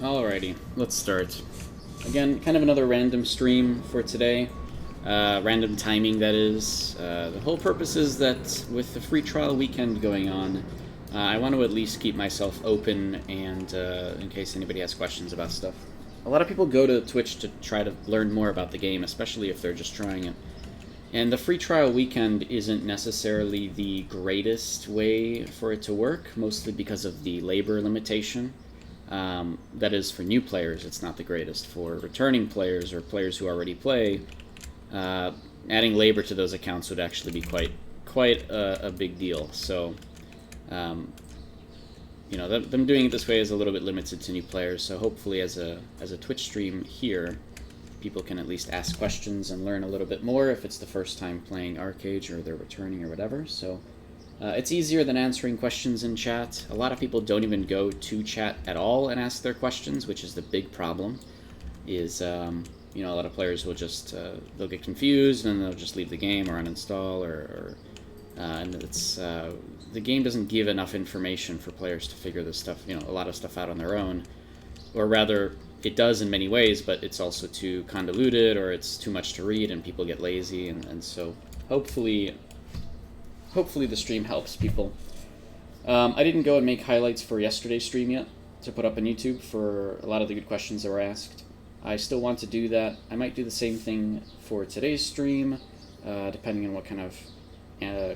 Alrighty, let's start. Again, kind of another random stream for today. Random timing, that is. The whole purpose is that with the free trial weekend going on, I want to at least keep myself open and in case anybody has questions about stuff. A lot of people go to Twitch to try to learn more about the game, especially if they're just trying it. And the free trial weekend isn't necessarily the greatest way for it to work, mostly because of the labor limitation. That is, for new players, it's not the greatest. For returning players or players who already play, adding labor to those accounts would actually be quite a big deal. So, you know, them doing it this way is a little bit limited to new players. So hopefully, as a Twitch stream here, people can at least ask questions and learn a little bit more if it's the first time playing Archeage or they're returning or whatever. So it's easier than answering questions in chat. A lot of people don't even go to chat at all and ask their questions, which is the big problem. Is you know, a lot of players will just they'll get confused and they'll just leave the game or uninstall and it's the game doesn't give enough information for players to figure this stuff, you know, a lot of stuff out on their own, or rather. It does in many ways, but it's also too convoluted or it's too much to read and people get lazy, and so hopefully the stream helps people. I didn't go and make highlights for yesterday's stream yet to put up on YouTube for a lot of the good questions that were asked. I still want to do that. I might do the same thing for today's stream, depending on what kind of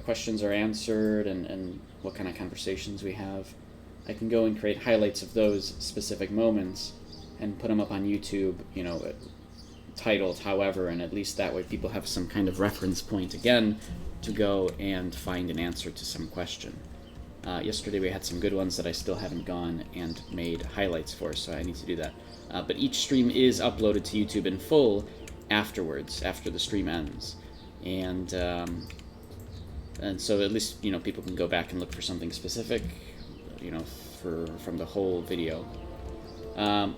questions are answered and what kind of conversations we have. I can go and create highlights of those specific moments and put them up on YouTube, you know, titled however, and at least that way people have some kind of reference point again to go and find an answer to some question. Yesterday we had some good ones that I still haven't gone and made highlights for, so I need to do that. But each stream is uploaded to YouTube in full afterwards, after the stream ends. And so at least, you know, people can go back and look for something specific, you know, from the whole video.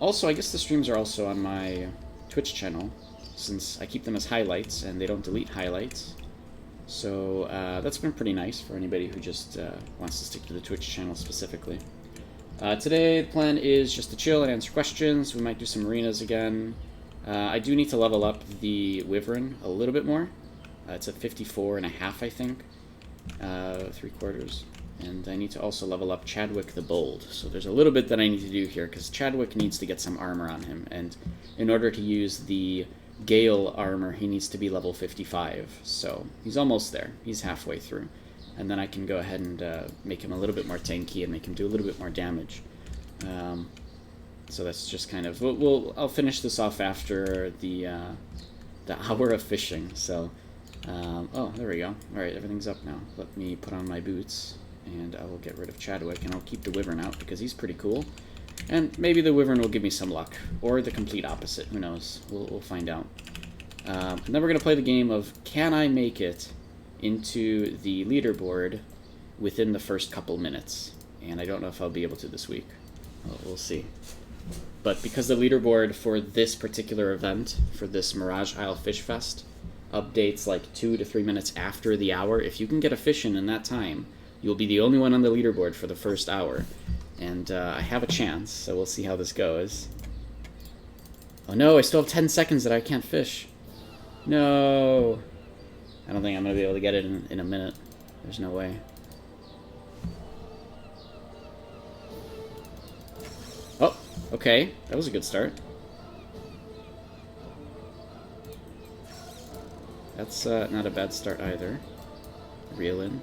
Also, I guess the streams are also on my Twitch channel, since I keep them as highlights and they don't delete highlights. So that's been pretty nice for anybody who just wants to stick to the Twitch channel specifically. Today, the plan is just to chill and answer questions. We might do some arenas again. I do need to level up the Wyvern a little bit more. It's at 54.5, I think. 3/4. And I need to also level up Chadwick the Bold. So there's a little bit that I need to do here, because Chadwick needs to get some armor on him. And in order to use the Gale armor, he needs to be level 55. So he's almost there. He's halfway through. And then I can go ahead and make him a little bit more tanky and make him do a little bit more damage. So that's just kind of... I'll finish this off after the hour of fishing. So, oh, there we go. Alright, everything's up now. Let me put on my boots. And I will get rid of Chadwick, and I'll keep the Wyvern out because he's pretty cool. And maybe the Wyvern will give me some luck, or the complete opposite. Who knows? We'll find out. And then we're going to play the game of, can I make it into the leaderboard within the first couple minutes? And I don't know if I'll be able to this week. We'll see. But because the leaderboard for this particular event, for this Mirage Isle Fish Fest, updates like 2 to 3 minutes after the hour, if you can get a fish in that time, you'll be the only one on the leaderboard for the first hour. And I have a chance, so we'll see how this goes. Oh no, I still have 10 seconds that I can't fish. No. I don't think I'm going to be able to get it in a minute. There's no way. Oh, okay. That was a good start. That's not a bad start either. Reel in.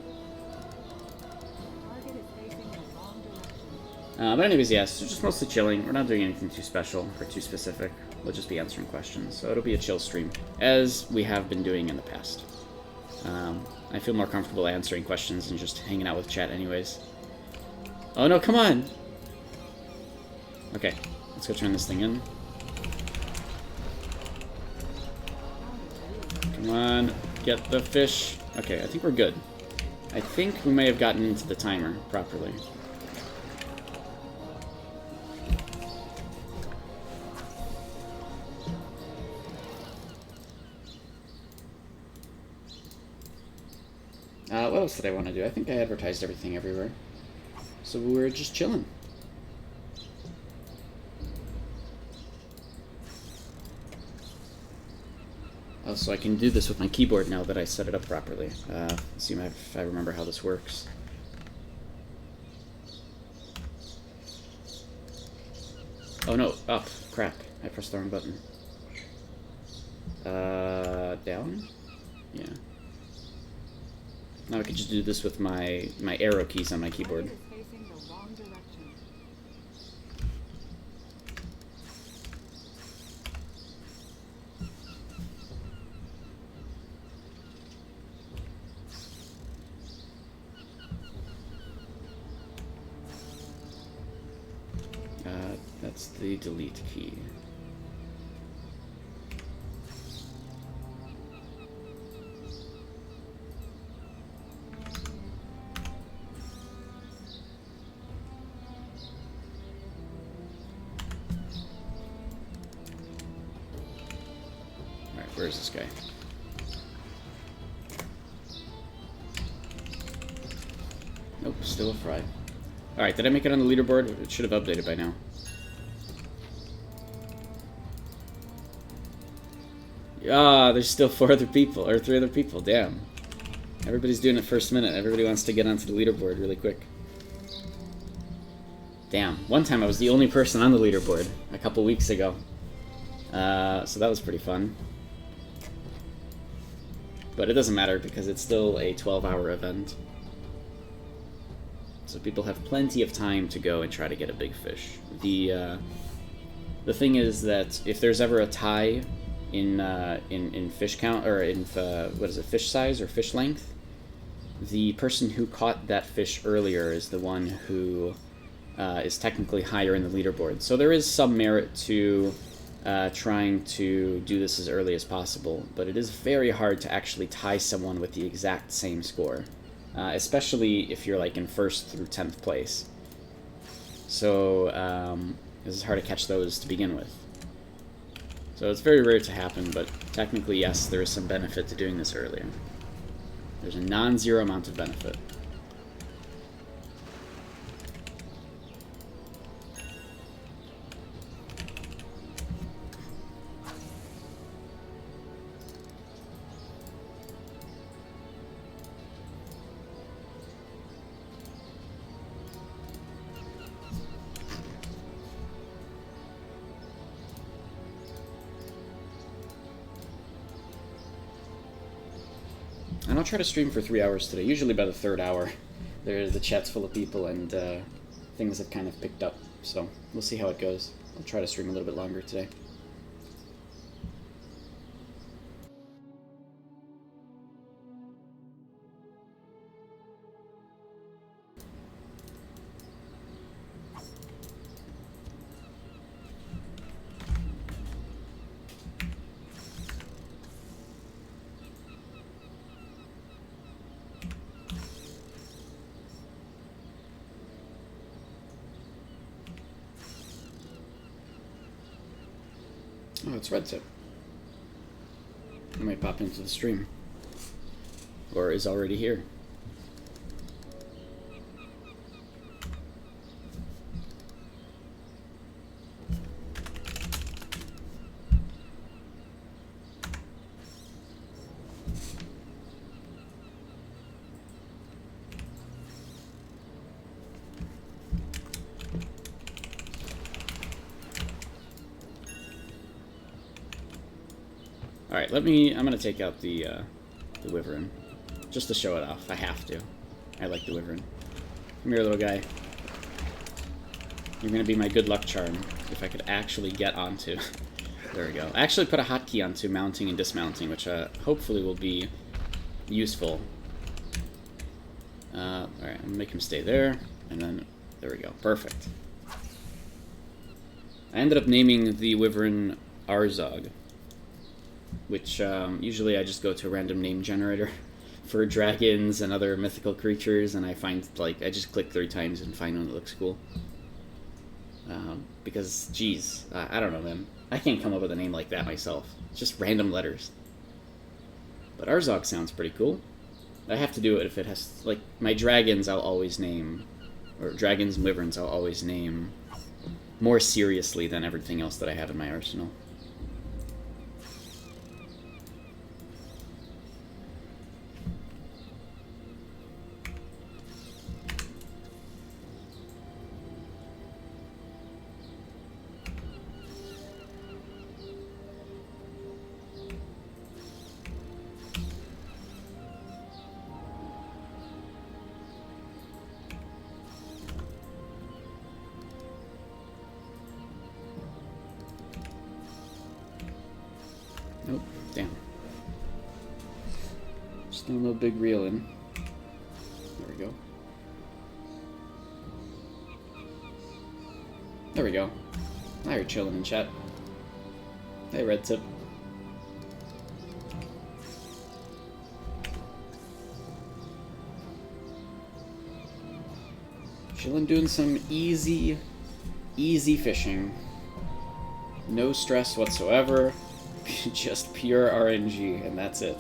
But anyways, yes, so just mostly chilling. We're not doing anything too special or too specific. We'll just be answering questions. So it'll be a chill stream, as we have been doing in the past. I feel more comfortable answering questions and just hanging out with chat anyways. Oh no, come on! Okay, let's go turn this thing in. Come on, get the fish. Okay, I think we're good. I think we may have gotten into the timer properly. What else did I want to do? I think I advertised everything everywhere. So we're just chilling. Oh, so I can do this with my keyboard now that I set it up properly. Let's see if I remember how this works. Oh no, up. Crap. I pressed the wrong button. Down? Yeah. Now I could just do this with my arrow keys on my keyboard. That's the delete key. Alright, where is this guy? Nope, still a fry. Alright, did I make it on the leaderboard? It should have updated by now. Ah, there's still 4 other people, or 3 other people, damn. Everybody's doing it first minute. Everybody wants to get onto the leaderboard really quick. Damn, one time I was the only person on the leaderboard, a couple weeks ago. So that was pretty fun. But it doesn't matter, because it's still a 12-hour event. So people have plenty of time to go and try to get a big fish. The thing is that if there's ever a tie in fish count, or in what is it, fish size or fish length, the person who caught that fish earlier is the one who is technically higher in the leaderboard. So there is some merit to trying to do this as early as possible, but it is very hard to actually tie someone with the exact same score, especially if you're like in 1st through 10th place. So this is hard to catch those to begin with. So it's very rare to happen, but technically, yes, there is some benefit to doing this earlier. There's a non-zero amount of benefit. And I'll try to stream for 3 hours today. Usually by the 3rd hour, the chat's full of people and things have kind of picked up. So we'll see how it goes. I'll try to stream a little bit longer today. Oh, it's Red Tip. He might pop into the stream. Or is already here. Alright, I'm gonna take out the Wyvern. Just to show it off. I have to. I like the Wyvern. Come here, little guy. You're gonna be my good luck charm, if I could actually get onto... There we go. I actually put a hotkey onto mounting and dismounting, which hopefully will be useful. Alright, I'm gonna make him stay there, and then... There we go. Perfect. I ended up naming the Wyvern Arzog, which usually I just go to a random name generator for dragons and other mythical creatures, and I find, like, I just click 3 times and find one that looks cool. Because, geez, I don't know, man. I can't come up with a name like that myself. It's just random letters. But Arzog sounds pretty cool. I have to do it if it has, like, my dragons I'll always name, or dragons and wyverns I'll always name more seriously than everything else that I have in my arsenal. Still no big reeling. There we go. There we go. Now you're chilling in chat. Hey, Red Tip. Chilling, doing some easy fishing. No stress whatsoever. Just pure RNG, and that's it.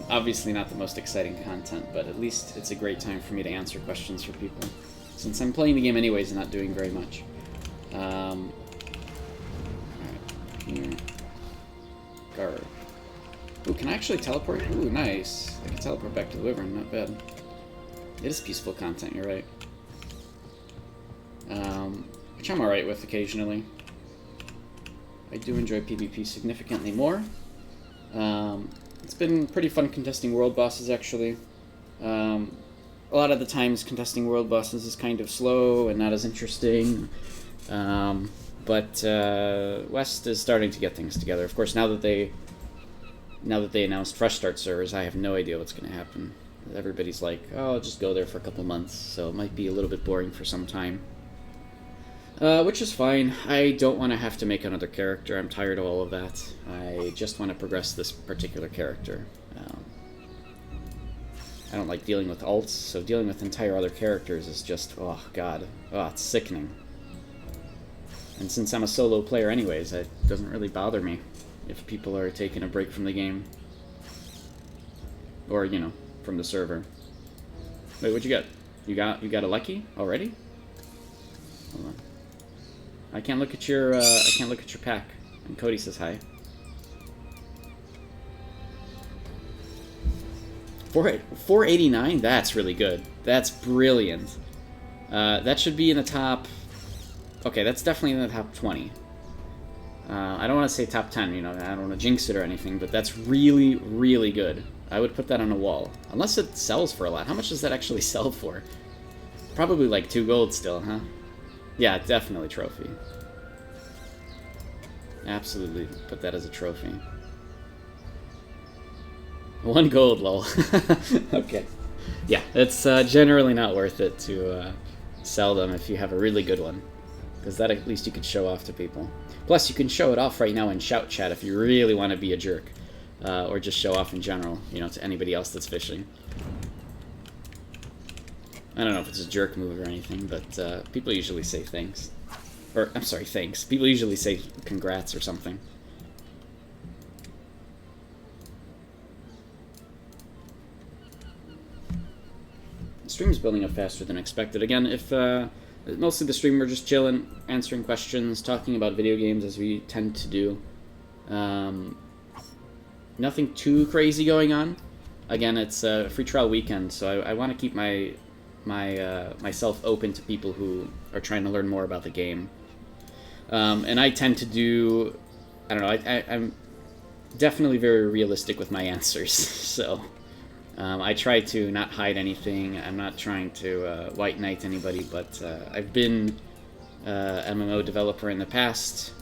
Obviously not the most exciting content, but at least it's a great time for me to answer questions for people, since I'm playing the game anyways and not doing very much. Alright, here. Guard. Ooh, can I actually teleport? Ooh, nice. I can teleport back to the Wyvern, not bad. It is peaceful content, you're right. Which I'm alright with occasionally. I do enjoy PvP significantly more. It's been pretty fun contesting world bosses, actually. A lot of the times contesting world bosses is kind of slow and not as interesting. But West is starting to get things together. Of course, now that they announced Fresh Start servers, I have no idea what's going to happen. Everybody's like, oh, I'll just go there for a couple months, so it might be a little bit boring for some time. Which is fine. I don't want to have to make another character. I'm tired of all of that. I just want to progress this particular character. I don't like dealing with alts, so dealing with entire other characters is just, oh god. Oh, it's sickening. And since I'm a solo player anyways, it doesn't really bother me if people are taking a break from the game. Or, you know, from the server. Wait, what'd you get? You got a lucky already? Hold on. I can't look at your pack. And Cody says hi. 489? That's really good. That's brilliant. That should be in the top... Okay, that's definitely in the top 20. I don't want to say top 10, you know, I don't want to jinx it or anything, but that's really, really good. I would put that on a wall. Unless it sells for a lot. How much does that actually sell for? Probably like 2 gold still, huh? Yeah, definitely trophy. Absolutely put that as a trophy. 1 gold, lol. Okay. Yeah, it's generally not worth it to sell them if you have a really good one. Because that at least you could show off to people. Plus, you can show it off right now in shout chat if you really want to be a jerk. Or just show off in general, you know, to anybody else that's fishing. I don't know if it's a jerk move or anything, but people usually say thanks. Or, I'm sorry, thanks. People usually say congrats or something. The stream's building up faster than expected. Again, if mostly the stream we're just chilling, answering questions, talking about video games as we tend to do. Nothing too crazy going on. Again, it's a free trial weekend, so I want to keep myself open to people who are trying to learn more about the game. And I tend to do, I don't know, I'm definitely very realistic with my answers, so I try to not hide anything. I'm not trying to white knight anybody, but I've been an MMO developer in the past,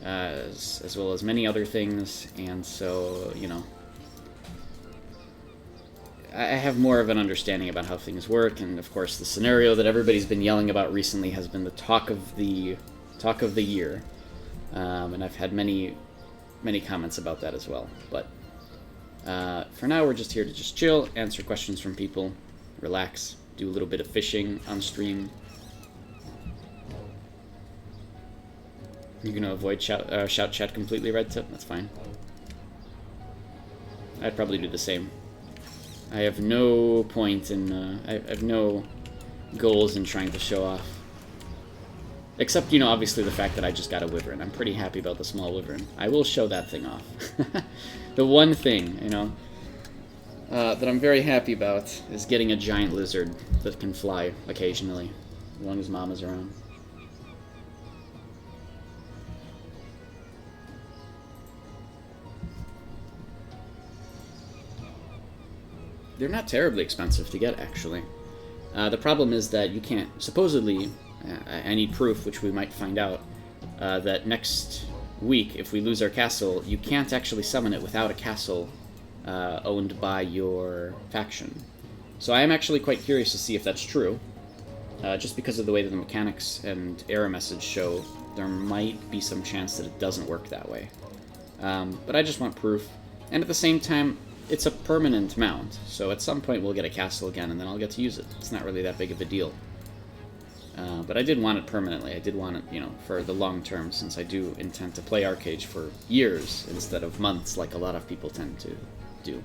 as well as many other things, and so, you know, I have more of an understanding about how things work, and of course the scenario that everybody's been yelling about recently has been the talk of the year, and I've had many comments about that as well. But for now, we're just here to just chill, answer questions from people, relax, do a little bit of fishing on stream. You're gonna avoid shout chat completely, Red Tip? That's fine. I'd probably do the same. I have no point in, I have no goals in trying to show off. Except, you know, obviously the fact that I just got a Wyvern. I'm pretty happy about the small Wyvern. I will show that thing off. The one thing, you know, that I'm very happy about is getting a giant lizard that can fly occasionally, as long as Mama's around. They're not terribly expensive to get, actually. The problem is that you can't, supposedly, I need proof, which we might find out, that next week, if we lose our castle, you can't actually summon it without a castle owned by your faction. So I am actually quite curious to see if that's true. Just because of the way that the mechanics and error message show, there might be some chance that it doesn't work that way. But I just want proof. And at the same time, it's a permanent mount, so at some point we'll get a castle again, and then I'll get to use it. It's not really that big of a deal. But I did want it permanently. I did want it, you know, for the long term, since I do intend to play Archeage for years instead of months, like a lot of people tend to do.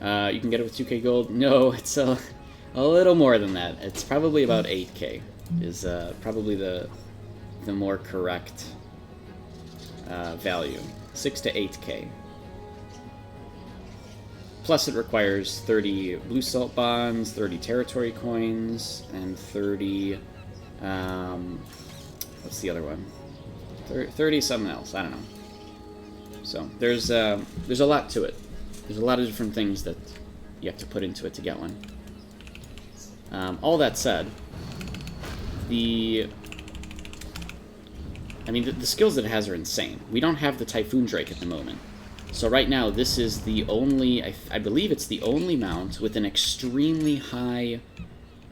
You can get it with 2k gold? No, it's a little more than that. It's probably about 8k, is probably the more correct value. 6 to 8k. Plus it requires 30 blue salt bonds, 30 territory coins, and 30... what's the other one? 30 something else, I don't know. So, there's a lot to it. There's a lot of different things that you have to put into it to get one. All that said, the skills that it has are insane. We don't have the Typhoon Drake at the moment. So right now, this is the only, I believe it's the only mount with an extremely high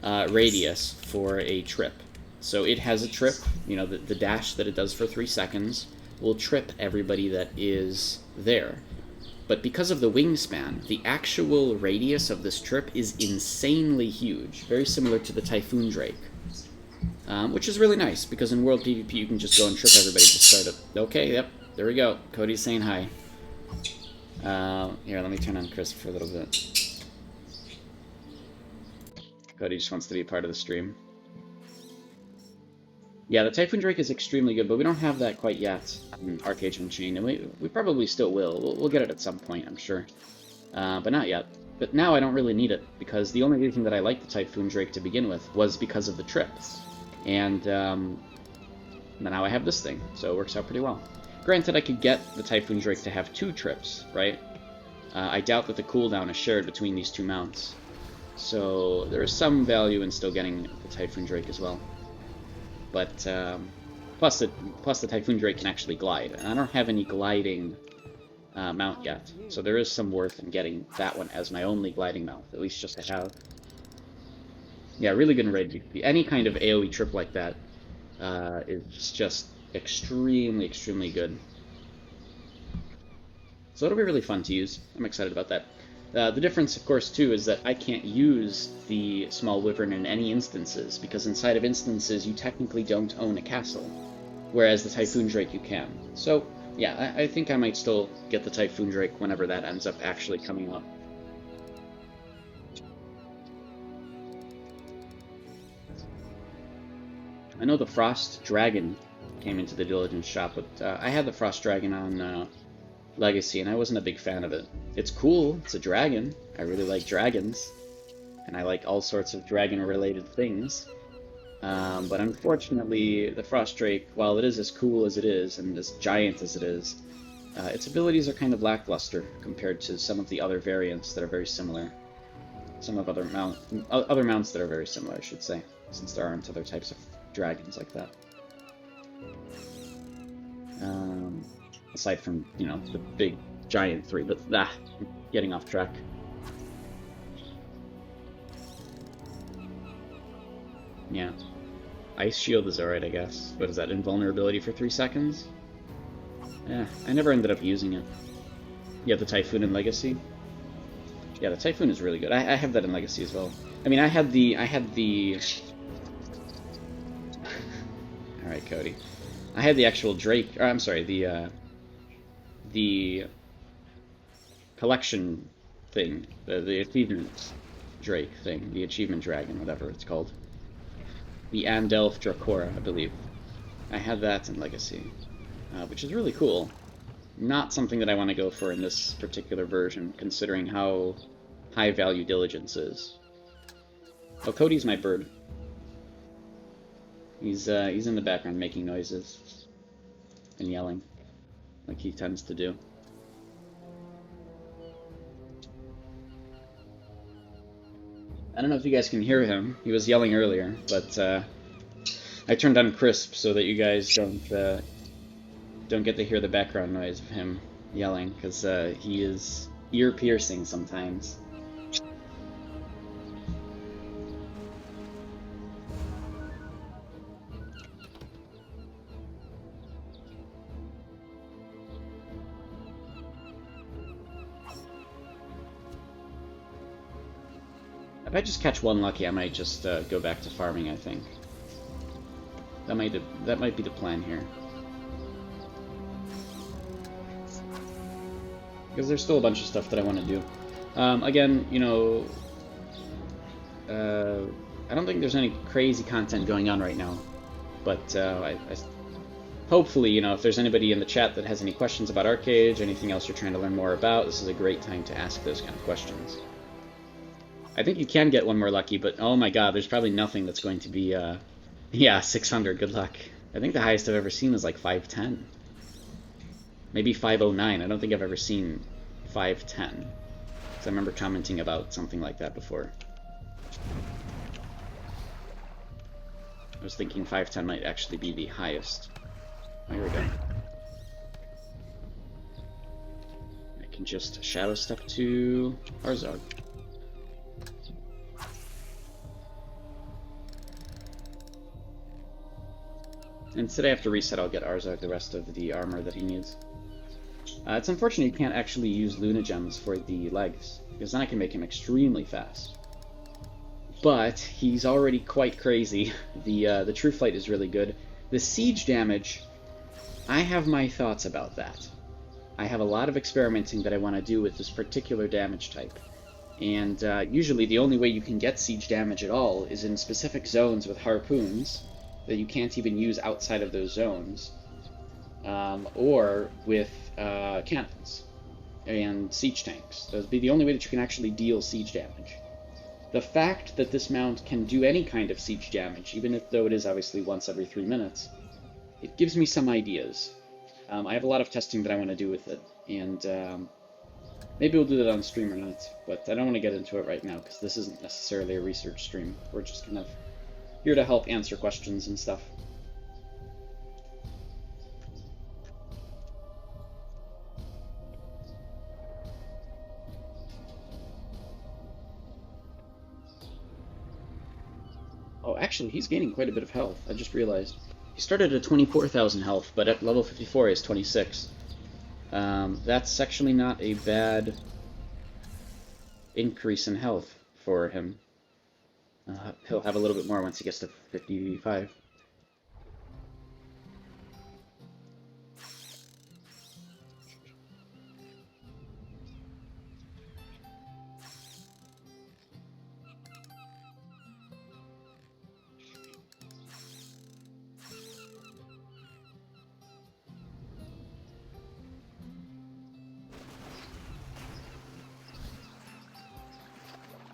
radius for a trip. So it has a trip, you know, the dash that it does for 3 seconds will trip everybody that is there. But because of the wingspan, the actual radius of this trip is insanely huge, very similar to the Typhoon Drake. Which is really nice, because in World PvP you can just go and trip everybody to start it. Okay, yep, there we go. Cody's saying hi. Here, let me turn on Chris for a little bit. Cody just wants to be a part of the stream. Yeah, the Typhoon Drake is extremely good, but we don't have that quite yet in Archeage Unchained, and we probably still will. We'll get it at some point, I'm sure. But not yet. But now I don't really need it, because the only reason that I liked the Typhoon Drake to begin with was because of the trips. And now I have this thing, so it works out pretty well. Granted, I could get the Typhoon Drake to have 2 trips, right? I doubt that the cooldown is shared between these 2 mounts. So there is some value in still getting the Typhoon Drake as well. But plus the Typhoon Drake can actually glide, and I don't have any gliding mount yet. So there is some worth in getting that one as my only gliding mount, at least just to have. Yeah, really good in raid PvP. Any kind of AoE trip like that is just extremely, extremely good. So it'll be really fun to use. I'm excited about that. The difference, of course, too, is that I can't use the Small Wyvern in any instances, because inside of instances you technically don't own a castle, whereas the Typhoon Drake you can. So, yeah, I think I might still get the Typhoon Drake whenever that ends up actually coming up. I know the Frost Dragon came into the Diligence shop, but I had the Frost Dragon on Legacy, and I wasn't a big fan of it. It's cool, it's a dragon, I really like dragons, and I like all sorts of dragon-related things, but unfortunately, the Frost Drake, while it is as cool as it is, and as giant as it is, its abilities are kind of lackluster compared to some of the other variants that are very similar. Some of other mounts that are very similar, I should say, since there aren't other types of dragons like that. Aside from, you know, the big giant 3, but getting off track. Yeah. Ice Shield is alright, I guess. What is that, invulnerability for 3 seconds? Yeah, I never ended up using it. You have the Typhoon in Legacy? Yeah, the Typhoon is really good. I have that in Legacy as well. I mean, I had the... Alright, Cody. I had the actual Drake... Or, I'm sorry, the collection thing, the achievement Drake thing, the achievement dragon, whatever it's called. The Andelph Dracora, I believe. I had that in Legacy, which is really cool. Not something that I want to go for in this particular version, considering how high value Diligence is. Oh, Cody's my bird. He's in the background making noises and yelling, like he tends to do. I don't know if you guys can hear him. He was yelling earlier, but I turned on crisp so that you guys don't get to hear the background noise of him yelling, because he is ear-piercing sometimes. If I just catch one lucky, I might just go back to farming, I think. That might be the plan here. Because there's still a bunch of stuff that I want to do. Again, you know, I don't think there's any crazy content going on right now. But hopefully, you know, if there's anybody in the chat that has any questions about Archeage, anything else you're trying to learn more about, this is a great time to ask those kind of questions. I think you can get one more lucky, but oh my god, there's probably nothing that's going to be, yeah, 600, good luck. I think the highest I've ever seen is like 510. Maybe 509, I don't think I've ever seen 510. Because I remember commenting about something like that before. I was thinking 510 might actually be the highest. Oh, here we go. I can just shadow step to Arzog. Instead I have to reset, I'll get Arzog the rest of the armor that he needs. It's unfortunate you can't actually use Luna Gems for the legs, because then I can make him extremely fast. But he's already quite crazy. The True Flight is really good. The siege damage, I have my thoughts about that. I have a lot of experimenting that I want to do with this particular damage type. And usually the only way you can get siege damage at all is in specific zones with harpoons that you can't even use outside of those zones, or with cannons and siege tanks. Those would be the only way that you can actually deal siege damage. The fact that this mount can do any kind of siege damage, even though it is obviously once every 3 minutes, it gives me some ideas. I have a lot of testing that I want to do with it, and maybe we'll do that on stream or not, but I don't want to get into it right now, because this isn't necessarily a research stream. We're just kind of here to help answer questions and stuff. Oh, actually, he's gaining quite a bit of health. I just realized. He started at 24,000 health, but at level 54 he has 26. That's actually not a bad increase in health for him. He'll have a little bit more once he gets to 55.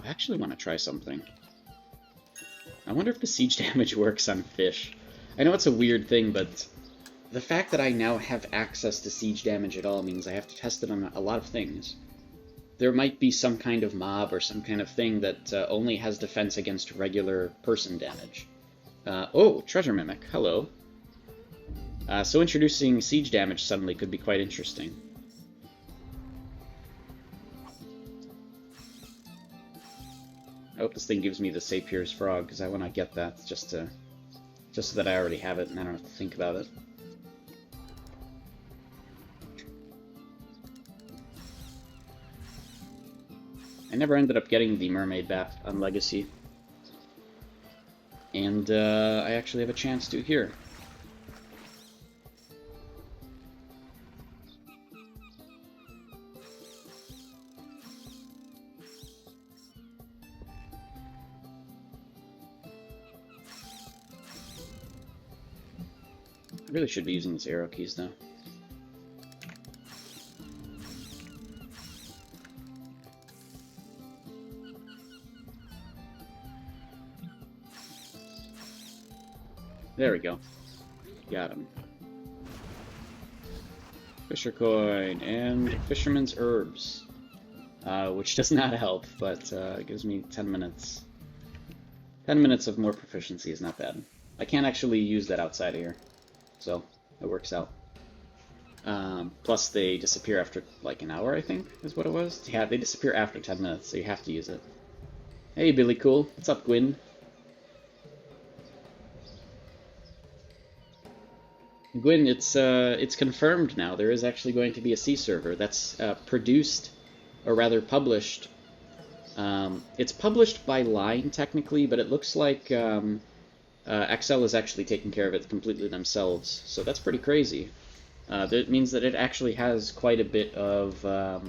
I actually want to try something. I wonder if the siege damage works on fish. I know it's a weird thing, but the fact that I now have access to siege damage at all means I have to test it on a lot of things. There might be some kind of mob or some kind of thing that only has defense against regular person damage. Oh, Treasure Mimic, hello. So introducing siege damage suddenly could be quite interesting. I hope this thing gives me the Sapir's Frog, because I want to get that just so that I already have it and I don't have to think about it. I never ended up getting the Mermaid Bat on Legacy. And I actually have a chance to here. I really should be using these arrow keys, though. There we go. Got him. Fisher coin and Fisherman's Herbs, which does not help, but it gives me 10 minutes. 10 minutes of more proficiency is not bad. I can't actually use that outside of here, so it works out. Plus they disappear after like an hour, I think, is what it was. Yeah, they disappear after 10 minutes, so you have to use it. Hey, Billy Cool. What's up, Gwyn? Gwyn, it's confirmed now. There is actually going to be a C server that's produced, or rather published. It's published by Line, technically, but it looks like XL is actually taking care of it completely themselves, so that's pretty crazy. That means that it actually has quite a bit of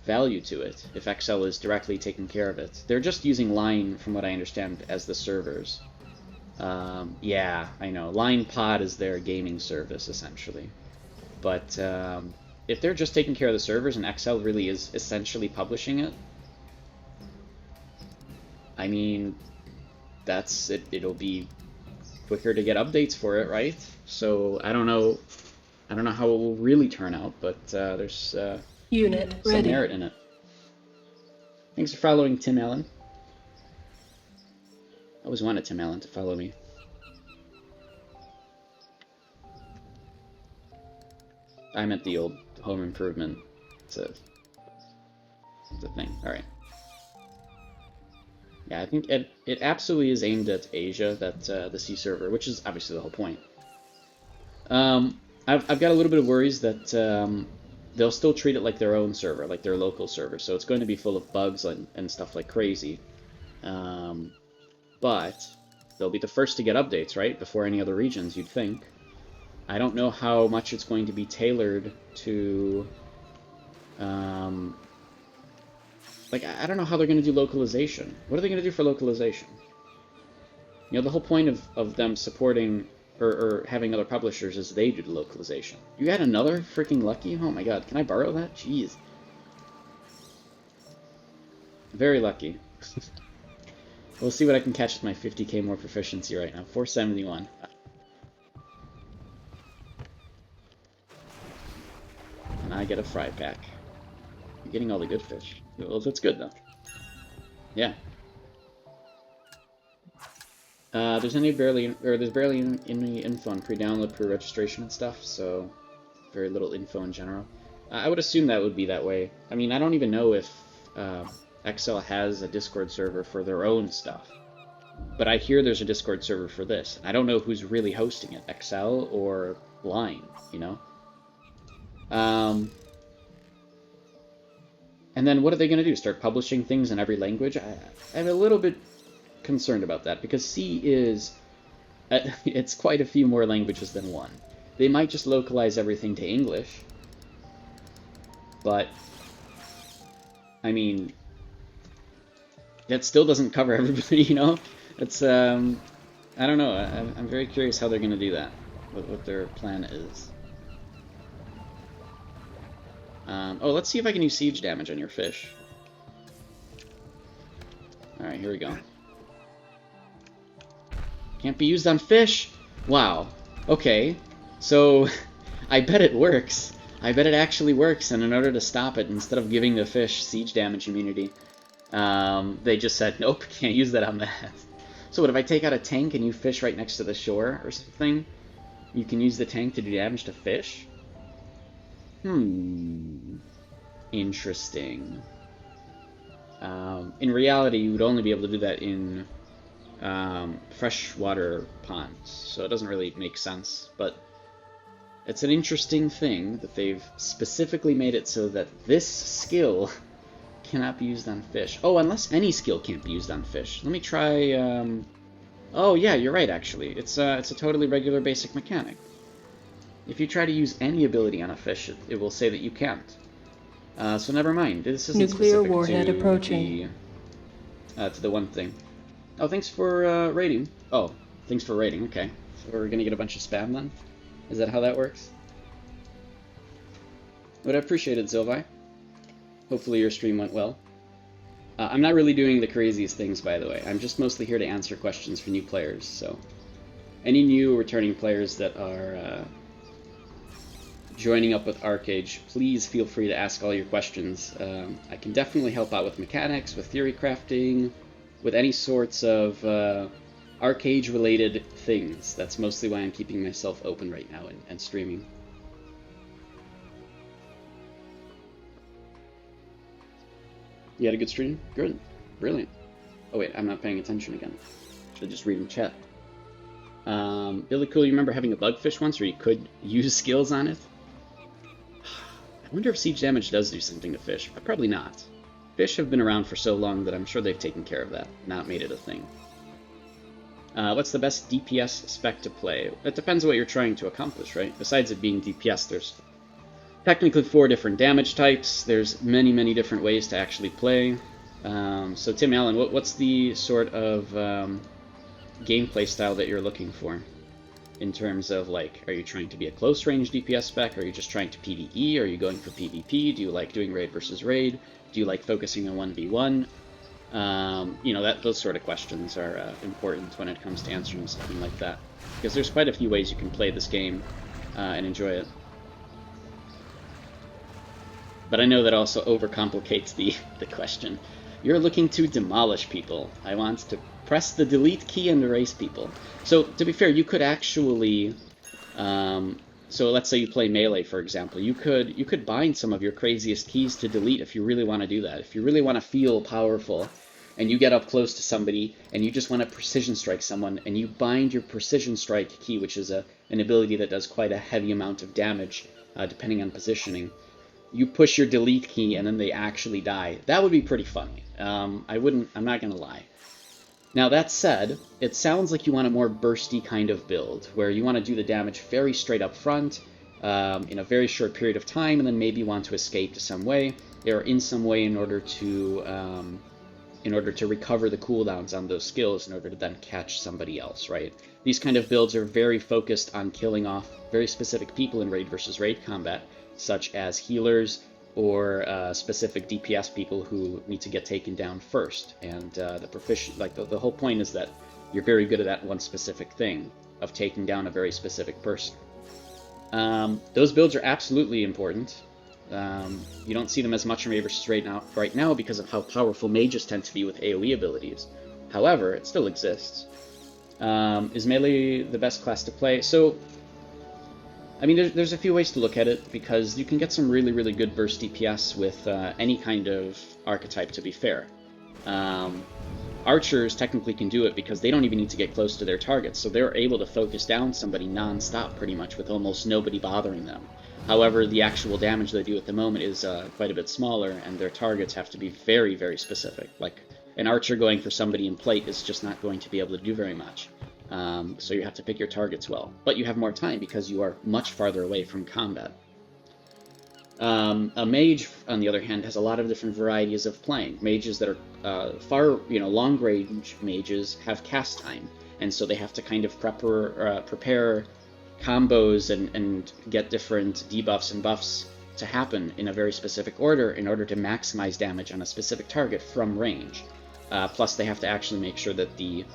value to it, if XL is directly taking care of it. They're just using Line, from what I understand, as the servers. Yeah, I know. Line Pod is their gaming service, essentially. But if they're just taking care of the servers and XL really is essentially publishing it, I mean, that's it. It'll be quicker to get updates for it, right? So I don't know how it will really turn out, but there's some merit in it. Thanks for following, Tim Allen. I always wanted Tim Allen to follow me. I meant the old Home Improvement. It's a thing. All right. Yeah, I think it absolutely is aimed at Asia, that the C server, which is obviously the whole point. I've got a little bit of worries that they'll still treat it like their own server, like their local server, so it's going to be full of bugs and stuff like crazy. But they'll be the first to get updates, right? Before any other regions, you'd think. I don't know how much it's going to be tailored to... like, I don't know how they're going to do localization. What are they going to do for localization? You know, the whole point of them supporting or having other publishers is they do the localization. You got another freaking Lucky? Oh my god, can I borrow that? Jeez. Very lucky. We'll see what I can catch with my 50k more proficiency right now. 471. And I get a fry pack. You're getting all the good fish. Well, that's good, though. Yeah. There's barely any info on pre-download, pre-registration and stuff, so very little info in general. I would assume that would be that way. I mean, I don't even know if XL has a Discord server for their own stuff, but I hear there's a Discord server for this. I don't know who's really hosting it, XL or Line, you know? And then what are they going to do? Start publishing things in every language? I'm a little bit concerned about that, because C is... it's quite a few more languages than one. They might just localize everything to English, but... I mean... that still doesn't cover everybody, you know? It's, I don't know. I'm very curious how they're going to do that, what their plan is. Oh, let's see if I can use siege damage on your fish. Alright, here we go. Can't be used on fish? Wow. Okay. So, I bet it works. I bet it actually works, and in order to stop it, instead of giving the fish siege damage immunity, they just said, nope, can't use that on that. So what, if I take out a tank and you fish right next to the shore or something, you can use the tank to do damage to fish? Interesting. In reality, you would only be able to do that in freshwater ponds, so it doesn't really make sense, but it's an interesting thing that they've specifically made it so that this skill cannot be used on fish. Oh, unless any skill can't be used on fish. Let me try, oh yeah, you're right, actually. It's a totally regular basic mechanic. If you try to use any ability on a fish, it will say that you can't. So never mind. This isn't nuclear warhead approaching. To the one thing. Oh, thanks for rating. Oh, thanks for rating. Okay, so we're gonna get a bunch of spam then. Is that how that works? But I appreciate it, Zilvi. Hopefully your stream went well. I'm not really doing the craziest things, by the way. I'm just mostly here to answer questions for new players. So, any new returning players that are joining up with Archeage, please feel free to ask all your questions. I can definitely help out with mechanics, with theory crafting, with any sorts of Archeage related things. That's mostly why I'm keeping myself open right now and streaming. You had a good stream? Good. Brilliant. Oh wait, I'm not paying attention again. Should just read in chat. Billy Cool, you remember having a bugfish once where you could use skills on it? I wonder if siege damage does do something to fish. Probably not. Fish have been around for so long that I'm sure they've taken care of that, not made it a thing. What's the best DPS spec to play? It depends on what you're trying to accomplish, right? Besides it being DPS, there's technically 4 different damage types. There's many, many different ways to actually play. So Tim Allen, what's the sort of gameplay style that you're looking for? In terms of, like, are you trying to be a close-range DPS spec? Are you just trying to PvE? Are you going for PvP? Do you like doing raid versus raid? Do you like focusing on 1v1? You know, those sort of questions are important when it comes to answering something like that. Because there's quite a few ways you can play this game and enjoy it. But I know that also overcomplicates the question. You're looking to demolish people. I want to press the delete key and erase people. So, to be fair, you could actually... so let's say you play Melee, for example. You could bind some of your craziest keys to delete if you really want to do that. If you really want to feel powerful, and you get up close to somebody, and you just want to precision strike someone, and you bind your precision strike key, which is an ability that does quite a heavy amount of damage, depending on positioning. You push your delete key, and then they actually die. That would be pretty funny. I'm not gonna lie. Now, that said, it sounds like you want a more bursty kind of build, where you want to do the damage very straight up front, in a very short period of time, and then maybe want to escape to some way, or in some way in order to recover the cooldowns on those skills in order to then catch somebody else, right? These kind of builds are very focused on killing off very specific people in raid versus raid combat, such as healers, or specific DPS people who need to get taken down first. And the whole point is that you're very good at that one specific thing, of taking down a very specific person. Those builds are absolutely important. You don't see them as much in raid versus raid right now because of how powerful mages tend to be with AoE abilities. However, it still exists. Is Melee the best class to play? So, I mean, there's a few ways to look at it, because you can get some really, really good burst DPS with any kind of archetype, to be fair. Archers technically can do it because they don't even need to get close to their targets, so they're able to focus down somebody non-stop pretty much with almost nobody bothering them. However, the actual damage they do at the moment is quite a bit smaller, and their targets have to be very, very specific. Like, an archer going for somebody in plate is just not going to be able to do very much. So you have to pick your targets well. But you have more time because you are much farther away from combat. A mage, on the other hand, has a lot of different varieties of playing. Mages that are long-range mages have cast time, and so they have to kind of prepare combos and get different debuffs and buffs to happen in a very specific order in order to maximize damage on a specific target from range. Plus, they have to actually make sure that the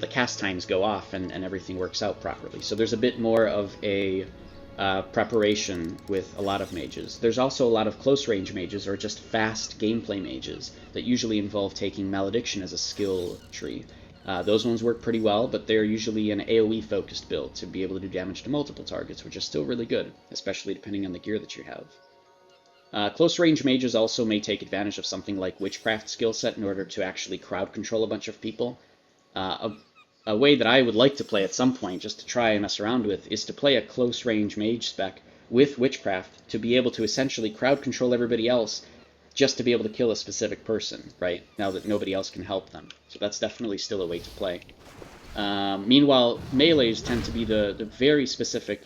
cast times go off and everything works out properly. So there's a bit more of a preparation with a lot of mages. There's also a lot of close-range mages, or just fast gameplay mages, that usually involve taking Malediction as a skill tree. Those ones work pretty well, but they're usually an AoE-focused build to be able to do damage to multiple targets, which is still really good, especially depending on the gear that you have. Close-range mages also may take advantage of something like Witchcraft skill set in order to actually crowd control a bunch of people. A way that I would like to play at some point, just to try and mess around with, is to play a close-range mage spec with Witchcraft to be able to essentially crowd control everybody else just to be able to kill a specific person, right? Now that nobody else can help them. So that's definitely still a way to play. Meanwhile, melees tend to be the very specific,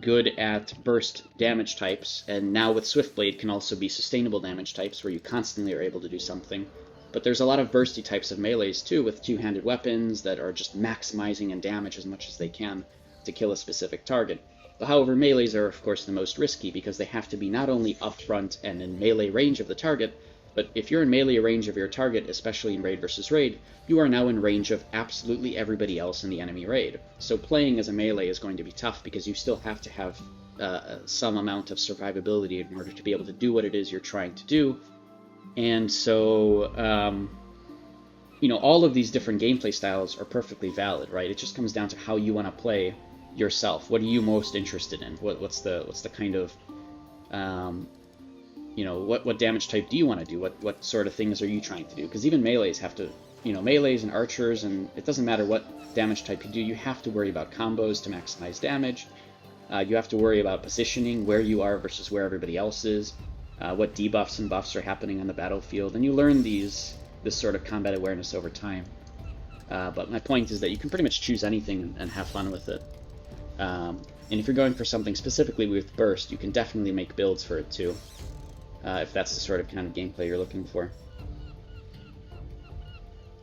good at burst damage types, and now with Swiftblade can also be sustainable damage types, where you constantly are able to do something. But there's a lot of bursty types of melees, too, with two-handed weapons that are just maximizing in damage as much as they can to kill a specific target. But however, melees are, of course, the most risky, because they have to be not only up front and in melee range of the target, but if you're in melee range of your target, especially in raid versus raid, you are now in range of absolutely everybody else in the enemy raid. So playing as a melee is going to be tough, because you still have to have some amount of survivability in order to be able to do what it is you're trying to do. And so, you know, all of these different gameplay styles are perfectly valid, right? It just comes down to how you want to play yourself. What are you most interested in? What's the kind of you know, what damage type do you want to do? What sort of things are you trying to do? Because even melees have to, you know, melees and archers, and it doesn't matter what damage type you do, you have to worry about combos to maximize damage. You have to worry about positioning, where you are versus where everybody else is, what debuffs and buffs are happening on the battlefield, and you learn this sort of combat awareness over time. But my point is that you can pretty much choose anything and have fun with it. And if you're going for something specifically with burst, you can definitely make builds for it too, if that's the sort of kind of gameplay you're looking for.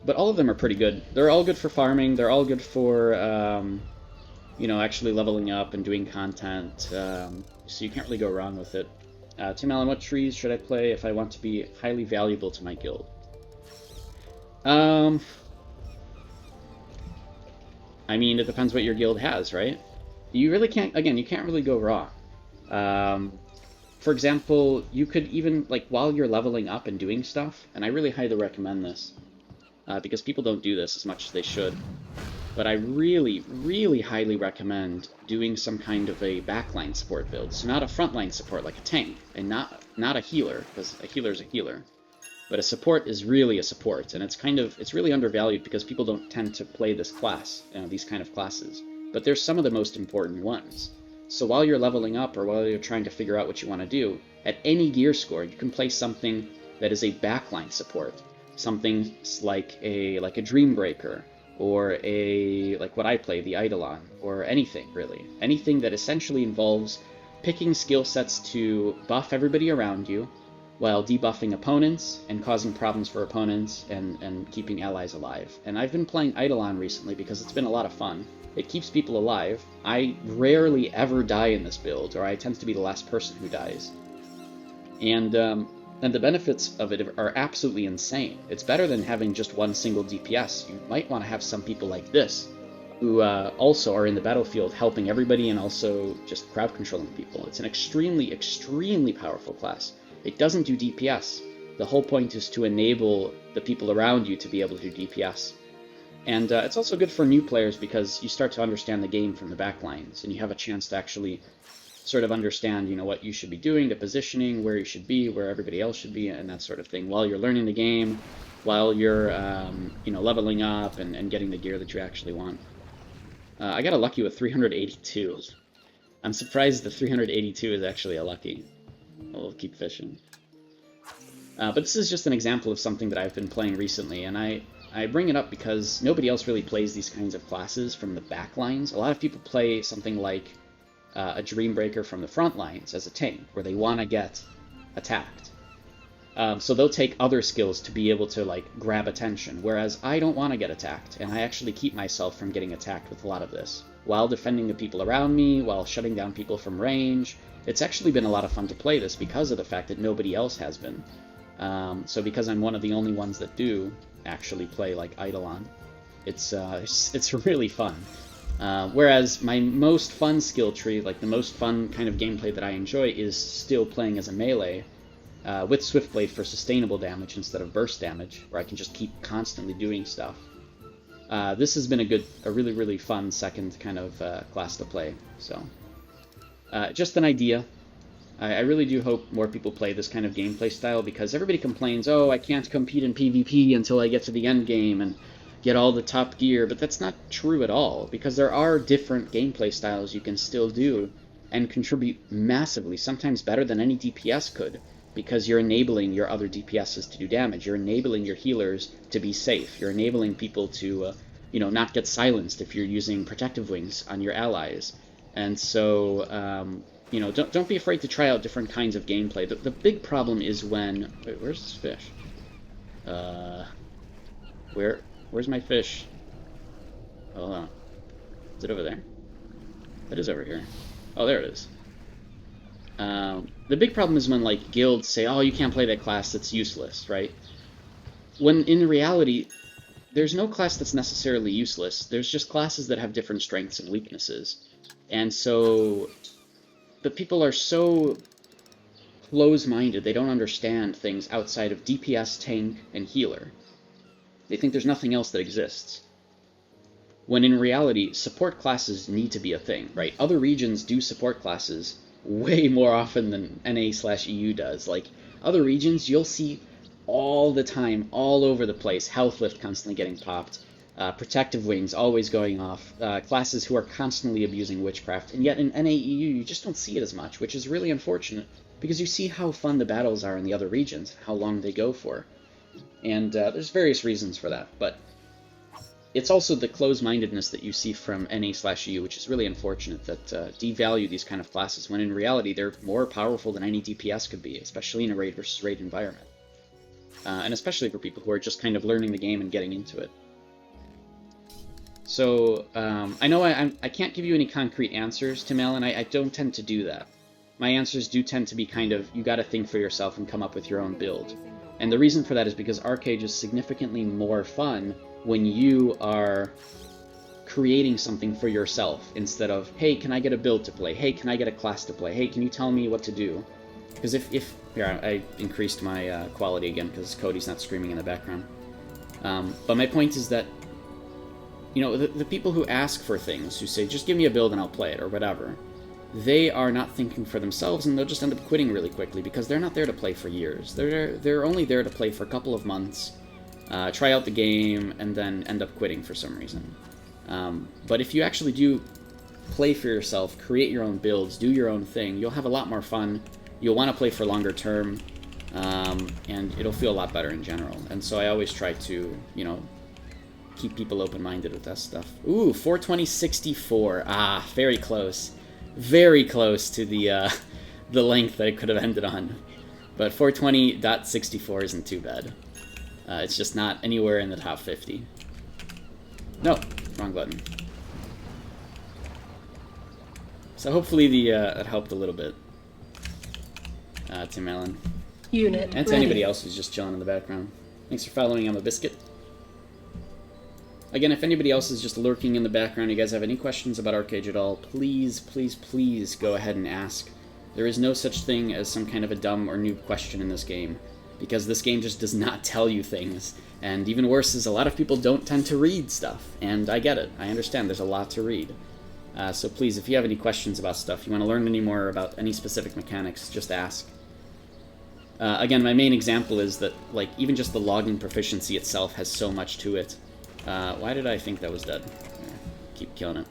But all of them are pretty good. They're all good for farming. They're all good for, you know, actually leveling up and doing content. So you can't really go wrong with it. Tim Allen, what trees should I play if I want to be highly valuable to my guild? I mean, it depends what your guild has, right? You really can't, again, you can't really go wrong. For example, you could even, like, while you're leveling up and doing stuff, and I really highly recommend this, because people don't do this as much as they should, but I really, really highly recommend doing some kind of a backline support build. So not a frontline support like a tank, and not a healer, because a healer is a healer. But a support is really a support, and it's really undervalued because people don't tend to play this class, you know, these kind of classes. But they're some of the most important ones. So while you're leveling up or while you're trying to figure out what you want to do, at any gear score, you can play something that is a backline support. Something like a Dreambreaker, or like what I play, the Eidolon, or anything, really. Anything that essentially involves picking skill sets to buff everybody around you, while debuffing opponents and causing problems for opponents and keeping allies alive. And I've been playing Eidolon recently because it's been a lot of fun. It keeps people alive. I rarely ever die in this build, or I tend to be the last person who dies. And the benefits of it are absolutely insane. It's better than having just one single DPS. You might want to have some people like this, who also are in the battlefield helping everybody and also just crowd controlling people. It's an extremely, extremely powerful class. It doesn't do DPS. The whole point is to enable the people around you to be able to do DPS. And it's also good for new players because you start to understand the game from the backlines, and you have a chance to actually sort of understand, you know, what you should be doing, the positioning, where you should be, where everybody else should be, and that sort of thing, while you're learning the game, while you're, you know, leveling up and getting the gear that you actually want. I got a lucky with 382. I'm surprised the 382 is actually a lucky. We'll keep fishing. But this is just an example of something that I've been playing recently, and I bring it up because nobody else really plays these kinds of classes from the back lines. A lot of people play something like a Dreambreaker from the front lines as a tank, where they want to get attacked. So they'll take other skills to be able to, like, grab attention, whereas I don't want to get attacked, and I actually keep myself from getting attacked with a lot of this, while defending the people around me, while shutting down people from range. It's actually been a lot of fun to play this because of the fact that nobody else has been. So because I'm one of the only ones that do actually play like Eidolon, it's really fun. Whereas my most fun skill tree, like the most fun kind of gameplay that I enjoy, is still playing as a melee with Swiftblade for sustainable damage instead of burst damage, where I can just keep constantly doing stuff. This has been a really, really fun second kind of class to play. So just an idea. I really do hope more people play this kind of gameplay style, because everybody complains, oh, I can't compete in PvP until I get to the end game and get all the top gear, but that's not true at all, because there are different gameplay styles you can still do and contribute massively, sometimes better than any DPS could, because you're enabling your other DPSs to do damage, you're enabling your healers to be safe, you're enabling people to, you know, not get silenced if you're using protective wings on your allies. And so, you know, don't be afraid to try out different kinds of gameplay. The big problem is when... Wait, where's this fish? Where's my fish? Hold on. Is it over there? It is over here. Oh, there it is. The big problem is when, like, guilds say, oh, you can't play that class, that's useless, right? When, in reality, there's no class that's necessarily useless. There's just classes that have different strengths and weaknesses. And so... the people are so close-minded, they don't understand things outside of DPS, tank, and healer. They think there's nothing else that exists. When in reality, support classes need to be a thing, right? Other regions do support classes way more often than NA/EU does. Like, other regions, you'll see all the time, all over the place, Health Lift constantly getting popped, Protective Wings always going off, classes who are constantly abusing Witchcraft, and yet in NA/EU you just don't see it as much, which is really unfortunate, because you see how fun the battles are in the other regions, how long they go for. And there's various reasons for that, but it's also the closed-mindedness that you see from NA/EU, which is really unfortunate, that devalue these kind of classes, when in reality they're more powerful than any DPS could be, especially in a raid versus raid environment. And especially for people who are just kind of learning the game and getting into it. So, I know I can't give you any concrete answers, Tim Allen. I don't tend to do that. My answers do tend to be kind of, you gotta think for yourself and come up with your own build. And the reason for that is because Archeage is significantly more fun when you are creating something for yourself, instead of, hey, can I get a build to play? Hey, can I get a class to play? Hey, can you tell me what to do? Because if here, I increased my quality again because Cody's not screaming in the background. But my point is that, you know, the people who ask for things, who say, just give me a build and I'll play it, or whatever, they are not thinking for themselves, and they'll just end up quitting really quickly, because they're not there to play for years. They're only there to play for a couple of months, try out the game, and then end up quitting for some reason. But if you actually do play for yourself, create your own builds, do your own thing, you'll have a lot more fun, you'll want to play for longer term, and it'll feel a lot better in general. And so I always try to, you know, keep people open-minded with that stuff. Ooh, 420.64. Ah, very close. Very close to the length that it could have ended on. But 420.64 isn't too bad. It's just not anywhere in the top 50. No, wrong button. So hopefully that helped a little bit. Tim Allen. Unit and to anybody else who's just chilling in the background. Thanks for following. I'm a Biscuit. Again, if anybody else is just lurking in the background, you guys have any questions about Archeage at all, please, please, please go ahead and ask. There is no such thing as some kind of a dumb or noob question in this game, because this game just does not tell you things. And even worse is a lot of people don't tend to read stuff, and I get it. I understand there's a lot to read. So please, if you have any questions about stuff, you want to learn any more about any specific mechanics, just ask. Again, my main example is that, like, even just the logging proficiency itself has so much to it. Why did I think that was dead? Keep killing it.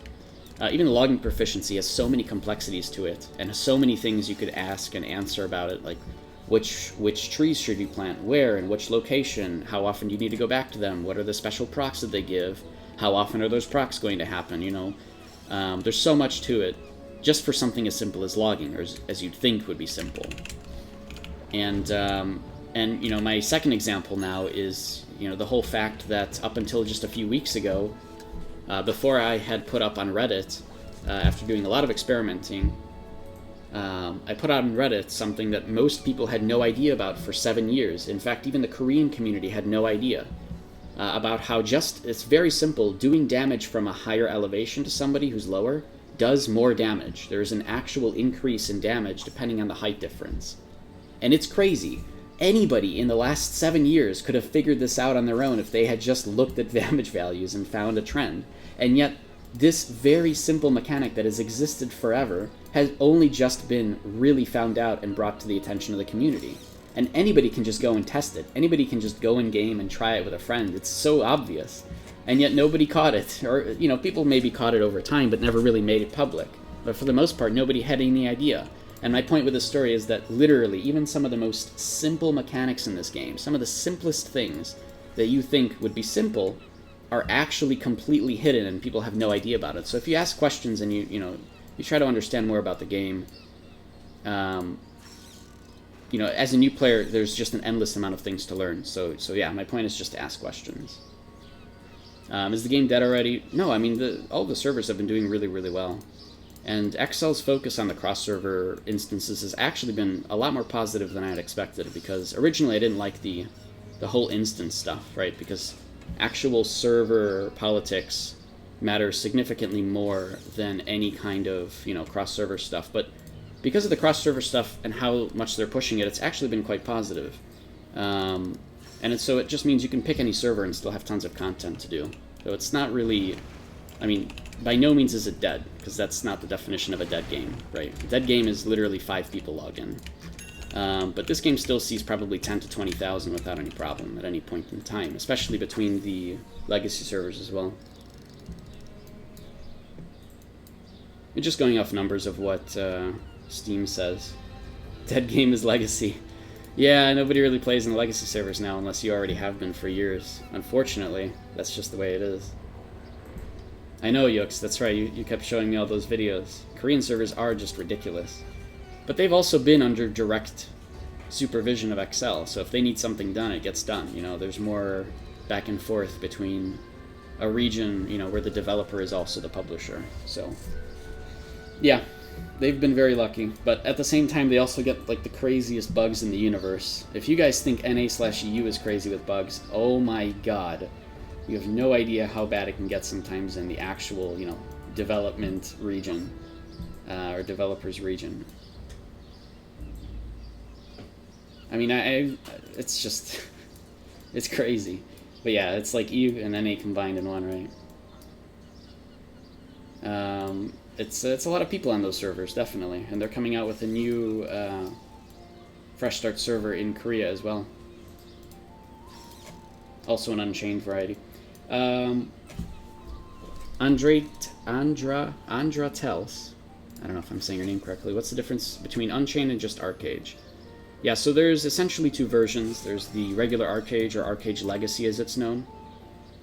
Even the logging proficiency has so many complexities to it, and so many things you could ask and answer about it, like which trees should you plant, where, and which location, how often do you need to go back to them, what are the special procs that they give, how often are those procs going to happen, you know? There's so much to it, just for something as simple as logging, or as you'd think would be simple. And you know, my second example now is, you know, the whole fact that up until just a few weeks ago, before I had put up on Reddit, after doing a lot of experimenting, I put out on Reddit something that most people had no idea about for 7 years. In fact, even the Korean community had no idea about how it's very simple, doing damage from a higher elevation to somebody who's lower does more damage. There's an actual increase in damage depending on the height difference. And it's crazy. Anybody in the last 7 years could have figured this out on their own if they had just looked at damage values and found a trend. And yet, this very simple mechanic that has existed forever has only just been really found out and brought to the attention of the community. And anybody can just go and test it. Anybody can just go in game and try it with a friend. It's so obvious. And yet nobody caught it. Or, you know, people maybe caught it over time, but never really made it public. But for the most part, nobody had any idea. And my point with this story is that literally, even some of the most simple mechanics in this game, some of the simplest things that you think would be simple, are actually completely hidden and people have no idea about it. So if you ask questions and you try to understand more about the game, you know, as a new player, there's just an endless amount of things to learn. So yeah, my point is just to ask questions. Is the game dead already? No, I mean, all the servers have been doing really, really well. And XL's focus on the cross-server instances has actually been a lot more positive than I had expected, because originally I didn't like the whole instance stuff, right? Because actual server politics matters significantly more than any kind of, you know, cross-server stuff. But because of the cross-server stuff and how much they're pushing it, it's actually been quite positive. And so it just means you can pick any server and still have tons of content to do. So it's not really, I mean, by no means is it dead, because that's not the definition of a dead game, right? A dead game is literally 5 people log in. But this game still sees probably 10 to 20,000 without any problem at any point in time, especially between the legacy servers as well. You're just going off numbers of what Steam says. Dead game is legacy. Yeah, nobody really plays in the legacy servers now unless you already have been for years. Unfortunately, that's just the way it is. I know, Yux, that's right, you kept showing me all those videos. Korean servers are just ridiculous. But they've also been under direct supervision of Excel, so if they need something done, it gets done. You know, there's more back and forth between a region, you know, where the developer is also the publisher. So, yeah. They've been very lucky, but at the same time, they also get, like, the craziest bugs in the universe. If you guys think NA/EU is crazy with bugs, oh my god. You have no idea how bad it can get sometimes in the actual, you know, development region, or developers region. I mean, it's just, it's crazy. But yeah, it's like EU and NA combined in one, right? It's a lot of people on those servers, definitely, and they're coming out with a new Fresh Start server in Korea as well. Also an Unchained variety. Andra tells, I don't know if I'm saying your name correctly, what's the difference between Unchained and just Archeage? Yeah, so there's essentially 2 versions. There's the regular Archeage, or Archeage Legacy as it's known,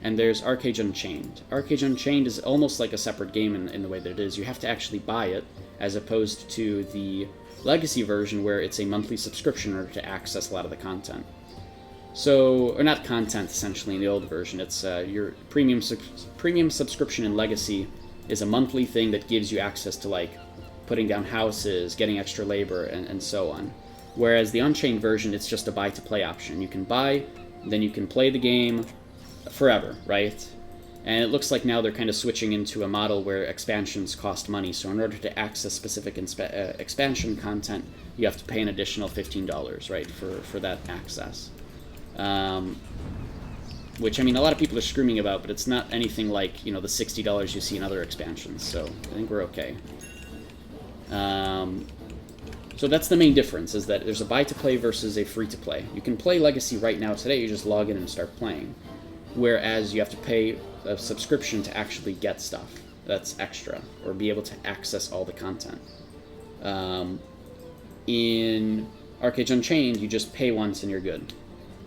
and there's Archeage Unchained. Archeage Unchained is almost like a separate game in the way that it is. You have to actually buy it, as opposed to the Legacy version where it's a monthly subscription in order to access a lot of the content. So, or not content, essentially, in the old version. It's your premium subscription in Legacy is a monthly thing that gives you access to, like, putting down houses, getting extra labor, and so on. Whereas the Unchained version, it's just a buy-to-play option. You can buy, then you can play the game forever, right? And it looks like now they're kind of switching into a model where expansions cost money. So in order to access specific expansion content, you have to pay an additional $15, right, for that access. Which, I mean, a lot of people are screaming about, but it's not anything like, you know, the $60 you see in other expansions. So I think we're okay. So that's the main difference, is that there's a buy-to-play versus a free-to-play. You can play Legacy right now today, you just log in and start playing. Whereas you have to pay a subscription to actually get stuff that's extra, or be able to access all the content. In Archeage Unchained, you just pay once and you're good.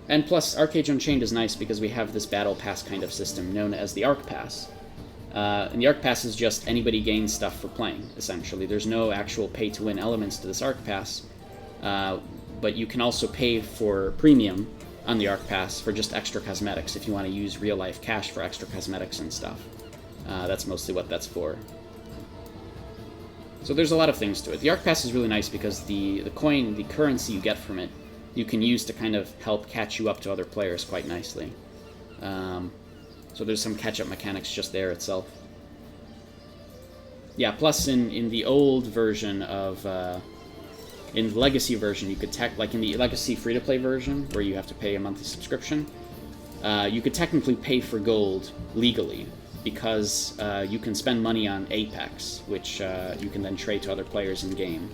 And plus, Archeage Unchained is nice because we have this Battle Pass kind of system known as the Arc Pass. And the Arc Pass is just anybody gains stuff for playing, essentially. There's no actual pay-to-win elements to this Arc Pass, but you can also pay for premium on the Arc Pass for just extra cosmetics if you want to use real-life cash for extra cosmetics and stuff. That's mostly what that's for. So there's a lot of things to it. The Arc Pass is really nice because the coin, the currency you get from it, you can use to kind of help catch you up to other players quite nicely. So there's some catch-up mechanics just there itself. Yeah, plus in the old version of... in the Legacy version, you could like in the Legacy free-to-play version, where you have to pay a monthly subscription, you could technically pay for gold legally, because you can spend money on Apex, which you can then trade to other players in-game.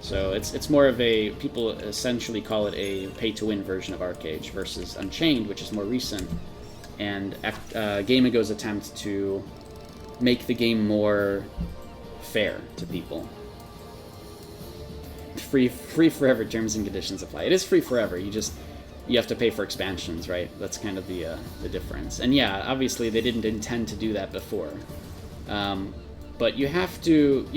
So it's more of a, people essentially call it a pay-to-win version of Archeage, versus Unchained, which is more recent, and Game Ago's attempt to make the game more fair to people. Free forever, terms and conditions apply. It is free forever, you have to pay for expansions, right? That's kind of the difference. And yeah, obviously they didn't intend to do that before. But you have to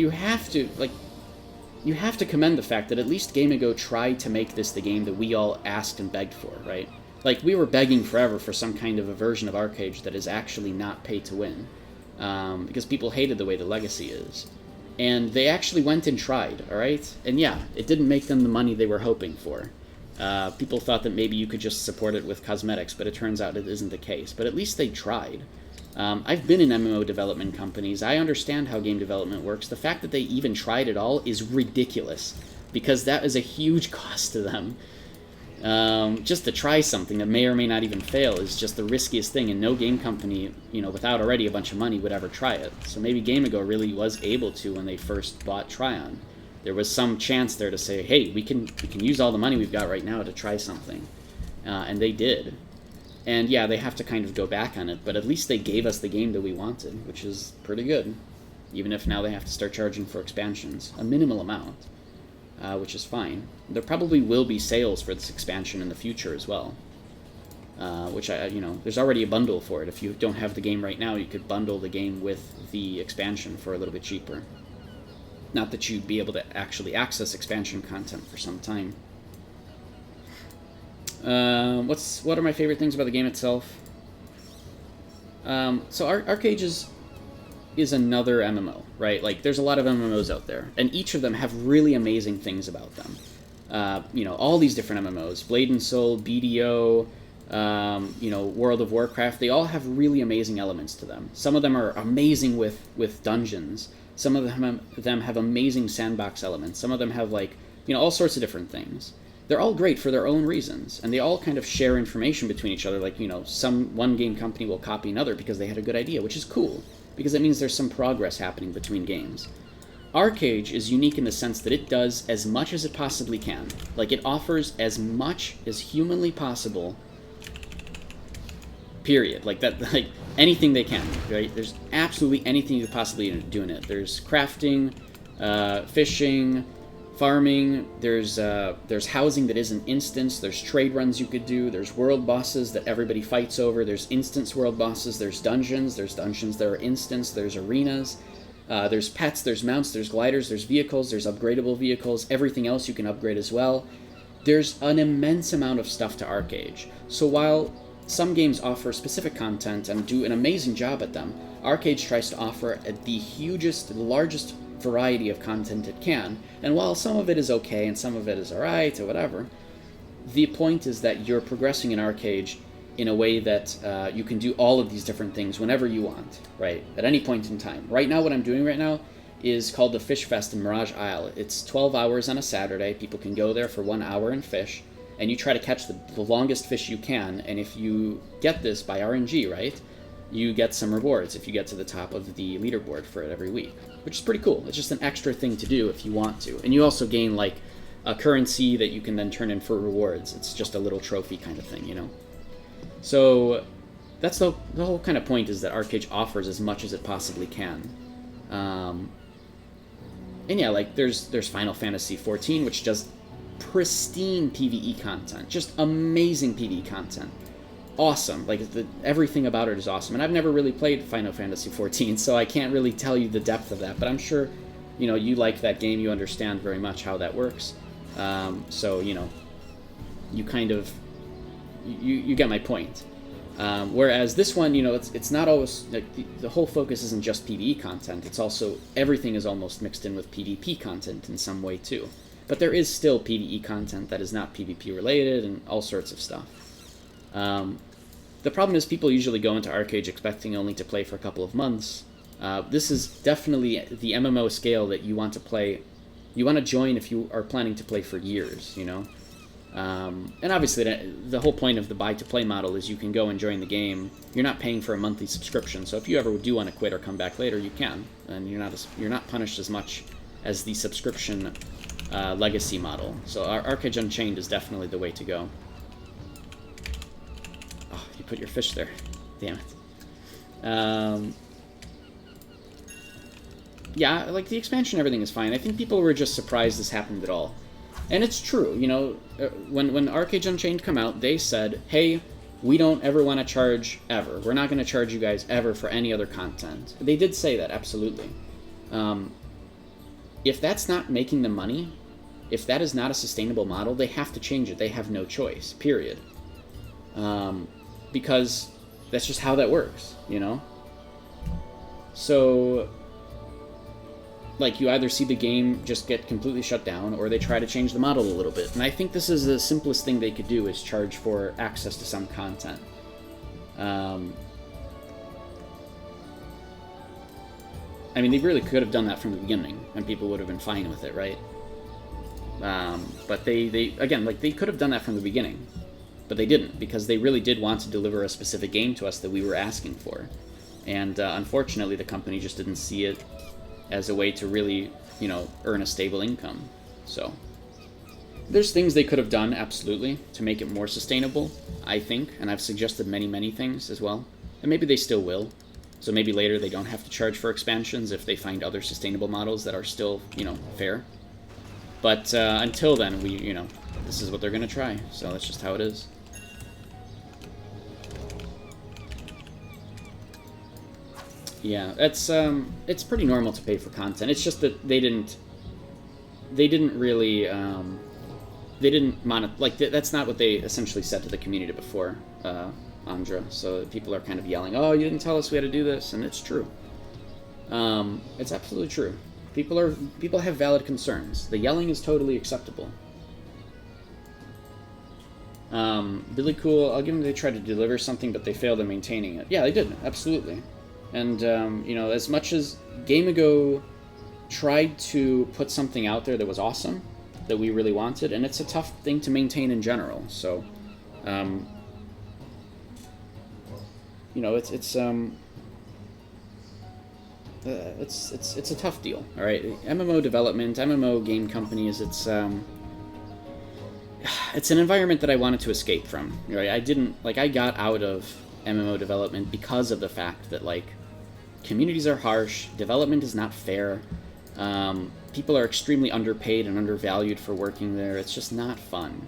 commend the fact that at least Game Ago tried to make this the game that we all asked and begged for, right? Like, we were begging forever for some kind of a version of Archeage that is actually not pay to win. Because people hated the way the Legacy is. And they actually went and tried, alright? And yeah, it didn't make them the money they were hoping for. People thought that maybe you could just support it with cosmetics, but it turns out it isn't the case. But at least they tried. I've been in MMO development companies. I understand how game development works. The fact that they even tried at all is ridiculous, because that is a huge cost to them. just to try something that may or may not even fail is just the riskiest thing, and no game company, without already a bunch of money would ever try it. So maybe Game Ago really was able to when they first bought Tryon. There was some chance there to say, hey, we can use all the money we've got right now to try something. And they did. And yeah, they have to kind of go back on it, but at least they gave us the game that we wanted, which is pretty good. Even if now they have to start charging for expansions, a minimal amount, which is fine. There probably will be sales for this expansion in the future as well, which there's already a bundle for it. If you don't have the game right now, you could bundle the game with the expansion for a little bit cheaper. Not that you'd be able to actually access expansion content for some time. What are my favorite things about the game itself? So Archeage is another MMO, right? Like, there's a lot of MMOs out there, and each of them have really amazing things about them. All these different MMOs, Blade and Soul, BDO, World of Warcraft, they all have really amazing elements to them. Some of them are amazing with dungeons. Some of them have amazing sandbox elements. Some of them have, all sorts of different things. They're all great for their own reasons, and they all kind of share information between each other. Like, one game company will copy another because they had a good idea, which is cool, because it means there's some progress happening between games. Archeage is unique in the sense that it does as much as it possibly can. Like, it offers as much as humanly possible, period. Like, anything they can, right? There's absolutely anything you could possibly do in it. There's crafting, fishing, farming, there's housing that isn't instance, there's trade runs you could do, there's world bosses that everybody fights over, there's instance world bosses, there's dungeons that are instance, there's arenas, there's pets, there's mounts, there's gliders, there's vehicles, there's upgradable vehicles, everything else you can upgrade as well. There's an immense amount of stuff to Archeage. So while some games offer specific content and do an amazing job at them, Archeage tries to offer the hugest, the largest variety of content it can, and while some of it is okay and some of it is alright or whatever, the point is that you're progressing in Archeage in a way that you can do all of these different things whenever you want, right? At any point in time. Right now, what I'm doing right now is called the Fish Fest in Mirage Isle. It's 12 hours on a Saturday. People can go there for 1 hour and fish, and you try to catch the longest fish you can, and if you get this by RNG, right, you get some rewards if you get to the top of the leaderboard for it every week, which is pretty cool. It's just an extra thing to do if you want to. And you also gain, like, a currency that you can then turn in for rewards. It's just a little trophy kind of thing, So that's the whole kind of point, is that Archeage offers as much as it possibly can. And yeah, like, there's Final Fantasy XIV, which does pristine PvE content. Just amazing PvE content. Awesome. Like, everything about it is awesome. And I've never really played Final Fantasy XIV, so I can't really tell you the depth of that. But I'm sure, you like that game. You understand very much how that works. So, you kind of... You get my point. Whereas this one, it's not always... Like, the whole focus isn't just PvE content. It's also... Everything is almost mixed in with PvP content in some way, too. But there is still PvE content that is not PvP related and all sorts of stuff. The problem is people usually go into Archeage expecting only to play for a couple of months. This is definitely the MMO scale that you want to play. You want to join if you are planning to play for years, And obviously the whole point of the buy-to-play model is you can go and join the game. You're not paying for a monthly subscription, so if you ever do want to quit or come back later, you can. And you're not punished as much as the subscription legacy model. So Archeage Unchained is definitely the way to go. Oh, you put your fish there. Damn it. Yeah, like, the expansion, everything is fine. I think people were just surprised this happened at all. And it's true, when Archeage Unchained come out, they said, hey, we don't ever want to charge ever. We're not going to charge you guys ever for any other content. They did say that, absolutely. If that's not making them money, if that is not a sustainable model, they have to change it. They have no choice, period. Because that's just how that works, So, like, you either see the game just get completely shut down, or they try to change the model a little bit. And I think this is the simplest thing they could do, is charge for access to some content. I mean, they really could have done that from the beginning, and people would have been fine with it, right? But they again, like, they could have done that from the beginning, but they didn't, because they really did want to deliver a specific game to us that we were asking for. And unfortunately, the company just didn't see it as a way to really, you know, earn a stable income. So there's things they could have done, absolutely, to make it more sustainable, I think, and I've suggested many, many things as well. And maybe they still will. So maybe later they don't have to charge for expansions if they find other sustainable models that are still, you know, fair. But until then, you know, this is what they're going to try. So that's just how it is. Yeah, it's pretty normal to pay for content. It's just that they didn't really, they didn't like, that's not what they essentially said to the community before, Andra. So people are kind of yelling, "Oh, you didn't tell us we had to do this," and it's true. It's absolutely true. People have valid concerns. The yelling is totally acceptable. Really cool. I'll give them, they tried to deliver something, but they failed in maintaining it. Yeah, they did, absolutely. And you know, as much as Gamigo tried to put something out there that was awesome, that we really wanted, and it's a tough thing to maintain in general. So, you know, it's a tough deal. All right, MMO development, MMO game companies. It's an environment that I wanted to escape from. Right, I got out of MMO development because of the fact that, like, communities are harsh, development is not fair. People are extremely underpaid and undervalued for working there. It's just not fun.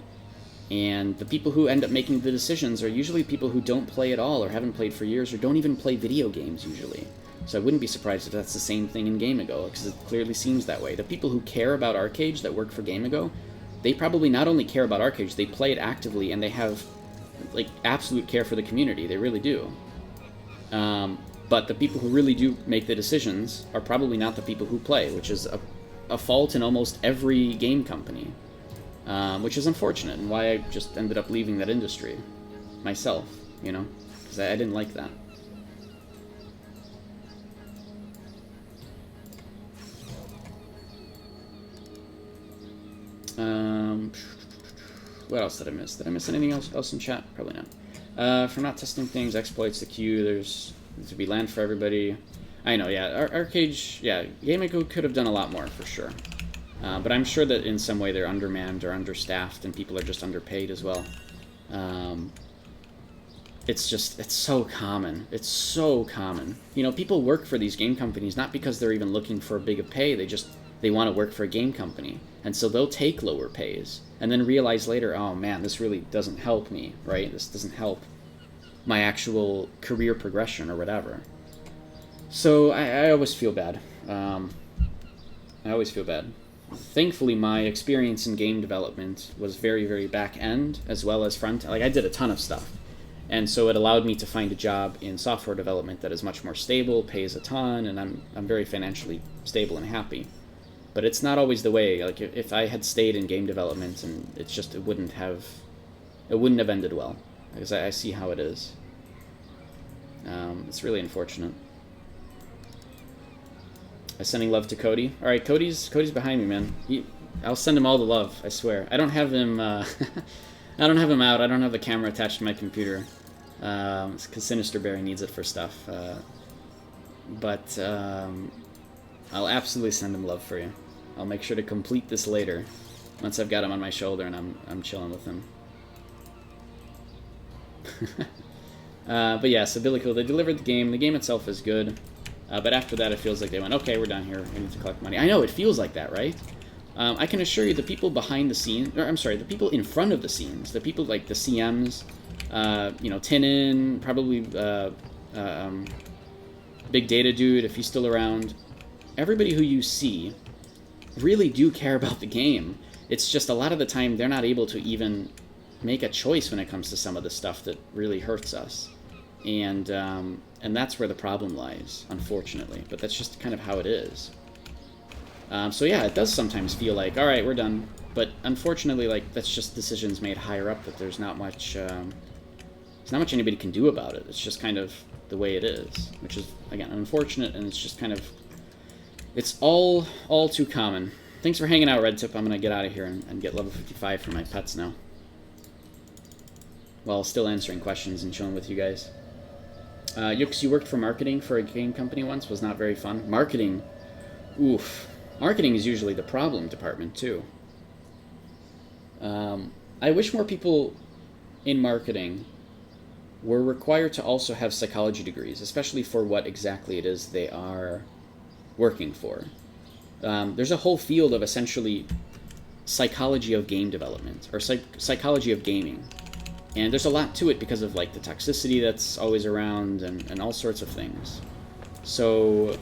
And the people who end up making the decisions are usually people who don't play at all, or haven't played for years, or don't even play video games usually. So I wouldn't be surprised if that's the same thing in Gamigo, because it clearly seems that way. The people who care about Archeage that work for Gamigo, they probably not only care about Archeage, they play it actively, and they have, like, absolute care for the community. They really do. But the people who really do make the decisions are probably not the people who play, which is a fault in almost every game company, which is unfortunate, and why I just ended up leaving that industry myself, you know, because I didn't like that. What else did I miss? Did I miss anything else in chat? Probably not. For not testing things, exploits, the queue, there's to be land for everybody. I know, yeah. Archeage, yeah, Gamigo could have done a lot more, for sure. But I'm sure that in some way they're undermanned or understaffed, and people are just underpaid as well. It's so common. It's so common. You know, people work for these game companies not because they're even looking for a big pay, they want to work for a game company. And so they'll take lower pays, and then realize later, oh man, this really doesn't help me, right? This doesn't help my actual career progression or whatever. So I always feel bad. I always feel bad. Thankfully, my experience in game development was very, very back-end as well as front. Like, I did a ton of stuff. And so it allowed me to find a job in software development that is much more stable, pays a ton, and I'm very financially stable and happy. But it's not always the way. Like, if I had stayed in game development, and it wouldn't have ended well, because I see how it is. It's really unfortunate. I'm sending love to Cody. All right, Cody's behind me, man. I'll send him all the love. I swear. I don't have him. I don't have him out. I don't have the camera attached to my computer, because Sinister Barry needs it for stuff. But I'll absolutely send him love for you. I'll make sure to complete this later, once I've got him on my shoulder and I'm chilling with him. But yeah, so Billy Cool, they delivered the game. The game itself is good. But after that, it feels like they went, okay, we're done here. We need to collect money. I know, it feels like that, right? I can assure you the people behind the scenes, or I'm sorry, the people in front of the scenes, the people like the CMs, you know, Tinin, probably Big Data Dude, if he's still around, everybody who you see really do care about the game. It's just a lot of the time they're not able to even make a choice when it comes to some of the stuff that really hurts us. And that's where the problem lies, unfortunately. But that's just kind of how it is. So yeah, it does sometimes feel like, all right, we're done. But unfortunately, like, that's just decisions made higher up that there's not much anybody can do about it. It's just kind of the way it is, which is, again, unfortunate, and it's just kind of, it's all too common. Thanks for hanging out, Red Tip. I'm going to get out of here and get level 55 for my pets now. While still answering questions and chilling with you guys. Yux, you worked for marketing for a game company once. Was not very fun. Marketing, oof. Marketing is usually the problem department, too. I wish more people in marketing were required to also have psychology degrees, especially for what exactly it is they are working for. There's a whole field of essentially psychology of game development, or psychology of gaming. And there's a lot to it because of like the toxicity that's always around and all sorts of things. So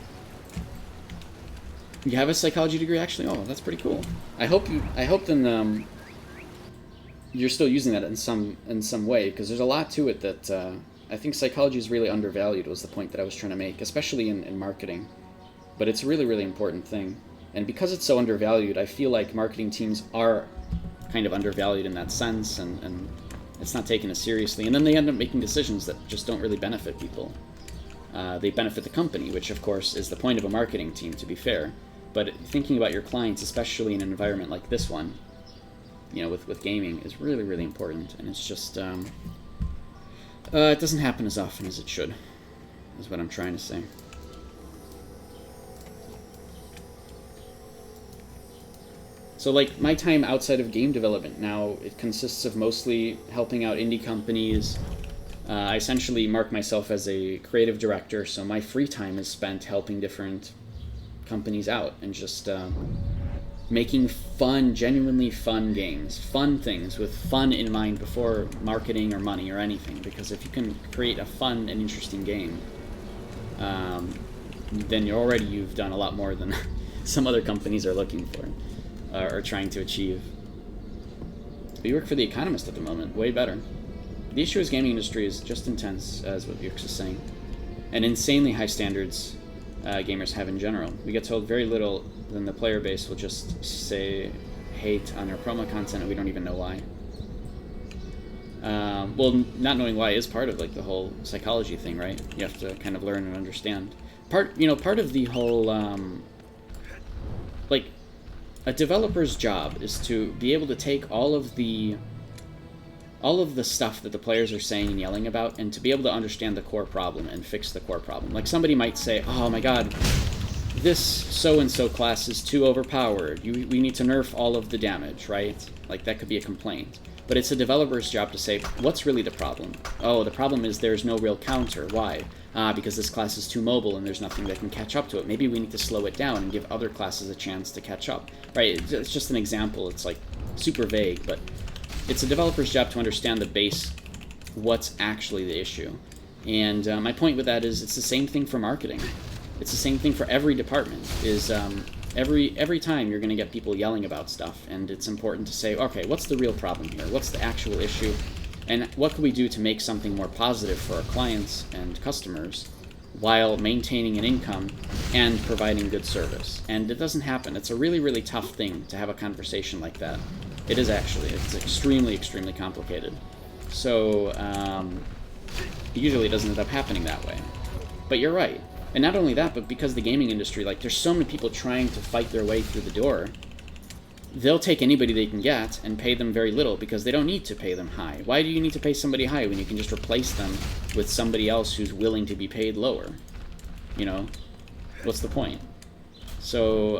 you have a psychology degree actually? Oh, that's pretty cool. I hope then you're still using that in some way, because there's a lot to it that I think psychology is really undervalued, was the point that I was trying to make, especially in marketing. But it's a really, really important thing. And because it's so undervalued, I feel like marketing teams are kind of undervalued in that sense, and it's not taken as seriously. And then they end up making decisions that just don't really benefit people. They benefit the company, which of course is the point of a marketing team, to be fair. But thinking about your clients, especially in an environment like this one, you know, with gaming, is really, really important. And it's just, it doesn't happen as often as it should, is what I'm trying to say. So, like, my time outside of game development now, it consists of mostly helping out indie companies. I essentially mark myself as a creative director, so my free time is spent helping different companies out and just making fun, genuinely fun games, fun things with fun in mind before marketing or money or anything. Because if you can create a fun and interesting game, then you've done a lot more than some other companies are looking for. Or trying to achieve. But you work for The Economist at the moment. Way better. The issue is gaming industry is just intense, as what Yux is saying. And insanely high standards gamers have in general. We get told very little, then the player base will just say hate on our promo content and we don't even know why. Well, not knowing why is part of like the whole psychology thing, right? You have to kind of learn and understand. Part of the whole a developer's job is to be able to take all of the stuff that the players are saying and yelling about, and to be able to understand the core problem and fix the core problem. Like, somebody might say, oh my god, this so-and-so class is too overpowered. We need to nerf all of the damage, right? Like, that could be a complaint. But it's a developer's job to say, what's really the problem? Oh, the problem is there's no real counter. Why? Because this class is too mobile and there's nothing that can catch up to it. Maybe we need to slow it down and give other classes a chance to catch up. Right, it's just an example. It's like super vague, but it's a developer's job to understand the base, what's actually the issue. And my point with that is it's the same thing for marketing. It's the same thing for every department. Every time you're going to get people yelling about stuff, and it's important to say, okay, what's the real problem here? What's the actual issue? And what can we do to make something more positive for our clients and customers while maintaining an income and providing good service? And it doesn't happen. It's a really, really tough thing to have a conversation like that. It is actually. It's extremely, extremely complicated. So usually it doesn't end up happening that way. But you're right. And not only that, but because the gaming industry, like, there's so many people trying to fight their way through the door, they'll take anybody they can get and pay them very little because they don't need to pay them high. Why do you need to pay somebody high when you can just replace them with somebody else who's willing to be paid lower? You know, what's the point? So,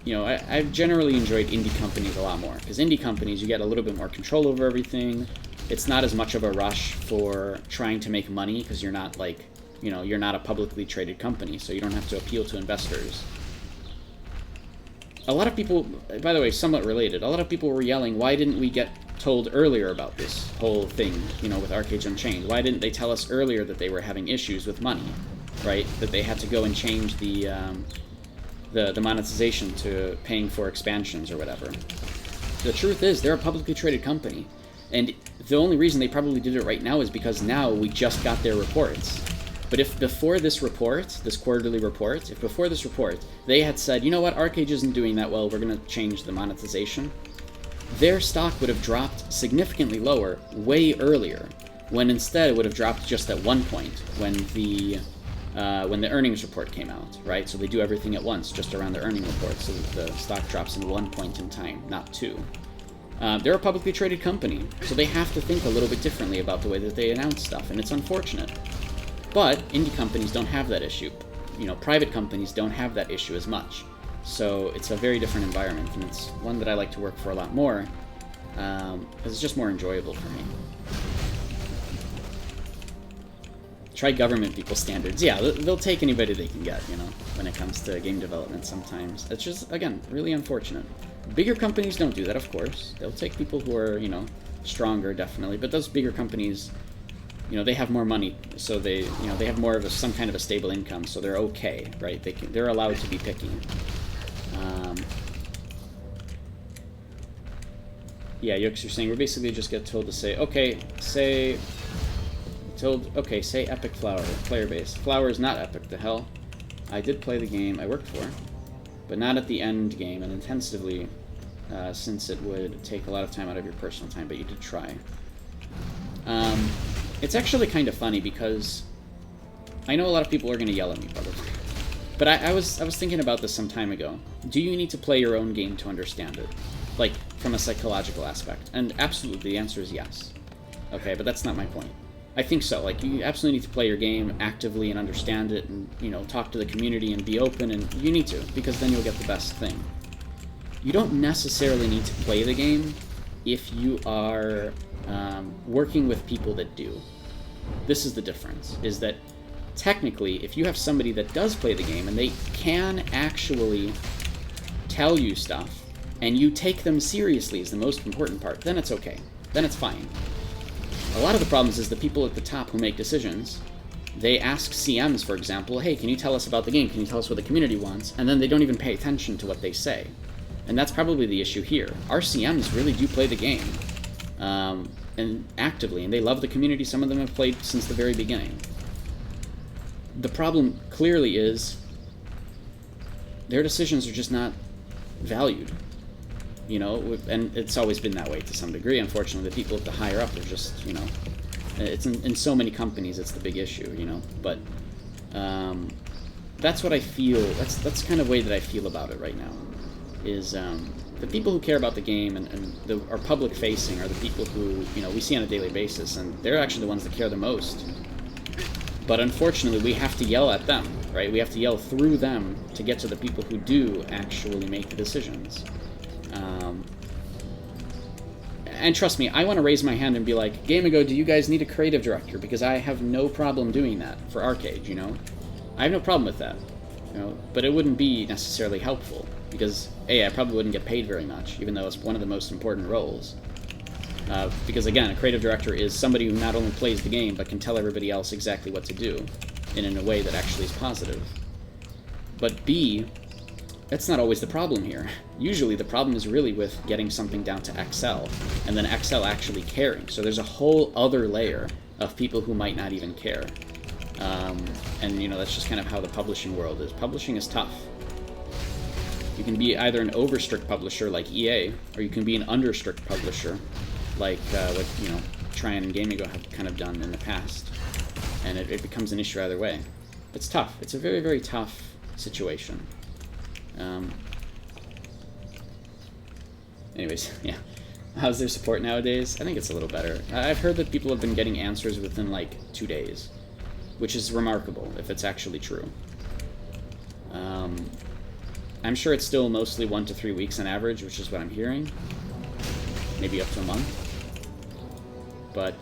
I've generally enjoyed indie companies a lot more, because indie companies, you get a little bit more control over everything. It's not as much of a rush for trying to make money, because you're not like, you're not a publicly traded company, so you don't have to appeal to investors. A lot of people, by the way, somewhat related, a lot of people were yelling, why didn't we get told earlier about this whole thing, with Archeage Unchained? Why didn't they tell us earlier that they were having issues with money, right? That they had to go and change the monetization to paying for expansions or whatever. The truth is, they're a publicly traded company, and the only reason they probably did it right now is because now we just got their reports. But if before this report, this quarterly report, if before this report, they had said, you know what, Archeage isn't doing that well, we're going to change the monetization, their stock would have dropped significantly lower way earlier, when instead it would have dropped just at one point, when the when the earnings report came out, right? So they do everything at once, just around the earning report, so that the stock drops in one point in time, not two. They're a publicly traded company, so they have to think a little bit differently about the way that they announce stuff, and it's unfortunate. But indie companies don't have that issue. You know, private companies don't have that issue as much. So it's a very different environment, and it's one that I like to work for a lot more, because it's just more enjoyable for me. Try government people's standards. Yeah, they'll take anybody they can get, you know, when it comes to game development sometimes. It's just, again, really unfortunate. Bigger companies don't do that, of course. They'll take people who are, you know, stronger, definitely. But those bigger companies, you know, they have more money, so they, you know, they have more of some kind of a stable income, so they're okay, right? They're allowed to be picky. Yeah, Yux, you're saying we basically just get told to say, okay, say epic flower, player base. Flower is not epic, the hell. I did play the game I worked for, but not at the end game, and intensively, since it would take a lot of time out of your personal time, but you did try. It's actually kind of funny, because I know a lot of people are going to yell at me, probably. But I was thinking about this some time ago. Do you need to play your own game to understand it? Like, from a psychological aspect? And absolutely, the answer is yes. Okay, but that's not my point. I think so. Like, you absolutely need to play your game actively and understand it, and, you know, talk to the community and be open, and you need to, because then you'll get the best thing. You don't necessarily need to play the game if you are working with people that do. This is the difference, is that technically, if you have somebody that does play the game and they can actually tell you stuff, and you take them seriously is the most important part, then it's okay. Then it's fine. A lot of the problems is the people at the top who make decisions, they ask CMs, for example, hey, can you tell us about the game? Can you tell us what the community wants? And then they don't even pay attention to what they say. And that's probably the issue here. Our CMs really do play the game, and actively, and they love the community. Some of them have played since the very beginning. The problem clearly is their decisions are just not valued. You know, and it's always been that way to some degree. Unfortunately, the people at the higher up are just, you know, it's in so many companies, it's the big issue, you know. But that's what I feel. That's kind of the way that I feel about it right now. Is the people who care about the game and are public facing are the people who, you know, we see on a daily basis, and they're actually the ones that care the most. But unfortunately, we have to yell at them, right? We have to yell through them to get to the people who do actually make the decisions. And trust me, I want to raise my hand and be like, Gamigo, do you guys need a creative director? Because I have no problem doing that for Archeage, you know? I have no problem with that, you know? But it wouldn't be necessarily helpful, because, A, I probably wouldn't get paid very much, even though it's one of the most important roles. Because, again, a creative director is somebody who not only plays the game, but can tell everybody else exactly what to do, and in a way that actually is positive. But B, that's not always the problem here. Usually the problem is really with getting something down to XL, and then XL actually caring. So there's a whole other layer of people who might not even care. And, you know, that's just kind of how the publishing world is. Publishing is tough. You can be either an over-strict publisher like EA, or you can be an under-strict publisher like what, you know, Tryon and Gamigo have kind of done in the past. And it becomes an issue either way. It's tough. It's a very, very tough situation. Anyways, yeah. How's their support nowadays? I think it's a little better. I've heard that people have been getting answers within, like, 2 days, which is remarkable, if it's actually true. I'm sure it's still mostly 1 to 3 weeks on average, which is what I'm hearing. Maybe up to a month. But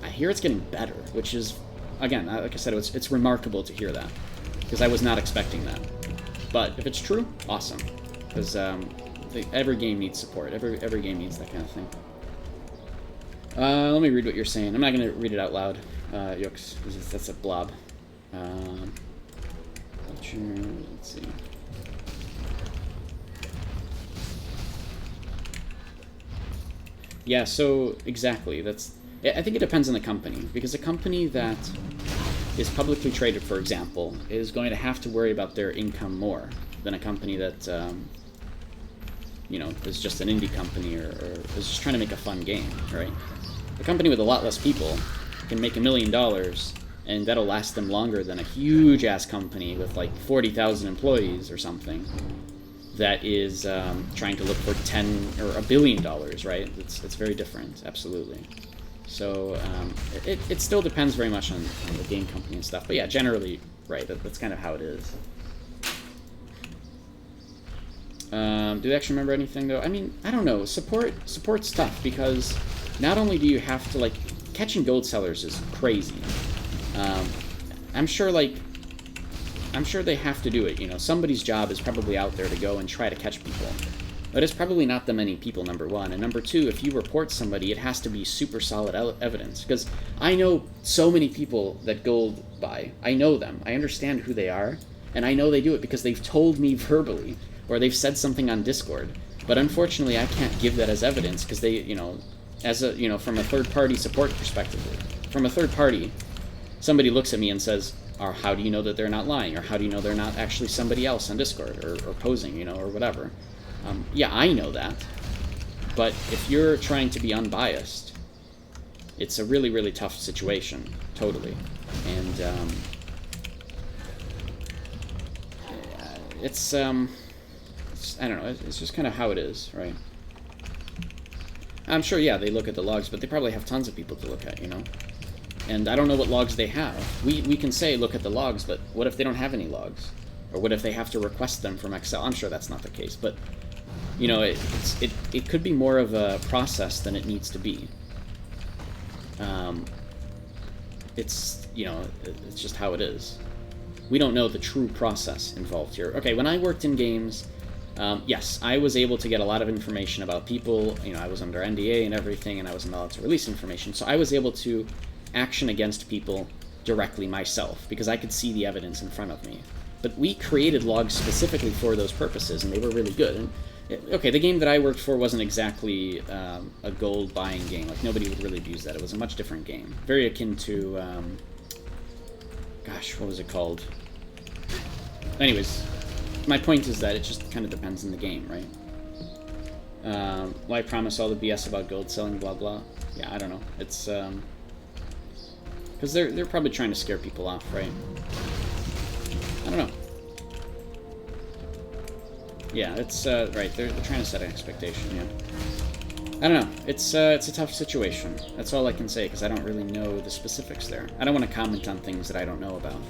I hear it's getting better, which is, again, like I said, it's remarkable to hear that, because I was not expecting that. But if it's true, awesome, because every game needs support. Every game needs that kind of thing. Let me read what you're saying. I'm not going to read it out loud, Yux, because that's a blob. Let's see. Yeah, so exactly. I think it depends on the company, because a company that is publicly traded, for example, is going to have to worry about their income more than a company that, you know, is just an indie company or is just trying to make a fun game, right? A company with a lot less people can make $1 million and that'll last them longer than a huge-ass company with, like, 40,000 employees or something that is trying to look for $10 or $1 billion, right? It's very different, absolutely. So it still depends very much on the game company and stuff. But yeah, generally, right, that's kind of how it is. Do they actually remember anything, though? I mean, I don't know. Support's tough, because not only do you have to, like, catching gold sellers is crazy. I'm sure they have to do it, you know. Somebody's job is probably out there to go and try to catch people. But it's probably not that many people, number one. And number two, if you report somebody, it has to be super solid evidence. Because I know so many people that gold buy. I know them. I understand who they are. And I know they do it because they've told me verbally. Or they've said something on Discord. But unfortunately, I can't give that as evidence because they, you know, as a, you know, from a third-party support perspective, from a third party, somebody looks at me and says, or how do you know that they're not lying? Or how do you know they're not actually somebody else on Discord or posing, you know, or whatever? Yeah, I know that. But if you're trying to be unbiased, it's a really, really tough situation. Totally. And it's I don't know, it's just kind of how it is, right? I'm sure, yeah, they look at the logs, but they probably have tons of people to look at, you know? And I don't know what logs they have. We can say, look at the logs, but what if they don't have any logs? Or what if they have to request them from Excel? I'm sure that's not the case, but, you know, it could be more of a process than it needs to be. It's, you know, it's just how it is. We don't know the true process involved here. Okay, when I worked in games, yes, I was able to get a lot of information about people. You know, I was under NDA and everything, and I wasn't allowed to release information. So I was able to action against people directly myself, because I could see the evidence in front of me. But we created logs specifically for those purposes, and they were really good. And okay, the game that I worked for wasn't exactly a gold buying game. Like, nobody would really use that. It was a much different game. Very akin to, gosh, what was it called? Anyways, my point is that it just kind of depends on the game, right? Why promise all the BS about gold selling, blah, blah? Yeah, I don't know. It's, because they're probably trying to scare people off, right? I don't know. Yeah, it's, right, they're trying to set an expectation, yeah. I don't know. It's a tough situation. That's all I can say, because I don't really know the specifics there. I don't want to comment on things that I don't know about.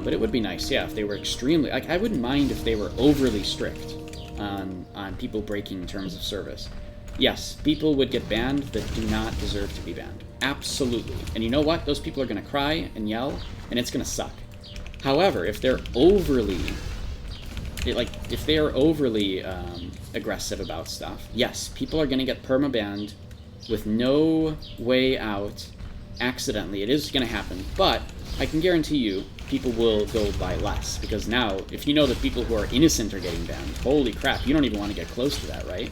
But it would be nice, yeah, if they were extremely... Like, I wouldn't mind if they were overly strict on people breaking terms of service. Yes, people would get banned that do not deserve to be banned. Absolutely. And you know what? Those people are going to cry and yell, and it's going to suck. However, if they're overly... if they are overly aggressive about stuff, yes, people are going to get perma-banned with no way out accidentally. It is going to happen, but I can guarantee you people will go by less, because now, if you know that people who are innocent are getting banned, holy crap, you don't even want to get close to that, right?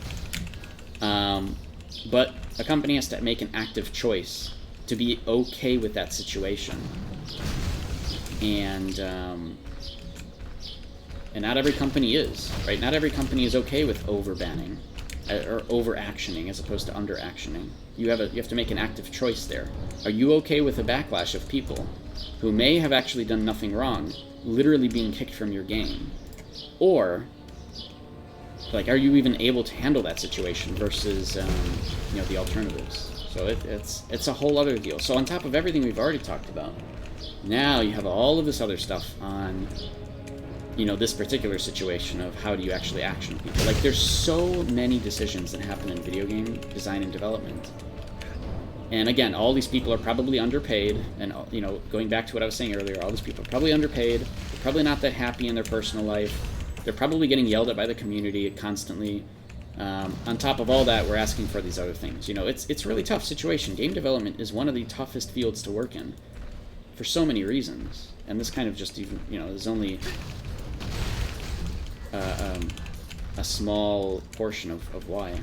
But a company has to make an active choice to be okay with that situation. And not every company is, right? Not every company is okay with over-banning, or over-actioning as opposed to under-actioning. You have to make an active choice there. Are you okay with a backlash of people who may have actually done nothing wrong, literally being kicked from your game? Or, like, are you even able to handle that situation versus, you know, the alternatives? So it's a whole other deal. So on top of everything we've already talked about, now you have all of this other stuff on, you know, this particular situation of how do you actually action people. Like, there's so many decisions that happen in video game design and development. And again, all these people are probably underpaid, and, you know, going back to what I was saying earlier, all these people are probably underpaid, they're probably not that happy in their personal life, they're probably getting yelled at by the community constantly. On top of all that, we're asking for these other things. You know, it's a really tough situation. Game development is one of the toughest fields to work in, for so many reasons. And this kind of just even, you know, is only a small portion of why.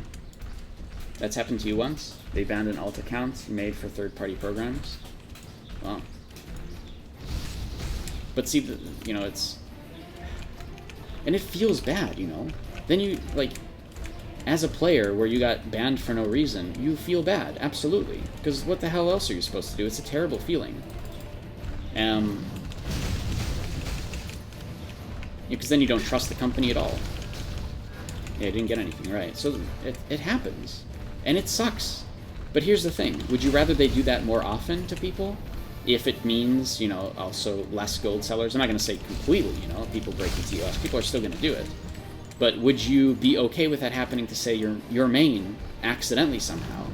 That's happened to you once? They banned an alt account made for third-party programs? Wow. But see, you know, it's... And it feels bad, you know? Then you, like, as a player where you got banned for no reason, you feel bad, absolutely. Because what the hell else are you supposed to do? It's a terrible feeling. Because then you don't trust the company at all. Yeah, I didn't get anything right. So it happens. And it sucks. But here's the thing. Would you rather they do that more often to people? If it means, you know, also less gold sellers? I'm not going to say completely, you know, people break the TOS. People are still going to do it. But would you be okay with that happening to, say, your main accidentally somehow?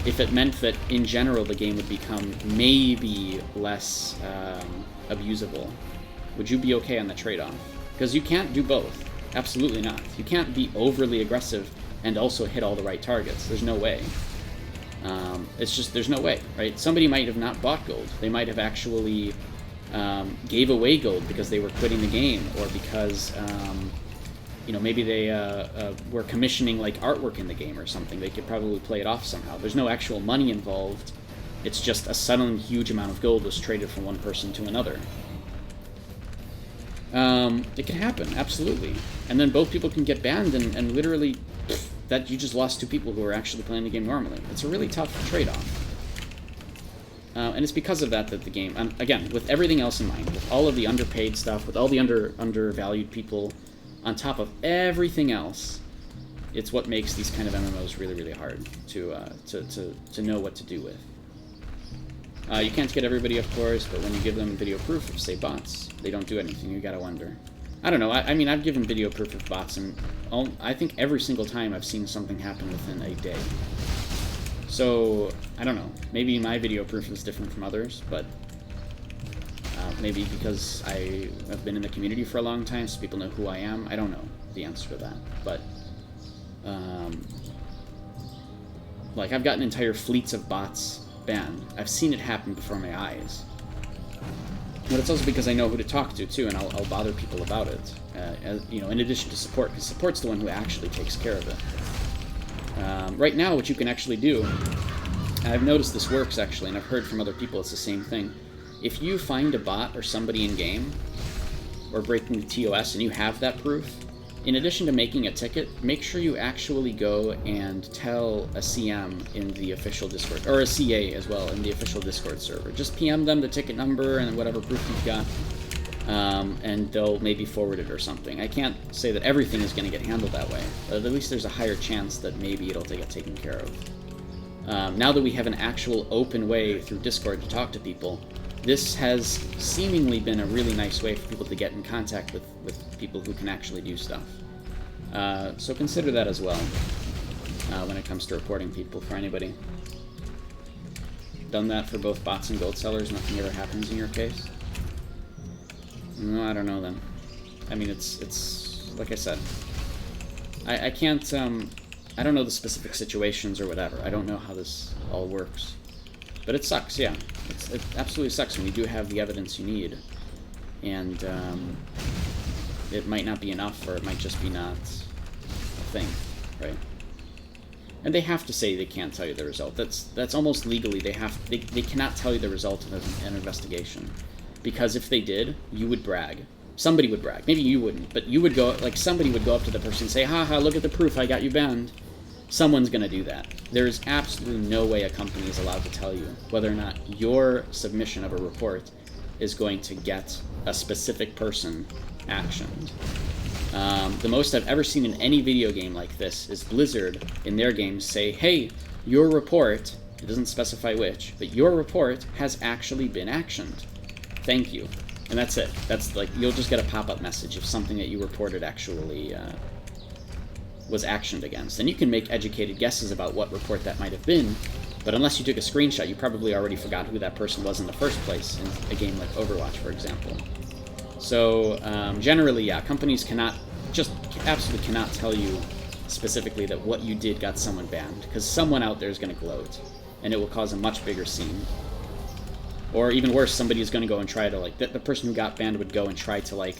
If it meant that, in general, the game would become maybe less abusable. Would you be okay on the trade-off? Because you can't do both. Absolutely not. You can't be overly aggressive and also hit all the right targets. There's no way. It's just, there's no way, right? Somebody might have not bought gold. They might have actually gave away gold because they were quitting the game, or because, you know, maybe they were commissioning, like, artwork in the game or something. They could probably play it off somehow. There's no actual money involved. It's just a sudden huge amount of gold was traded from one person to another. It can happen, absolutely. And then both people can get banned, and literally, that you just lost two people who are actually playing the game normally. It's a really tough trade-off. And it's because of that that the game, again, with everything else in mind, with all of the underpaid stuff, with all the undervalued people, on top of everything else, it's what makes these kind of MMOs really, really hard to know what to do with. You can't get everybody, of course, but when you give them video proof of, say, bots, they don't do anything. You gotta wonder. I don't know. I mean, I've given video proof of bots, and I think every single time I've seen something happen within a day. So, I don't know. Maybe my video proof is different from others, but maybe because I have been in the community for a long time, so people know who I am. I don't know the answer to that, but like, I've gotten entire fleets of bots banned. I've seen it happen before my eyes. But it's also because I know who to talk to, too, and I'll bother people about it. You know, in addition to support, because support's the one who actually takes care of it. Right now, what you can actually do, and I've noticed this works, actually, and I've heard from other people it's the same thing. If you find a bot or somebody in-game, or breaking the TOS, and you have that proof, in addition to making a ticket, make sure you actually go and tell a CM in the official Discord, or a CA as well, in the official Discord server. Just PM them the ticket number and whatever proof you've got, and they'll maybe forward it or something. I can't say that everything is going to get handled that way, but at least there's a higher chance that maybe it'll get taken care of. Now that we have an actual open way through Discord to talk to people, this has seemingly been a really nice way for people to get in contact with people who can actually do stuff. So consider that as well when it comes to reporting people for anybody. Done that for both bots and gold sellers, nothing ever happens in your case? No, I don't know then. I mean, it's like I said. I can't, I don't know the specific situations or whatever. I don't know how this all works. But it sucks, yeah. It absolutely sucks when you do have the evidence you need. And it might not be enough, or it might just be not a thing, right? And they have to say they can't tell you the result. That's almost legally, they cannot tell you the result of an investigation. Because if they did, you would brag. Somebody would brag. Maybe you wouldn't, but you would go, like, somebody would go up to the person and say, haha, look at the proof, I got you banned. Someone's going to do that. There's absolutely no way a company is allowed to tell you whether or not your submission of a report is going to get a specific person actioned. The most I've ever seen in any video game like this is Blizzard, in their games, say, hey, your report, it doesn't specify which, but your report has actually been actioned. Thank you. And that's it. That's like, you'll just get a pop-up message if something that you reported actually was actioned against. And you can make educated guesses about what report that might have been, but unless you took a screenshot, you probably already forgot who that person was in the first place in a game like Overwatch, for example. So, generally, yeah, companies absolutely cannot tell you specifically that what you did got someone banned, because someone out there is going to gloat, and it will cause a much bigger scene. Or even worse, somebody is going to go and try to, like, the person who got banned would go and try to, like,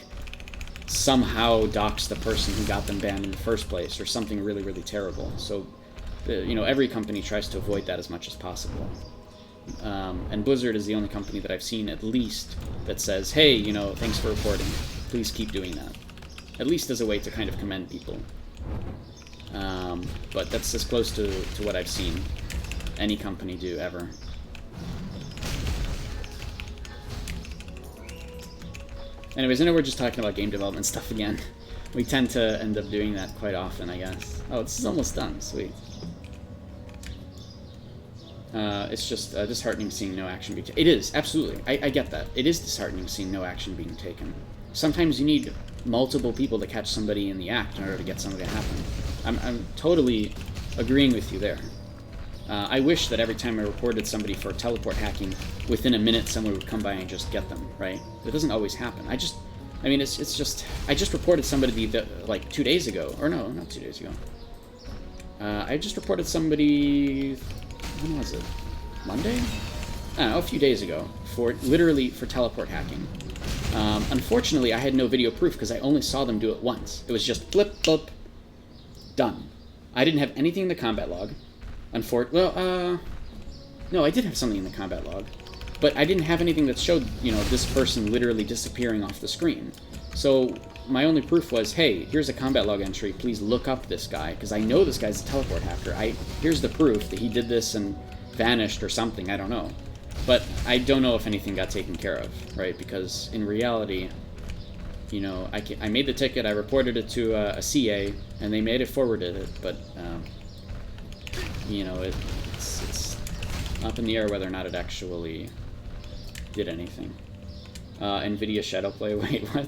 somehow dox the person who got them banned in the first place, or something really, really terrible. So, you know, every company tries to avoid that as much as possible. And Blizzard is the only company that I've seen, at least, that says, hey, you know, thanks for reporting. Please keep doing that. At least as a way to kind of commend people. But that's as close to what I've seen any company do ever. Anyways, I know we're just talking about game development stuff again. We tend to end up doing that quite often, I guess. Oh, this is almost done. Sweet. It's just disheartening seeing no action being taken. It is, absolutely. I get that. It is disheartening seeing no action being taken. Sometimes you need multiple people to catch somebody in the act in order to get something to happen. I'm totally agreeing with you there. I wish that every time I reported somebody for teleport hacking, within a minute someone would come by and just get them, right? It doesn't always happen. I just reported somebody like 2 days ago. Or no, not 2 days ago. I just reported somebody... When was it? Monday? I don't know, a few days ago. Literally for teleport hacking. Unfortunately, I had no video proof because I only saw them do it once. It was just flip, flip, done. I didn't have anything in the combat log. No, I did have something in the combat log. But I didn't have anything that showed, you know, this person literally disappearing off the screen. So my only proof was, hey, here's a combat log entry, please look up this guy, because I know this guy's a teleport hacker. Here's the proof that he did this and vanished or something, I don't know. But I don't know if anything got taken care of, right? Because in reality, you know, I made the ticket, I reported it to a CA, and they made it, forwarded it, but, you know, it's up in the air whether or not it actually did anything. NVIDIA Shadowplay, wait, what?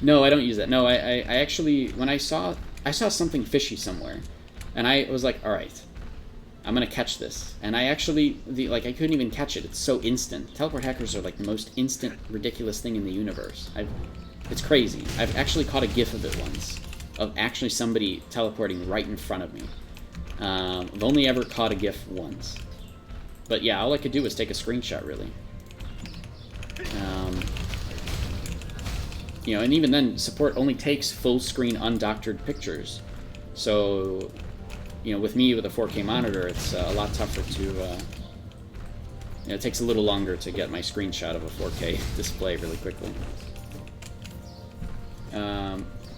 No, I don't use that. No, I actually, when I saw something fishy somewhere, and I was like, alright, I'm gonna catch this. And I actually, I couldn't even catch it. It's so instant. Teleport hackers are like the most instant, ridiculous thing in the universe. It's crazy. I've actually caught a GIF of it once, of actually somebody teleporting right in front of me. I've only ever caught a GIF once. But yeah, all I could do was take a screenshot, really. You know, and even then, support only takes full-screen undoctored pictures. So, you know, with me with a 4K monitor, it's a lot tougher to... you know, it takes a little longer to get my screenshot of a 4K display really quickly.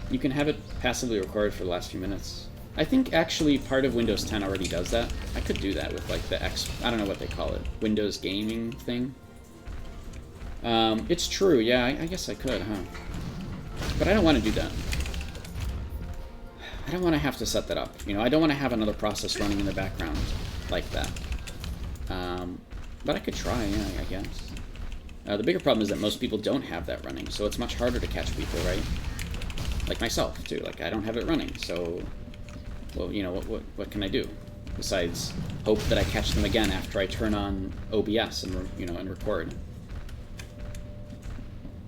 You can have it passively record for the last few minutes. I think, actually, part of Windows 10 already does that. I could do that with, like, the I don't know what they call it. Windows gaming thing. It's true, yeah, I guess I could, huh? But I don't want to do that. I don't want to have to set that up. You know, I don't want to have another process running in the background like that. But I could try, yeah, I guess. The bigger problem is that most people don't have that running, so it's much harder to catch people, right? Like myself, too. Like, I don't have it running, so... Well, you know, what can I do? Besides hope that I catch them again after I turn on OBS and, you know, and record.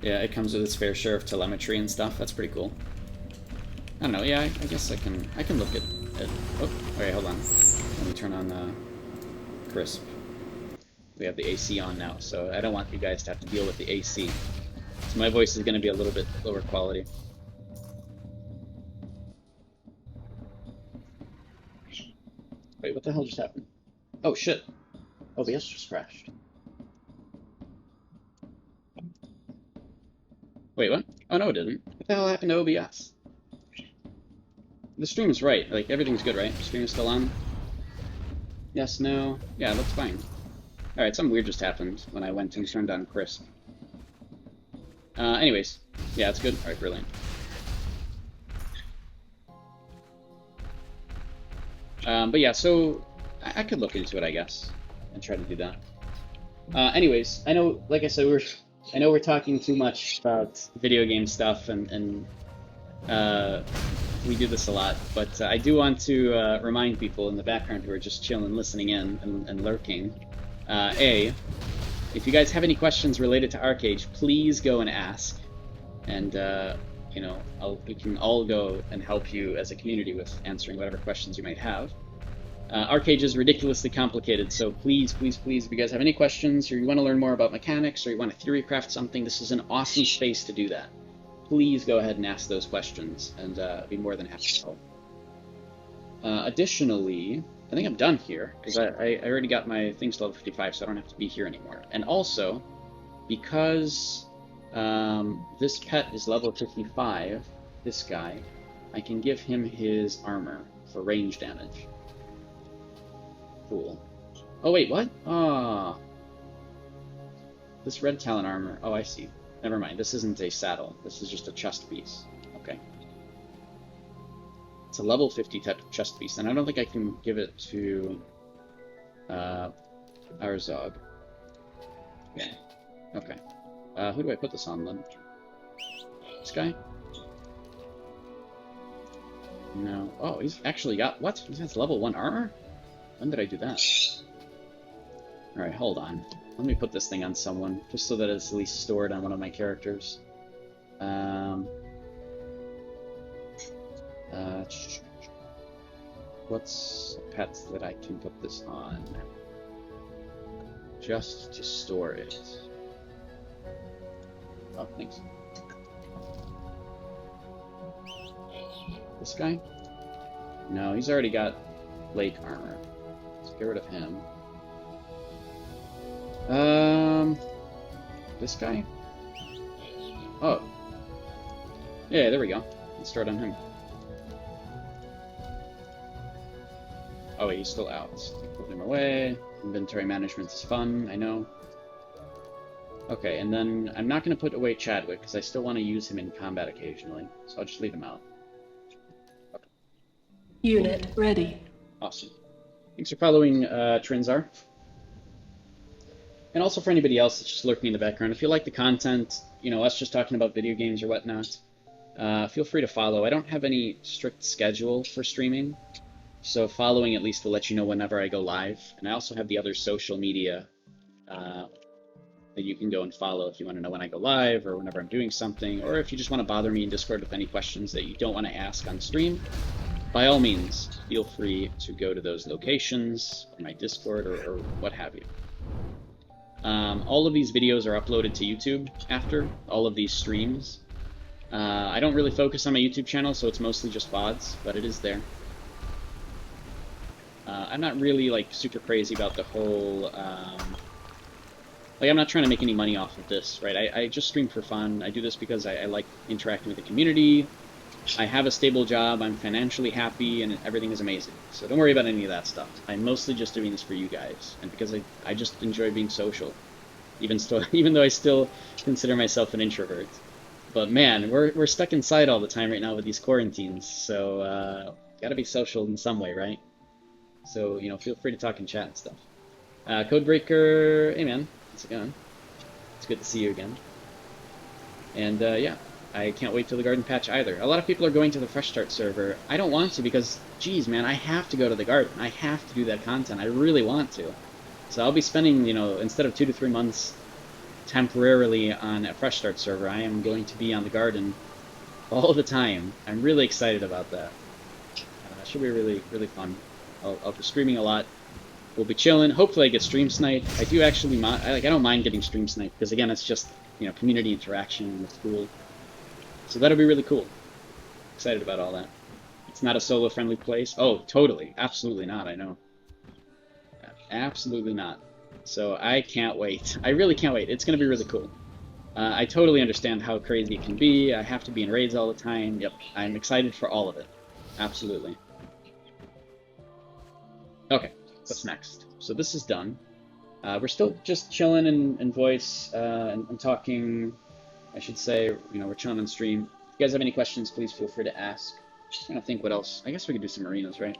Yeah, it comes with its fair share of telemetry and stuff. That's pretty cool. I don't know. Yeah, I guess I can look at it. Oh, okay, hold on. Let me turn on crisp. We have the AC on now, so I don't want you guys to have to deal with the AC. So my voice is going to be a little bit lower quality. Wait, what the hell just happened? Oh shit! OBS just crashed. Wait, what? Oh, no, it didn't. What the hell happened to OBS? The stream's right. Like, everything's good, right? The stream is still on? Yes, no? Yeah, that's fine. Alright, something weird just happened when I went and turned on crisp. Anyways. Yeah, it's good. Alright, brilliant. But yeah, so I could look into it, I guess, and try to do that. Anyways, I know, like I said, I know we're talking too much about video game stuff, and we do this a lot, but I do want to remind people in the background who are just chilling, listening in, and lurking. If you guys have any questions related to Archeage, please go and ask, and you know, we can all go and help you as a community with answering whatever questions you might have. Archeage is ridiculously complicated, so please, please, please, if you guys have any questions, or you want to learn more about mechanics, or you want to theory craft something, this is an awesome space to do that. Please go ahead and ask those questions, and be more than happy to help. Additionally, I think I'm done here, because I already got my things to level 55, so I don't have to be here anymore. And also, because this pet is level 55, this guy, I can give him his armor for range damage. Cool. Oh wait, what? Ah, this red talon armor. Oh, I see. Never mind, this isn't a saddle. This is just a chest piece. Okay. It's a level 50 type of chest piece, and I don't think I can give it to Arzog. Yeah. Okay. Who do I put this on then? This guy? No. Oh, he's actually got... What? He has level 1 armor? When did I do that? Alright, hold on. Let me put this thing on someone, just so that it's at least stored on one of my characters. What's a pet that I can put this on? Just to store it. Oh, thanks. This guy? No, he's already got lake armor. Let's get rid of him. This guy? Oh. Yeah, there we go. Let's start on him. Oh wait, he's still out. Put him away. Inventory management is fun, I know. Okay, and then I'm not going to put away Chadwick, because I still want to use him in combat occasionally. So I'll just leave him out. Okay. Unit ready. Awesome. Thanks for following Trinzar. And also for anybody else that's just lurking in the background, if you like the content, you know, us just talking about video games or whatnot, feel free to follow. I don't have any strict schedule for streaming, so following at least will let you know whenever I go live. And I also have the other social media that you can go and follow if you want to know when I go live or whenever I'm doing something, or if you just want to bother me in Discord with any questions that you don't want to ask on stream. By all means, feel free to go to those locations, or my Discord, or what have you. All of these videos are uploaded to YouTube after, all of these streams. I don't really focus on my YouTube channel, so it's mostly just VODs, but it is there. I'm not really, like, super crazy about the whole, like, I'm not trying to make any money off of this, right? I just stream for fun. I do this because I like interacting with the community. I have a stable job, I'm financially happy, and everything is amazing. So don't worry about any of that stuff. I'm mostly just doing this for you guys, and because I just enjoy being social, even though I still consider myself an introvert. But man, we're stuck inside all the time right now with these quarantines, so gotta be social in some way, right? So, you know, feel free to talk and chat and stuff. Codebreaker, hey man, how's it going? It's good to see you again. And yeah. I can't wait till the garden patch either. A lot of people are going to the Fresh Start server. I don't want to because, geez, man, I have to go to the garden. I have to do that content. I really want to. So I'll be spending, you know, instead of 2 to 3 months temporarily on a Fresh Start server, I am going to be on the garden all the time. I'm really excited about that. Should be really, really fun. I'll be streaming a lot. We'll be chilling. Hopefully I get stream sniped. I do actually, I don't mind getting stream sniped because, again, it's just, you know, community interaction and it's cool. So that'll be really cool. Excited about all that. It's not a solo-friendly place. Oh, totally. Absolutely not, I know. Absolutely not. So I can't wait. I really can't wait. It's going to be really cool. I totally understand how crazy it can be. I have to be in raids all the time. Yep, I'm excited for all of it. Absolutely. Okay, what's next? So this is done. We're still just chilling in voice and talking... I should say, you know, we're chilling on stream. If you guys have any questions, please feel free to ask. Just trying to think what else. I guess we could do some arenas, right?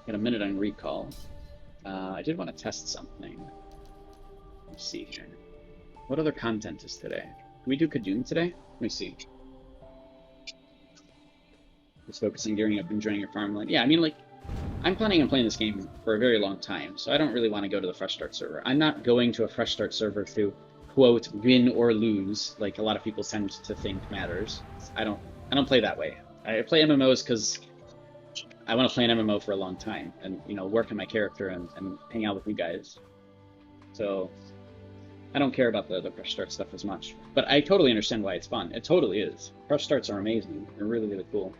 Got a minute on recall. I did want to test something. Let's see here. What other content is today? Can we do Kadoom today? Let me see. Just focusing, gearing up, enjoying your farmland. Yeah, I mean, like, I'm planning on playing this game for a very long time, so I don't really want to go to the Fresh Start server. I'm not going to a Fresh Start server to, quote, win or lose, like a lot of people tend to think matters. I don't play that way. I play MMOs because I want to play an MMO for a long time and, you know, work on my character and hang out with you guys. So I don't care about the Fresh Start stuff as much. But I totally understand why it's fun. It totally is. Fresh Starts are amazing. They're really, really cool.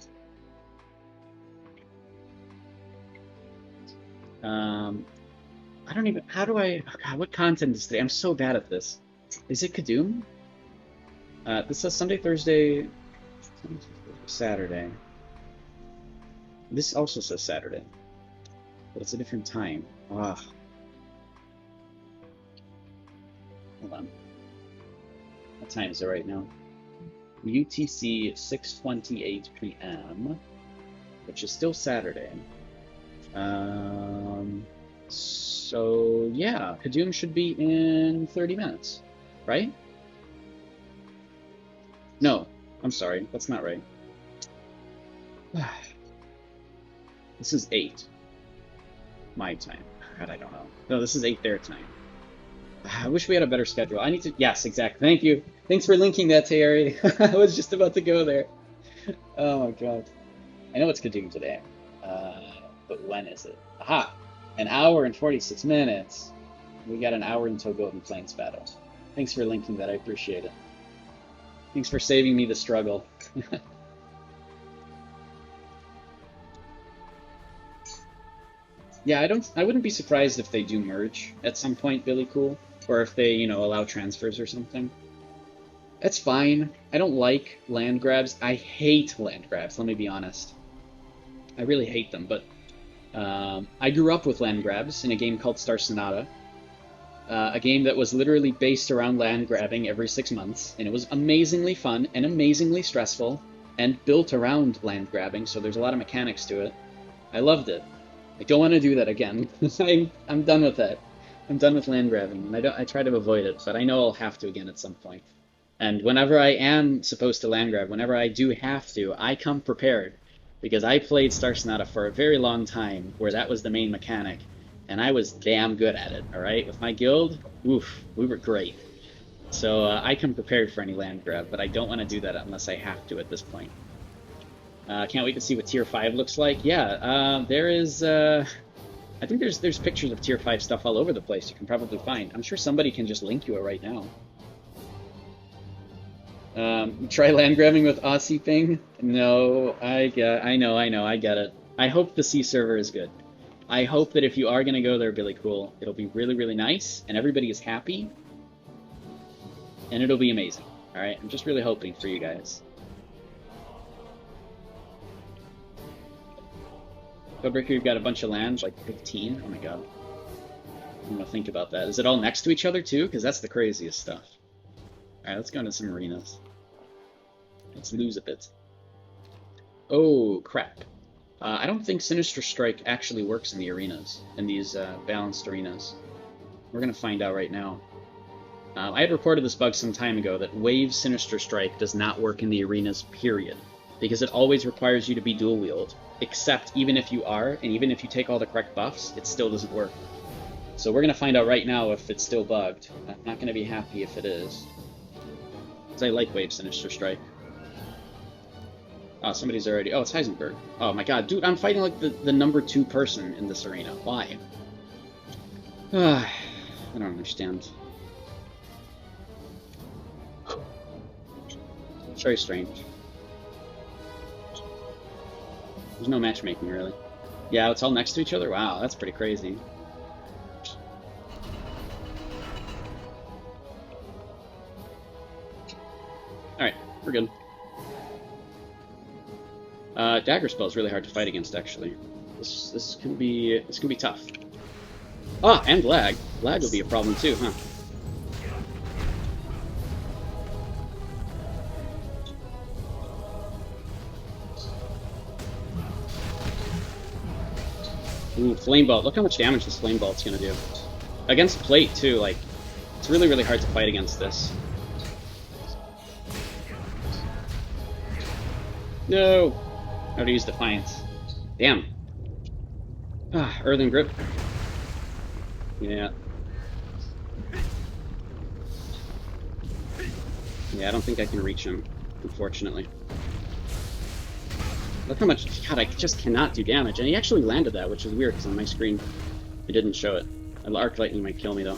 I don't even... How do I... Oh God, what content is today? I'm so bad at this. Is it Kadoom? This says Sunday, Thursday, Saturday. This also says Saturday. But it's a different time. Ah. Hold on. time is it right now? UTC 6:28 p.m., which is still Saturday. So yeah, Kadoom should be in 30 minutes, right? No, I'm sorry, that's not right. This is 8 my time. God, I don't know. No, this is 8 their time. I wish we had a better schedule. I need to. Yes, exactly. Thank you. Thanks for linking that, Terry. I was just about to go there. Oh my god. I know it's Kadoom today. But when is it? Aha! An hour and 46 minutes. We got an hour until Golden Plains battle. Thanks for linking that. I appreciate it. Thanks for saving me the struggle. Yeah, I wouldn't be surprised if they do merge at some point, Billy Cool, or if they, allow transfers or something. That's fine. I don't like land grabs. I hate land grabs, let me be honest. I really hate them, but I grew up with land grabs in a game called Star Sonata, a game that was literally based around land grabbing every 6 months, and it was amazingly fun and amazingly stressful and built around land grabbing, so there's a lot of mechanics to it. I loved it. I don't want to do that again. I'm done with that. I'm done with land grabbing, and I try to avoid it, but I know I'll have to again at some point. And whenever I am supposed to land grab, whenever I do have to, I come prepared. Because I played Star Sonata for a very long time, where that was the main mechanic, and I was damn good at it, alright? With my guild, oof, we were great. So I come prepared for any land grab, but I don't want to do that unless I have to at this point. Can't wait to see what Tier 5 looks like. Yeah, there is... I think there's pictures of Tier 5 stuff all over the place you can probably find. I'm sure somebody can just link you it right now. Try land grabbing with Aussie ping? No, I know, I get it. I hope the C server is good. I hope that if you are going to go there, Billy Cool, it'll be really, really nice, and everybody is happy, and it'll be amazing. Alright, I'm just really hoping for you guys. Codebreaker, you've got a bunch of lands, like 15? Oh my god. I'm gonna think about that. Is it all next to each other too? Because that's the craziest stuff. Alright, let's go into some arenas. Let's lose a bit. Oh, crap. I don't think Sinister Strike actually works in the arenas, in these balanced arenas. We're gonna find out right now. I had reported this bug some time ago, that Wave Sinister Strike does not work in the arenas, period. Because it always requires you to be dual wield. Except even if you are, and even if you take all the correct buffs, it still doesn't work. So we're gonna find out right now if it's still bugged. I'm not gonna be happy if it is. Because I like Wave Sinister Strike. Oh, somebody's already... Oh, it's Heisenberg. Oh my god, dude, I'm fighting like the number 2 person in this arena. Why? I don't understand. It's very strange. There's no matchmaking, really. Yeah, it's all next to each other? Wow, that's pretty crazy. Alright, we're good. Dagger spell is really hard to fight against, actually. This can be tough. Ah, and lag. Lag will be a problem too, huh? Ooh, Flame Bolt. Look how much damage this Flame Bolt's gonna do. Against plate, too, like, it's really, really hard to fight against this. No! How to use Defiance. Damn. Ah, Earthen Grip. Yeah. Yeah, I don't think I can reach him, unfortunately. Look how much... God, I just cannot do damage. And he actually landed that, which is weird, because on my screen it didn't show it. Arc Lightning might kill me, though.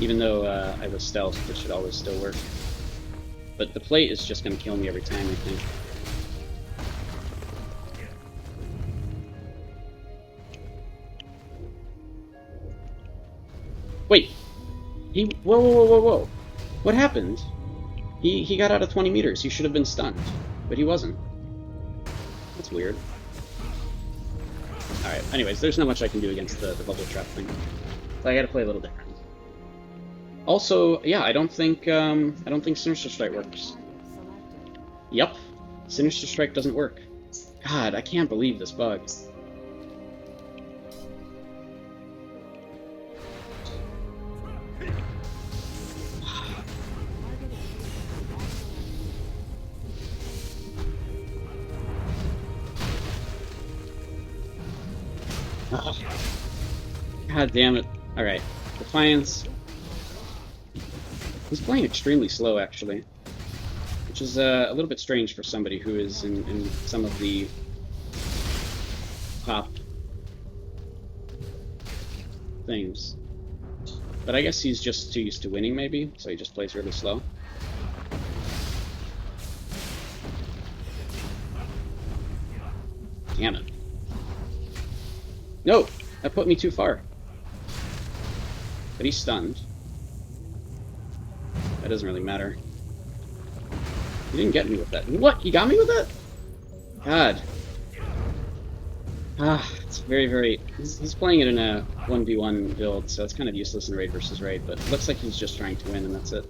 Even though I have a stealth, which should always still work. But the plate is just going to kill me every time, I think. Wait! Whoa, whoa, whoa, whoa, whoa! What happened? He got out of 20 meters. He should have been stunned. But he wasn't. That's weird. Alright, anyways, there's not much I can do against the bubble trap thing. So I gotta play a little different. Also, yeah, I don't think Sinister Strike works. Yep, Sinister Strike doesn't work. God, I can't believe this bug. God damn it. Alright. Defiance. He's playing extremely slow, actually. Which is a little bit strange for somebody who is in some of the top things. But I guess he's just too used to winning, maybe, so he just plays really slow. Damn it. No! That put me too far. But he's stunned. That doesn't really matter. He didn't get me with that. What? He got me with that? God. It's very, very... He's playing it in a 1v1 build, so it's kind of useless in raid versus raid, but it looks like he's just trying to win, and that's it.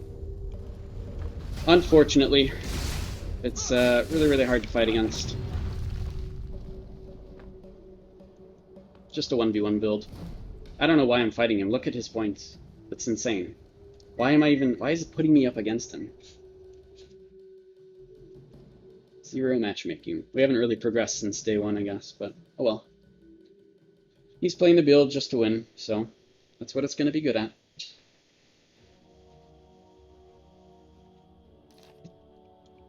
Unfortunately, it's really, really hard to fight against. Just a 1v1 build. I don't know why I'm fighting him. Look at his points. That's insane. Why is it putting me up against him? Zero matchmaking. We haven't really progressed since day one, I guess, but oh well. He's playing the build just to win, so that's what it's going to be good at.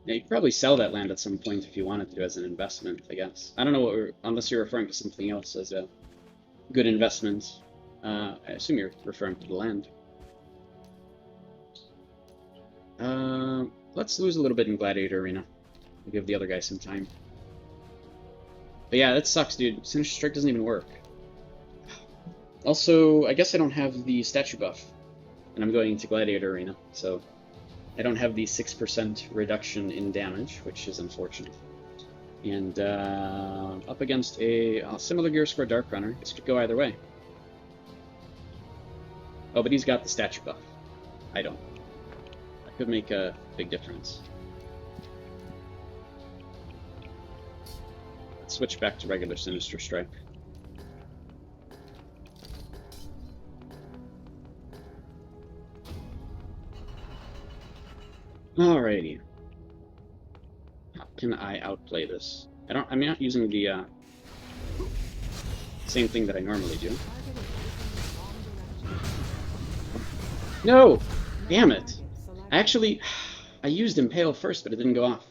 Yeah, you could probably sell that land at some point if you wanted to as an investment, I guess. I don't know what unless you're referring to something else as a good investment. I assume you're referring to the land. Let's lose a little bit in Gladiator Arena. We'll give the other guy some time. But yeah, that sucks, dude. Sinister Strike doesn't even work. Also, I guess I don't have the statue buff. And I'm going into Gladiator Arena, so I don't have the 6% reduction in damage, which is unfortunate. And up against a similar Gear Square Dark Runner. This could go either way. Oh, but he's got the statue buff. I don't. That could make a big difference. Let's switch back to regular Sinister Strike. Alrighty. How can I outplay this? I'm not using the same thing that I normally do. No! Damn it! I used Impale first, but it didn't go off.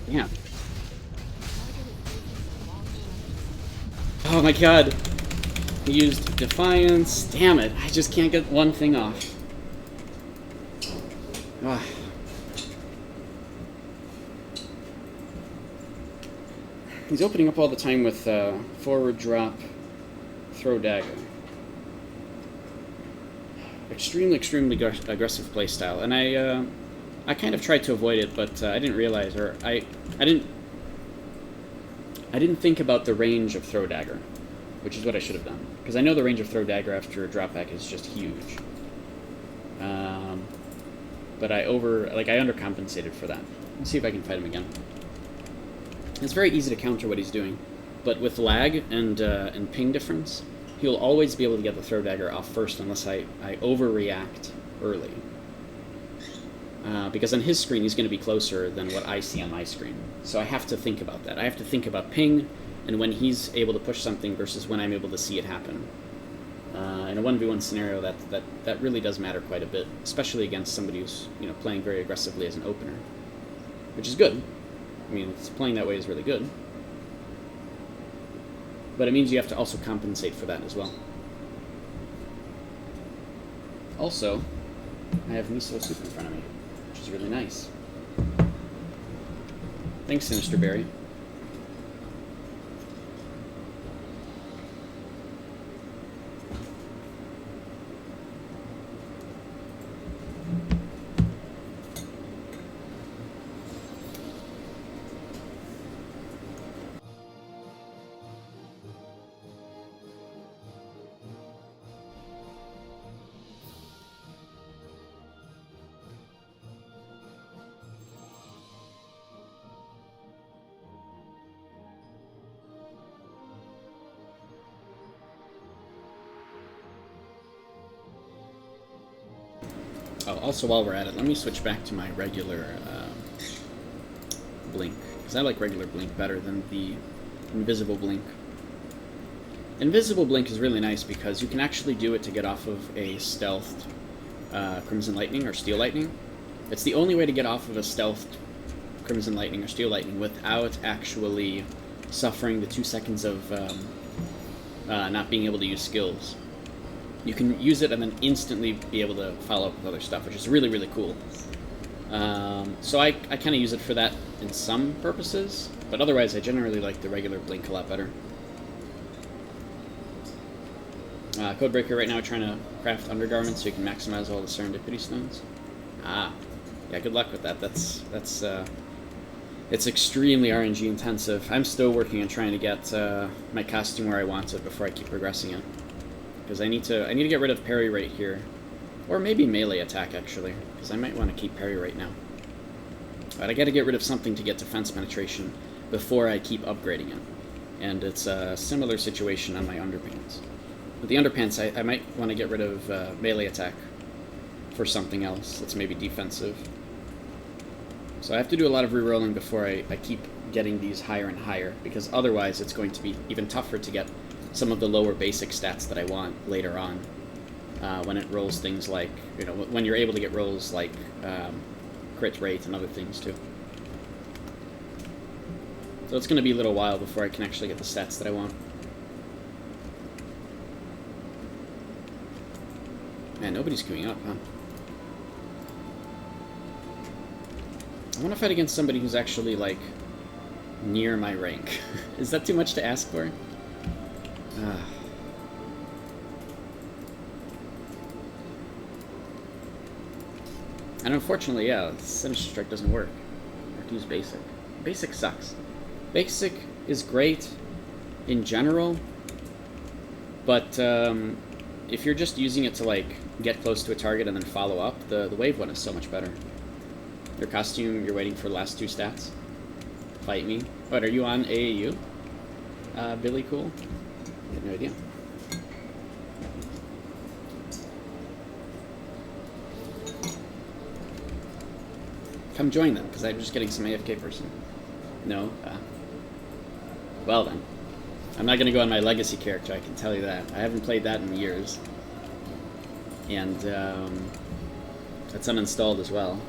Damn. Oh my god! He used Defiance. Damn it, I just can't get one thing off. Ah. He's opening up all the time with forward drop, throw dagger. Extremely aggressive playstyle, and I kind of tried to avoid it, but I didn't realize, or I didn't think about the range of throw dagger, which is what I should have done, because I know the range of throw dagger after a drop back is just huge. But I undercompensated for that. Let's see if I can fight him again. It's very easy to counter what he's doing, but with lag and ping difference, he'll always be able to get the throw dagger off first unless I overreact early. Because on his screen, he's going to be closer than what I see on my screen. So I have to think about that. I have to think about ping and when he's able to push something versus when I'm able to see it happen. In a 1v1 scenario, that really does matter quite a bit, especially against somebody who's playing very aggressively as an opener, which is good. I mean, playing that way is really good. But it means you have to also compensate for that as well. Also, I have miso soup in front of me, which is really nice. Thanks, Sinister Berry. Oh, also while we're at it, let me switch back to my regular blink, because I like regular blink better than the invisible blink. Invisible blink is really nice because you can actually do it to get off of a stealthed Crimson Lightning or Steel Lightning. It's the only way to get off of a stealthed Crimson Lightning or Steel Lightning without actually suffering the 2 seconds of not being able to use skills. You can use it and then instantly be able to follow up with other stuff, which is really, really cool. So I kind of use it for that in some purposes, but otherwise I generally like the regular blink a lot better. Codebreaker right now trying to craft undergarments so you can maximize all the serendipity stones. Ah, yeah, good luck with that. It's extremely RNG intensive. I'm still working on trying to get my costume where I want it before I keep progressing it. Because I need to get rid of parry right here. Or maybe melee attack, actually. Because I might want to keep parry right now. But I gotta get rid of something to get defense penetration before I keep upgrading it. And it's a similar situation on my underpants. With the underpants, I might want to get rid of melee attack for something else that's maybe defensive. So I have to do a lot of rerolling before I keep getting these higher and higher, because otherwise it's going to be even tougher to get some of the lower basic stats that I want later on. When it rolls things like, you know, when you're able to get rolls like crit rate and other things too. So it's going to be a little while before I can actually get the stats that I want. Man, nobody's queuing up, huh? I want to fight against somebody who's actually, like, near my rank. Is that too much to ask for? And unfortunately, yeah, Sinister Strike doesn't work. I have to use Basic. Basic sucks. Basic is great in general, but if you're just using it to, like, get close to a target and then follow up, the wave one is so much better. Your costume, you're waiting for the last 2 stats. Fight me. What, are you on AAU? Billy Cool? I had no idea. Come join them, because I'm just getting some AFK person. No? Well then. I'm not going to go on my legacy character, I can tell you that. I haven't played that in years. And, that's uninstalled as well.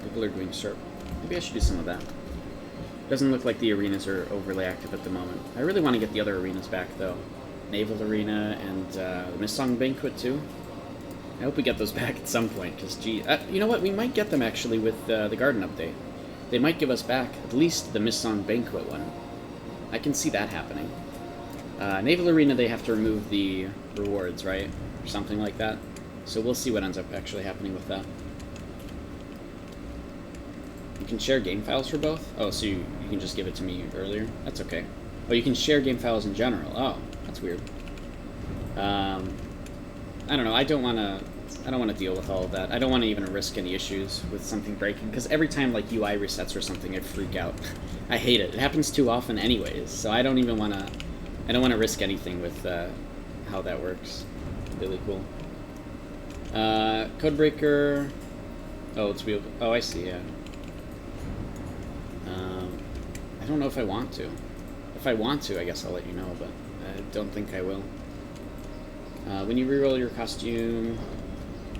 People are doing SERP. Maybe I should do some of that. Doesn't look like the arenas are overly active at the moment. I really want to get the other arenas back, though. Naval Arena and the Missong Banquet, too. I hope we get those back at some point, because, gee... you know what? We might get them, actually, with the Garden Update. They might give us back at least the Missong Banquet one. I can see that happening. Naval Arena, they have to remove the rewards, right? Or something like that. So we'll see what ends up actually happening with that. You can share game files for both? Oh, so you can just give it to me earlier? That's okay. Oh, you can share game files in general. Oh, that's weird. I don't know. I don't want to deal with all of that. I don't want to even risk any issues with something breaking, because every time like UI resets or something, I freak out. I hate it. It happens too often anyways, so I don't even want to. I don't want to risk anything with how that works. Really cool. Codebreaker. Oh, it's wheeled. Oh, I see. Yeah. I don't know if I want to. If I want to, I guess I'll let you know, but I don't think I will. When you reroll your costume,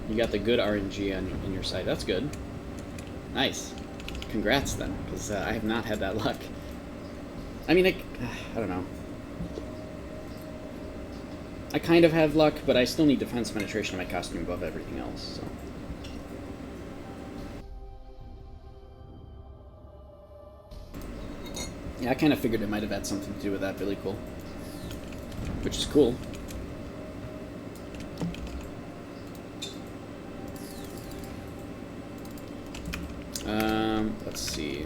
you got the good RNG on your side. That's good. Nice. Congrats, then, because I have not had that luck. I mean, I don't know. I kind of have luck, but I still need defense penetration of my costume above everything else, so... Yeah, I kind of figured it might have had something to do with that. Really cool. Which is cool. Let's see.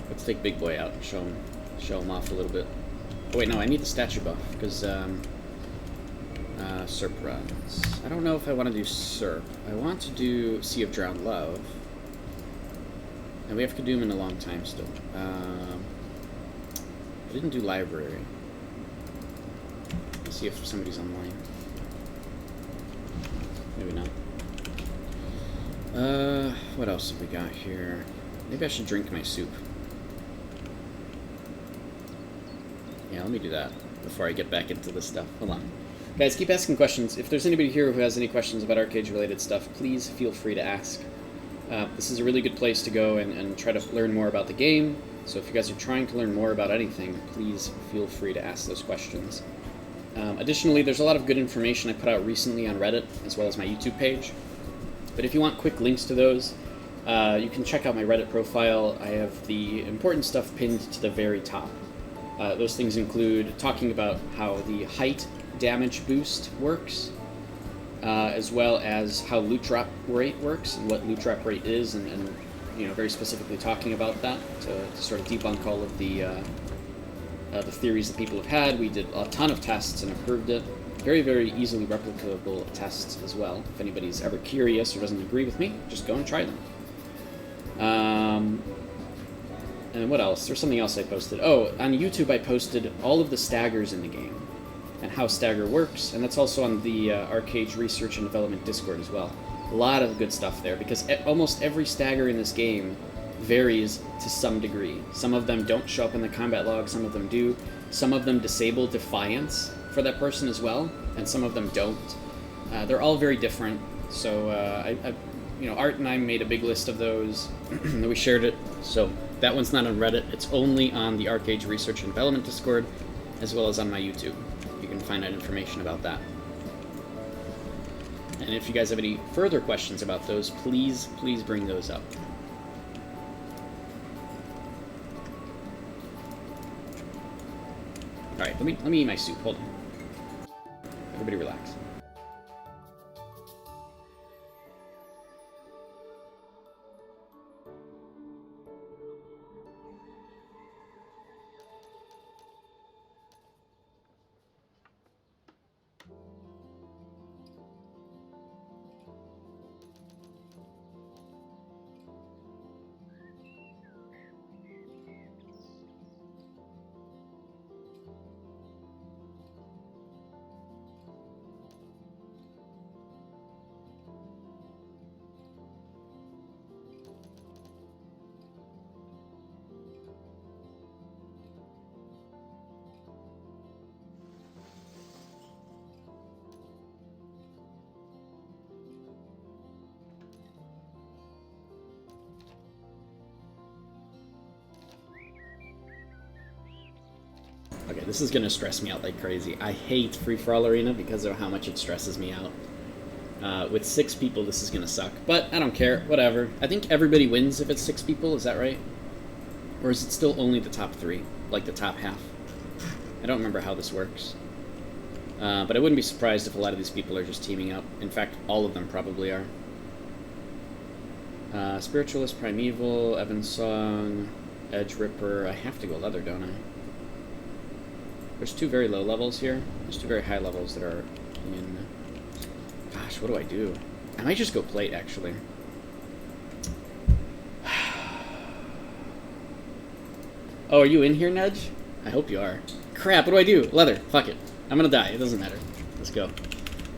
Let's take Big Boy out and show him off a little bit. Oh wait, no, I need the statue buff, because, SERP runs. I don't know if I want to do SERP. I want to do Sea of Drowned Love. And we have Kadum in a long time still. I didn't do library. Let's see if somebody's online. Maybe not. What else have we got here? Maybe I should drink my soup. Yeah, let me do that before I get back into this stuff. Hold on. Guys, keep asking questions. If there's anybody here who has any questions about Archeage-related stuff, please feel free to ask. This is a really good place to go and try to learn more about the game. So if you guys are trying to learn more about anything, please feel free to ask those questions. Additionally, there's a lot of good information I put out recently on Reddit, as well as my YouTube page. But if you want quick links to those, you can check out my Reddit profile. I have the important stuff pinned to the very top. Those things include talking about how the height damage boost works, as well as how loot drop rate works and what loot drop rate is, and you know, very specifically talking about that to sort of debunk all of the theories that people have had. We did a ton of tests and approved it. Very, very easily replicable tests as well. If anybody's ever curious or doesn't agree with me, just go and try them. And what else? There's something else I posted. Oh, on YouTube I posted all of the staggers in the game and how stagger works, and that's also on the Archeage Research and Development Discord as well. A lot of good stuff there, because almost every stagger in this game varies to some degree. Some of them don't show up in the combat log, some of them do. Some of them disable Defiance for that person as well, and some of them don't. They're all very different, so you know, Art and I made a big list of those, and we shared it, so that one's not on Reddit. It's only on the Archeage Research and Development Discord, as well as on my YouTube. You can find out information about that. And if you guys have any further questions about those, please bring those up. Alright, let me eat my soup. Hold on. Everybody relax. Okay, this is gonna stress me out like crazy. I hate free-for-all arena because of how much it stresses me out. With 6 people, this is gonna suck, but I don't care. Whatever. I think everybody wins if it's 6 people. Is that right? Or is it still only the top 3, like the top half? I don't remember how this works. But I wouldn't be surprised if a lot of these people are just teaming up. In fact, all of them probably are. Spiritualist, Primeval, Evensong, Edge Ripper. I have to go Leather, don't I? There's 2 very low levels here. There's 2 very high levels that are in... Gosh, what do I do? I might just go Plate, actually. Oh, are you in here, Nudge? I hope you are. Crap, what do I do? Leather. Fuck it. I'm gonna die. It doesn't matter. Let's go.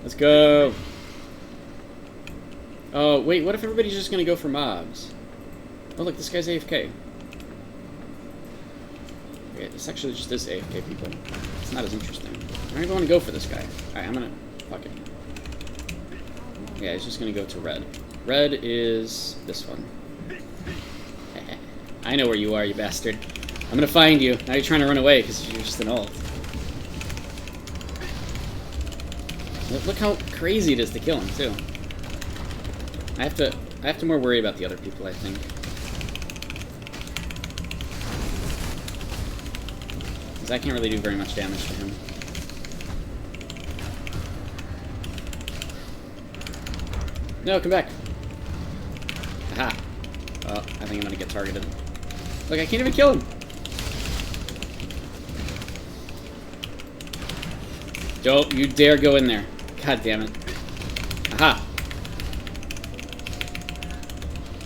Let's go. Oh, wait, what if everybody's just gonna go for mobs? Oh, look, this guy's AFK. Okay, this actually just is AFK people. It's not as interesting. I don't even want to go for this guy. Alright, I'm gonna... Fuck it. Yeah, he's just gonna go to red. Red is this one. I know where you are, you bastard. I'm gonna find you. Now you're trying to run away because you're just an ult. Look how crazy it is to kill him, too. I have to more worry about the other people, I think. Because I can't really do very much damage to him. No, come back. Aha. Oh, I think I'm gonna get targeted. Look, I can't even kill him. Don't you dare go in there. God damn it. Aha.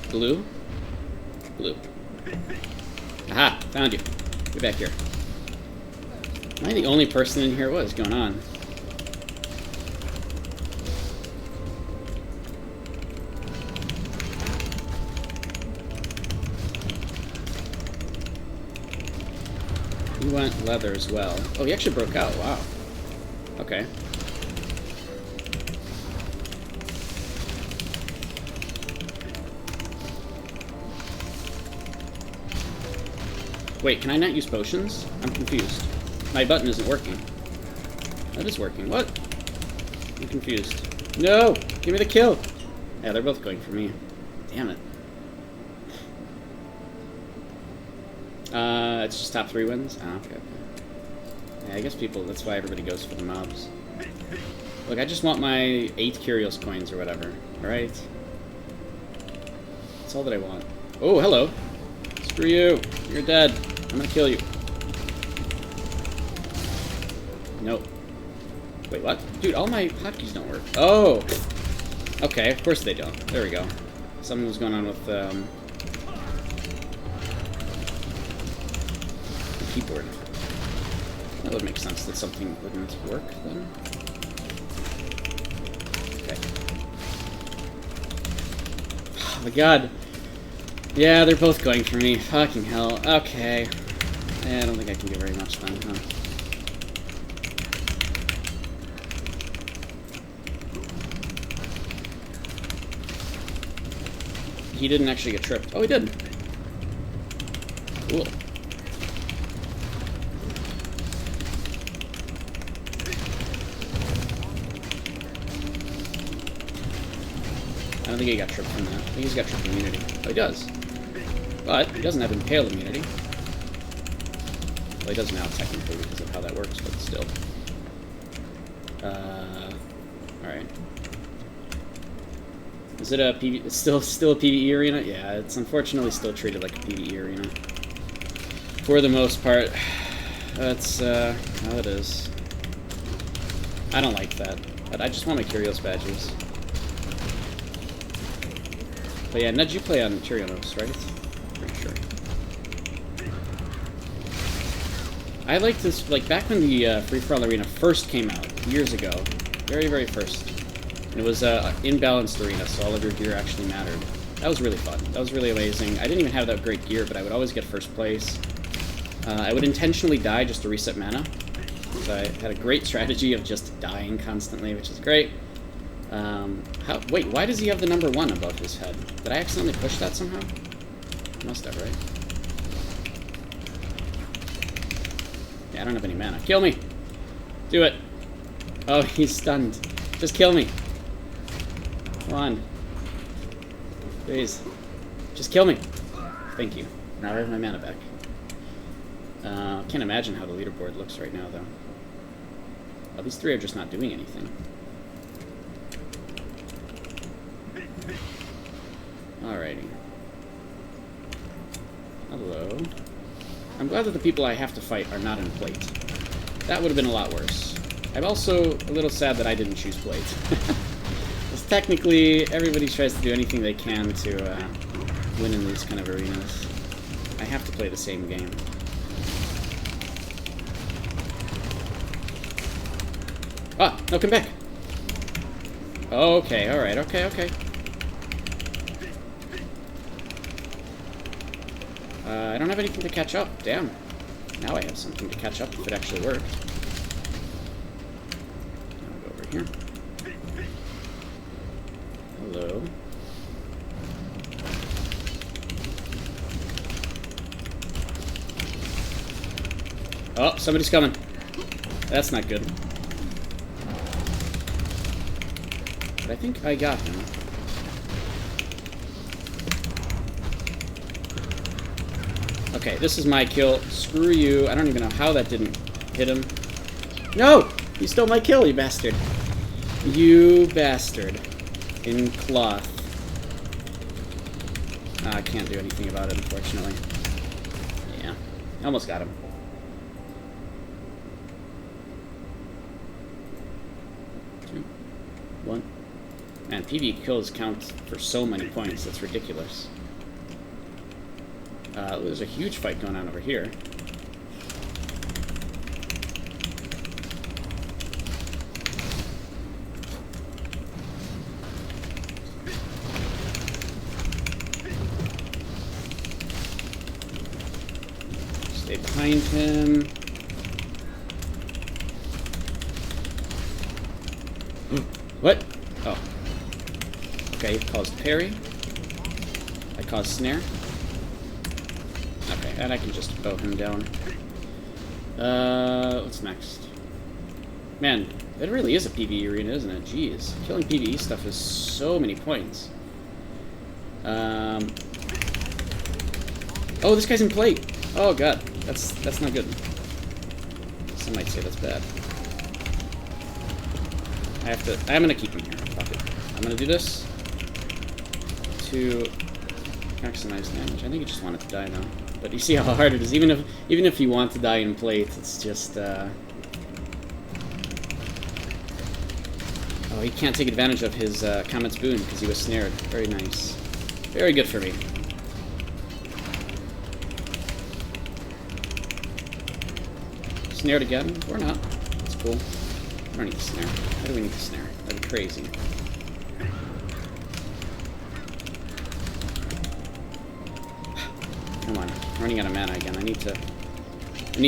Blue? Blue. Aha! Found you. Get back here. Am I the only person in here? What is going on? He went leather as well. Oh, he actually broke out. Wow. Okay. Wait, can I not use potions? I'm confused. My button isn't working. That is working. What? I'm confused. No! Give me the kill! Yeah, they're both going for me. Damn it. It's just top 3 wins? Oh, okay. Yeah, I guess people, that's why everybody goes for the mobs. Look, I just want my 8 Curios coins or whatever. Alright? That's all that I want. Oh, hello! Screw you! You're dead. I'm gonna kill you. Nope. Wait, what? Dude, all my hotkeys don't work. Oh! Okay, of course they don't. There we go. Something was going on with, the keyboard. That would make sense that something wouldn't work, then. Okay. Oh my god. Yeah, they're both going for me. Fucking hell. Okay. Yeah, I don't think I can do very much then, huh? He didn't actually get tripped. Oh, he did. Cool. I don't think he got tripped from that. I think he's got tripped immunity. Oh, he does. But he doesn't have impale immunity. Well, he does now, technically, because of how that works, but still. Alright. Is it a PvE? It's still a PvE arena? Yeah, it's unfortunately still treated like a PvE arena. For the most part. That's, how it is. I don't like that. But I just want my Curios badges. But yeah, Ned, you play on Tyrianos, right? Pretty sure. I like this, like, back when the free-for-all arena first came out, years ago. Very, very first. And it was an imbalanced arena, so all of your gear actually mattered. That was really fun. That was really amazing. I didn't even have that great gear, but I would always get first place. I would intentionally die just to reset mana. So I had a great strategy of just dying constantly, which is great. Wait, why does he have the number 1 above his head? Did I accidentally push that somehow? Must have, right? Yeah, I don't have any mana. Kill me! Do it! Oh, he's stunned. Just kill me! Come on. Please. Just kill me! Thank you. Now I have my mana back. Can't imagine how the leaderboard looks right now, though. Well, these 3 are just not doing anything. Alrighty. Hello. I'm glad that the people I have to fight are not in plate. That would have been a lot worse. I'm also a little sad that I didn't choose plate. Because technically, everybody tries to do anything they can to win in these kind of arenas. I have to play the same game. Ah! No, come back! Okay, alright, okay. I don't have anything to catch up. Damn. Now I have something to catch up if it actually worked. I'll go over here. Hello. Oh, somebody's coming. That's not good. But I think I got him. Okay, this is my kill. Screw you. I don't even know how that didn't hit him. No! You stole my kill, you bastard. You bastard. In cloth. I can't do anything about it, unfortunately. Yeah. Almost got him. Two. One. Man, PvE kills count for so many points. That's ridiculous. There's a huge fight going on over here. Stay behind him. What? Oh. Okay, he caused parry. I caused snare. Okay, and I can just bow him down. What's next? Man, it really is a PvE arena, isn't it? Jeez. Killing PvE stuff is so many points. Oh, this guy's in plate! Oh god, that's not good. Some might say that's bad. I'm gonna keep him here. Fuck it. I'm gonna do this to maximize damage. I think he just wanted to die now. But you see how hard it is. Even if you want to die in plate, it's just oh, he can't take advantage of his Comet's Boon because he was snared. Very nice. Very good for me. Snared again? Or not. That's cool. I don't need the snare. Why do we need the snare? That'd be crazy. Come on. I'm running out of mana again. I need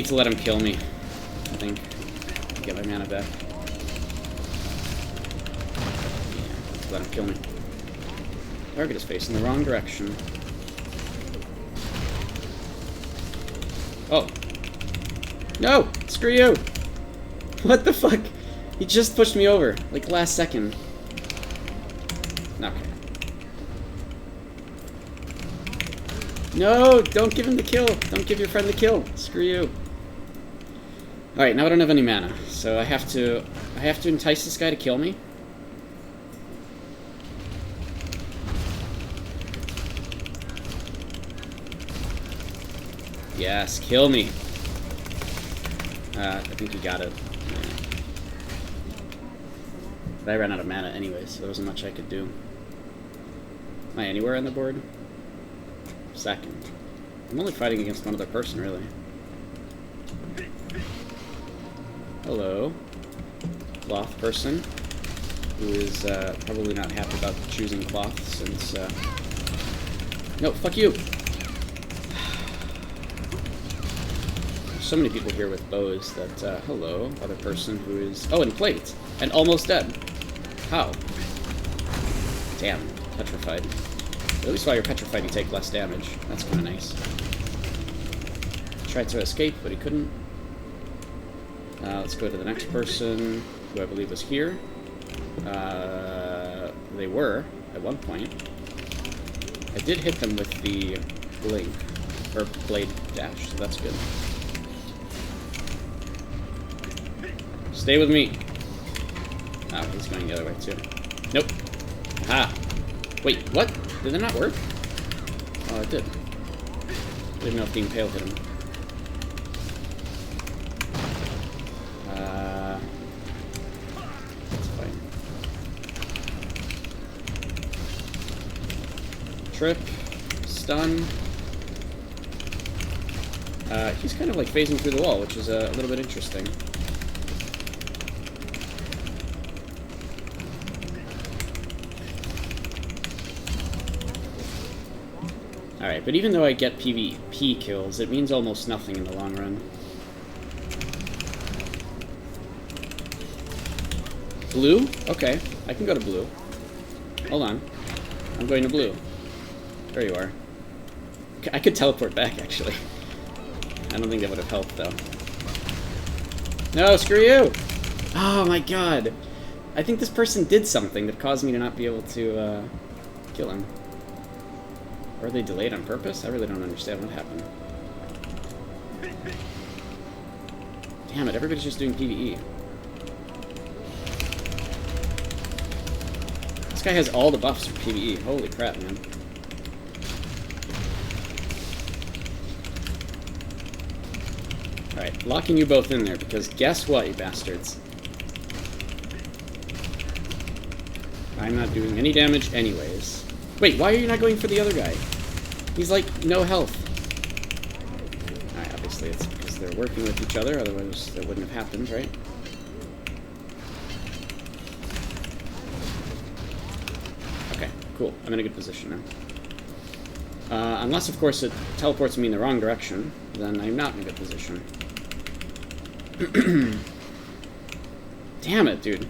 to let him kill me. I think. Get my mana back. Yeah, let him kill me. Target is facing the wrong direction. Oh. No! Screw you! What the fuck? He just pushed me over, like last second. Okay. No! Don't give him the kill! Don't give your friend the kill! Screw you. Alright, now I don't have any mana, so I have to entice this guy to kill me. Yes, kill me. I think he got it. Yeah. But I ran out of mana anyway, so there wasn't much I could do. Am I anywhere on the board? Second. I'm only fighting against one other person, really. Hello. Cloth person. Who is probably not happy about choosing cloth since... No, fuck you! So many people here with bows that, hello, other person who is, oh, in plate, and almost dead. How? Damn, petrified. At least while you're petrified you take less damage. That's kind of nice. Tried to escape, but he couldn't. Let's go to the next person, who I believe was here. They were, at one point. I did hit them with the blink, or blade dash, so that's good. Stay with me. Oh, he's going the other way, too. Nope. Aha. Wait, what? Did that not work? Oh, it did. I didn't know if the impale hit him. That's fine. Trip. Stun. He's kind of like phasing through the wall, which is a little bit interesting. Alright, but even though I get PvP kills, it means almost nothing in the long run. Blue? Okay, I can go to blue. Hold on. I'm going to blue. There you are. I could teleport back, actually. I don't think that would have helped, though. No, screw you! Oh my god! I think this person did something that caused me to not be able to, kill him. Or are they delayed on purpose? I really don't understand what happened. Damn it, everybody's just doing PvE. This guy has all the buffs for PvE. Holy crap, man. Alright, locking you both in there, because guess what, you bastards? I'm not doing any damage anyways. Wait, why are you not going for the other guy? He's like, no health. obviously it's because they're working with each other, otherwise that wouldn't have happened, right? Okay, cool. I'm in a good position now. Unless, of course, it teleports me in the wrong direction, then I'm not in a good position. Damn it, dude.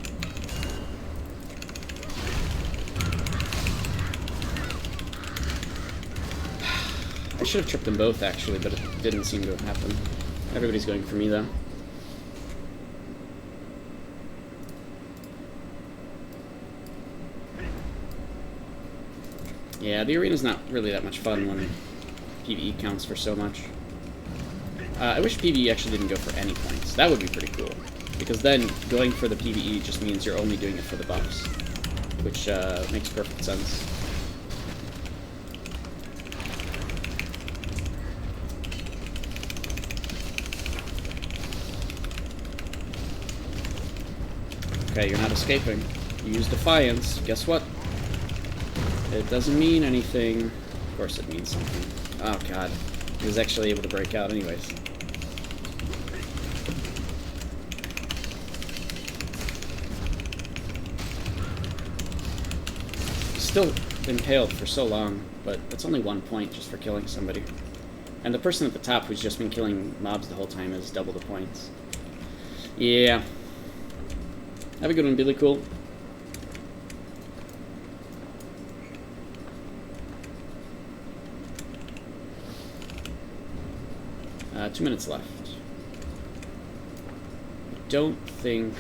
I should have tripped them both, actually, but it didn't seem to have happened. Everybody's going for me, though. Yeah, the arena's not really that much fun when PvE counts for so much. I wish PvE actually didn't go for any points. That would be pretty cool. Because then, going for the PvE just means you're only doing it for the buffs. Which makes perfect sense. Okay, you're not escaping. You use Defiance. Guess what? It doesn't mean anything. Of course it means something. Oh god. He was actually able to break out anyways. Still impaled for so long, but it's only 1 point just for killing somebody. And the person at the top who's just been killing mobs the whole time is double the points. Yeah. Have a good one, Billy Cool. 2 minutes left. I don't think...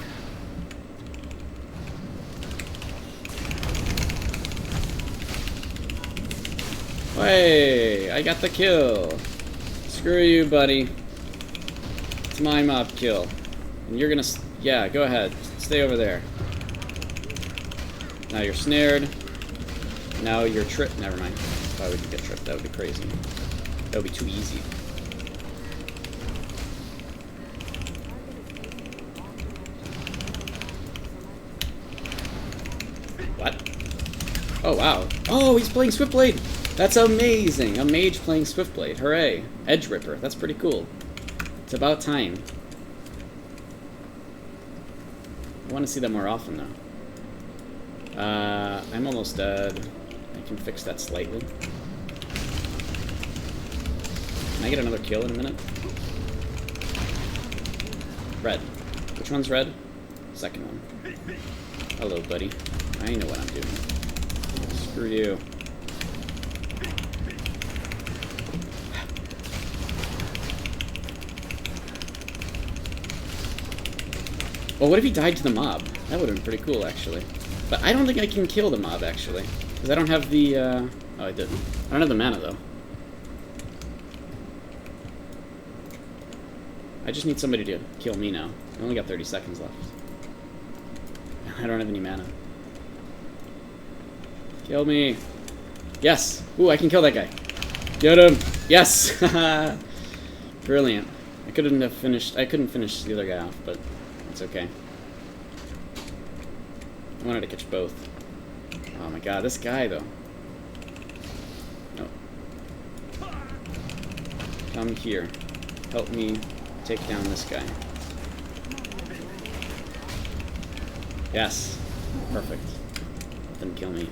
Hey, I got the kill. Screw you, buddy. It's my mob kill. And you're gonna... Yeah, go ahead. Stay over there. Now you're snared. Now you're tripped. Never mind. Why would you get tripped? That would be crazy. That would be too easy. What? Oh, wow. Oh, he's playing Swiftblade! That's amazing! A mage playing Swiftblade. Hooray. Edge Ripper. That's pretty cool. It's about time. I want to see that more often, though. I'm almost dead. I can fix that slightly. Can I get another kill in a minute? Red. Which one's red? Second one. Hello, buddy. I know what I'm doing. Screw you. Well, what if he died to the mob? That would have been pretty cool, actually. But I don't think I can kill the mob, actually. Because I don't have the, Oh, I didn't. I don't have the mana, though. I just need somebody to kill me now. I only got 30 seconds left. I don't have any mana. Kill me. Yes! Ooh, I can kill that guy. Get him! Yes! Brilliant. I couldn't finish the other guy off, but it's okay. I wanted to catch both. Oh my god, this guy, though. No. Come here. Help me take down this guy. Yes. Perfect. Didn't kill me.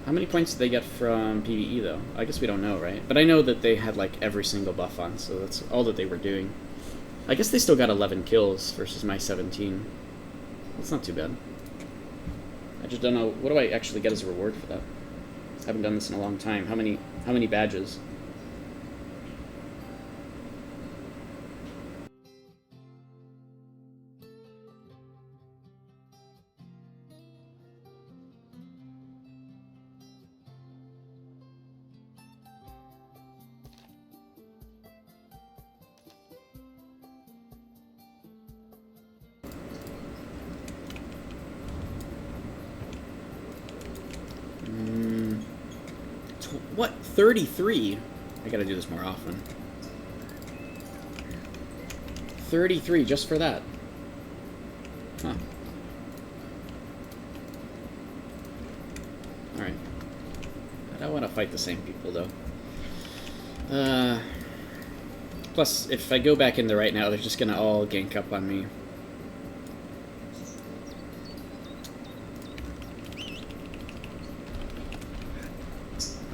How many points did they get from PvE, though? I guess we don't know, right? But I know that they had, like, every single buff on, so that's all that they were doing. I guess they still got 11 kills versus my 17. That's not too bad. I just don't know. What do I actually get as a reward for that? I haven't done this in a long time. How many badges? What? 33? I gotta do this more often. 33 just for that. Huh. Alright. I don't want to fight the same people, though. Plus, if I go back in there right now, they're just gonna all gank up on me.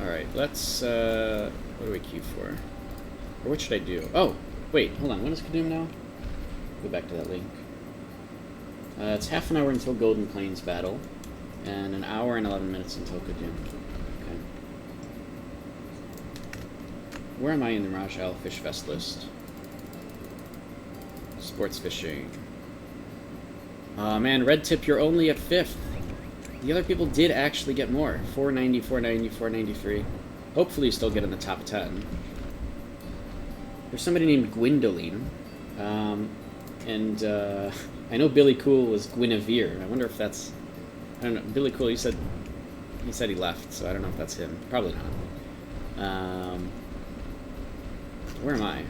Alright, let's, what do we queue for? Or what should I do? Oh, wait, hold on, when is Kadum now? Go back to that link. It's half an hour until Golden Plains battle, and an hour and 11 minutes until Kadum. Okay. Where am I in the Mirage Isle Fish Fest list? Sports fishing. Aw, man, Red Tip, you're only at 5th. The other people did actually get more. 490, 490, 493. Hopefully you still get in the top 10. There's somebody named Gwendoline. I know Billy Cool was Guinevere. I wonder if that's... I don't know. Billy Cool, he said he left, so I don't know if that's him. Probably not. Where am I?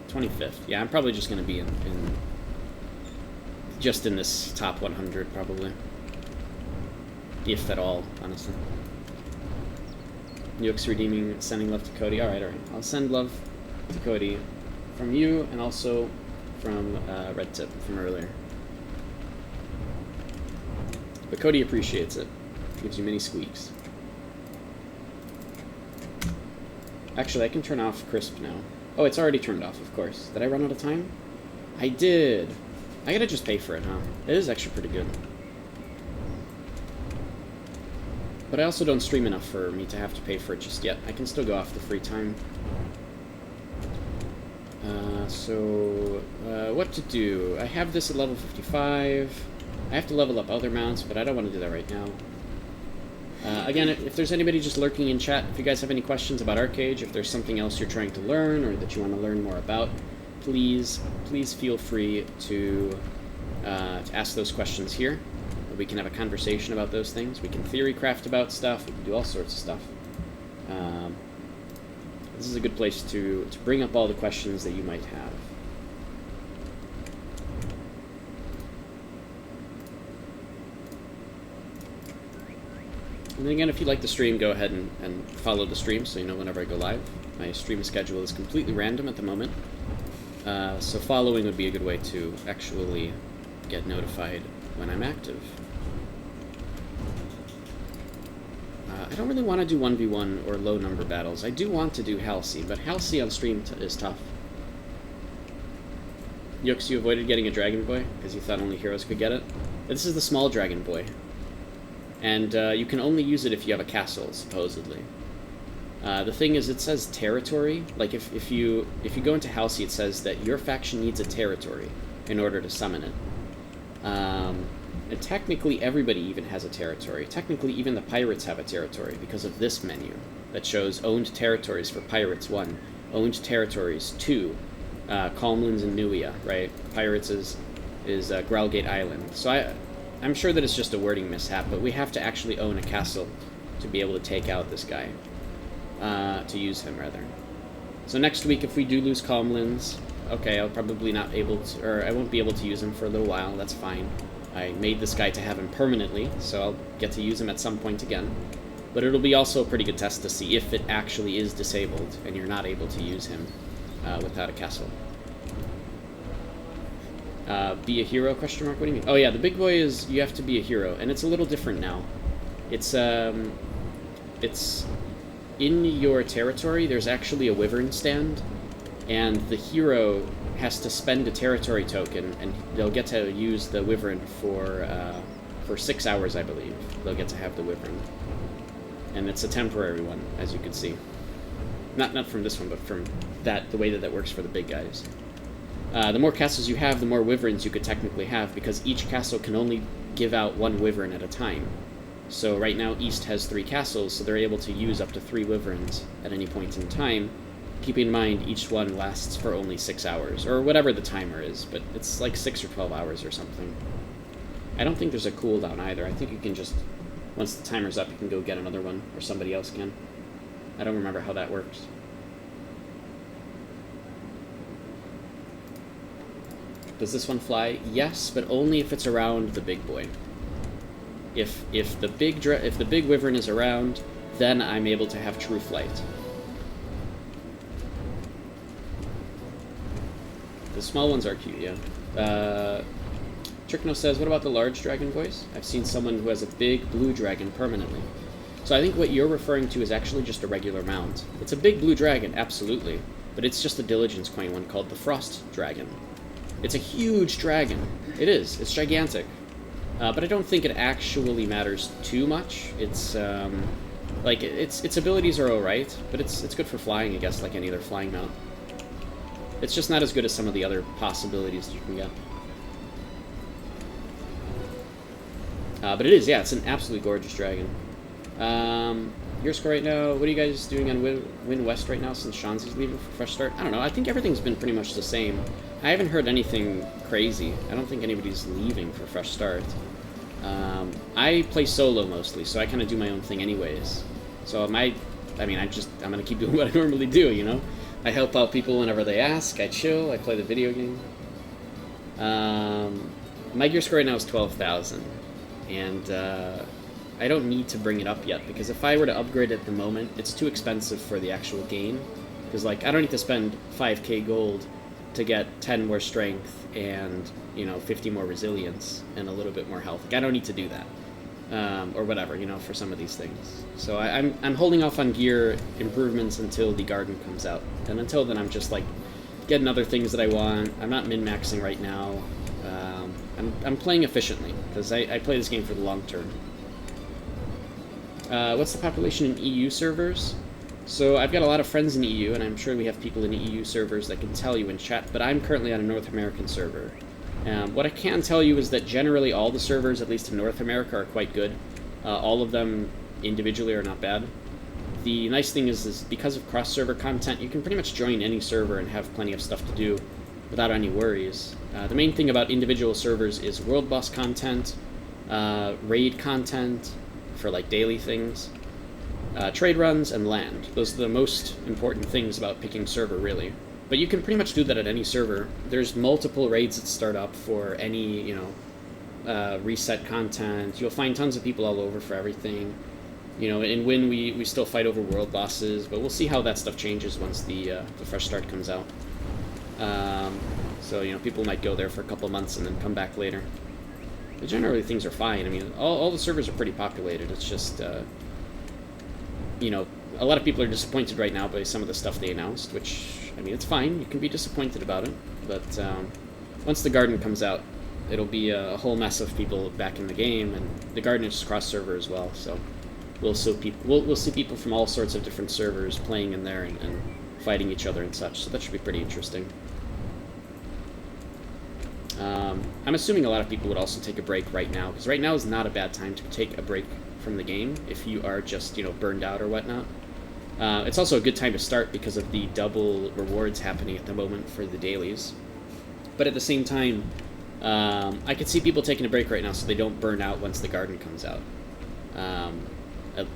25th. Yeah, I'm probably just going to be in just in this top 100, probably. If at all, honestly. Yoke's redeeming, sending love to Cody. Alright. I'll send love to Cody from you, and also from Red Tip from earlier. But Cody appreciates it. Gives you many squeaks. Actually, I can turn off Crisp now. Oh, it's already turned off, of course. Did I run out of time? I did. I gotta just pay for it, huh? It is actually pretty good. But I also don't stream enough for me to have to pay for it just yet. I can still go off the free time. What to do? I have this at level 55. I have to level up other mounts, but I don't want to do that right now. Again, if there's anybody just lurking in chat, if you guys have any questions about Archeage, if there's something else you're trying to learn or that you want to learn more about, please feel free to ask those questions here. We can have a conversation about those things. We can theory craft about stuff. We can do all sorts of stuff. This is a good place to bring up all the questions that you might have. And then again, if you like the stream, go ahead and follow the stream so you know whenever I go live. My stream schedule is completely random at the moment. So following would be a good way to actually get notified when I'm active. I don't really want to do 1v1 or low number battles. I do want to do Halsey, but Halsey on stream is tough. Yooks, you avoided getting a Dragon Boy because you thought only heroes could get it. This is the small Dragon Boy. And you can only use it if you have a castle, supposedly. The thing is, it says territory. Like, if you go into Halsey, it says that your faction needs a territory in order to summon it. And technically, everybody even has a territory. Technically, even the pirates have a territory because of this menu that shows owned territories for pirates 1, owned territories 2, Calmlands and Nuia, right? Pirates is Growlgate Island. So I'm sure that it's just a wording mishap, but we have to actually own a castle to be able to take out this guy. To use him, rather. So next week, if we do lose Calmlands, okay, I'll probably not able to, or I won't be able to use him for a little while, that's fine. I made this guy to have him permanently, so I'll get to use him at some point again. But it'll be also a pretty good test to see if it actually is disabled and you're not able to use him without a castle. Be a hero, question mark? What do you mean? Oh yeah, the big boy is, you have to be a hero, and it's a little different now. It's in your territory, there's actually a wyvern stand, and the hero has to spend a territory token, and they'll get to use the wyvern for 6 hours, I believe. They'll get to have the wyvern. And it's a temporary one, as you can see. Not from this one, but from the way that works for the big guys. The more castles you have, the more wyverns you could technically have, because each castle can only give out 1 wyvern at a time. So right now, East has 3 castles, so they're able to use up to 3 wyverns at any point in time. Keep in mind, each one lasts for only 6 hours, or whatever the timer is, but it's like 6 or 12 hours or something. I don't think there's a cooldown either. I think you can just, once the timer's up, you can go get another one, or somebody else can. I don't remember how that works. Does this one fly? Yes, but only if it's around the big boy. If the big wyvern is around, then I'm able to have true flight. The small ones are cute, yeah. Trickno says, what about the large dragon voice? I've seen someone who has a big blue dragon permanently. So I think what you're referring to is actually just a regular mount. It's a big blue dragon, absolutely, but it's just a diligence coin one called the Frost Dragon. It's a huge dragon. It is. It's gigantic. But I don't think it actually matters too much. It's, like, its abilities are alright, but it's good for flying, I guess, like any other flying mount. It's just not as good as some of the other possibilities you can get. But it is, yeah, it's an absolutely gorgeous dragon. Your score right now, what are you guys doing on Win West right now since Shanzi's leaving for Fresh Start? I don't know, I think everything's been pretty much the same. I haven't heard anything crazy. I don't think anybody's leaving for Fresh Start. I play solo mostly, so I kind of do my own thing anyways. So I'm gonna keep doing what I normally do, you know? I help out people whenever they ask, I chill, I play the video game. My gear score right now is 12,000. And I don't need to bring it up yet, because if I were to upgrade it at the moment, it's too expensive for the actual game. Because, like, I don't need to spend 5k gold to get 10 more strength and, you know, 50 more resilience and a little bit more health. Like, I don't need to do that. Or whatever, you know, for some of these things. So I'm holding off on gear improvements until the garden comes out. And until then, I'm just, like, getting other things that I want. I'm not min-maxing right now. I'm playing efficiently, because I play this game for the long term. What's the population in EU servers? So I've got a lot of friends in EU, and I'm sure we have people in EU servers that can tell you in chat, but I'm currently on a North American server. What I can tell you is that generally all the servers, at least in North America, are quite good. All of them individually are not bad. The nice thing is because of cross-server content, you can pretty much join any server and have plenty of stuff to do without any worries. The main thing about individual servers is world boss content, raid content for like daily things, trade runs, and land. Those are the most important things about picking server, really. But you can pretty much do that at any server. There's multiple raids that start up for any, you know, reset content. You'll find tons of people all over for everything. You know, in Win we still fight over world bosses, but we'll see how that stuff changes once the Fresh Start comes out. So, you know, people might go there for a couple months and then come back later. But generally things are fine. I mean, all the servers are pretty populated. It's just, you know, a lot of people are disappointed right now by some of the stuff they announced, which, I mean, it's fine. You can be disappointed about it. But once the garden comes out, it'll be a whole mess of people back in the game, and the garden is cross-server as well, so we'll see people from all sorts of different servers playing in there and fighting each other and such, so that should be pretty interesting. I'm assuming a lot of people would also take a break right now, because right now is not a bad time to take a break from the game if you are just, you know, burned out or whatnot. It's also a good time to start because of the double rewards happening at the moment for the dailies. But at the same time, I could see people taking a break right now so they don't burn out once the garden comes out.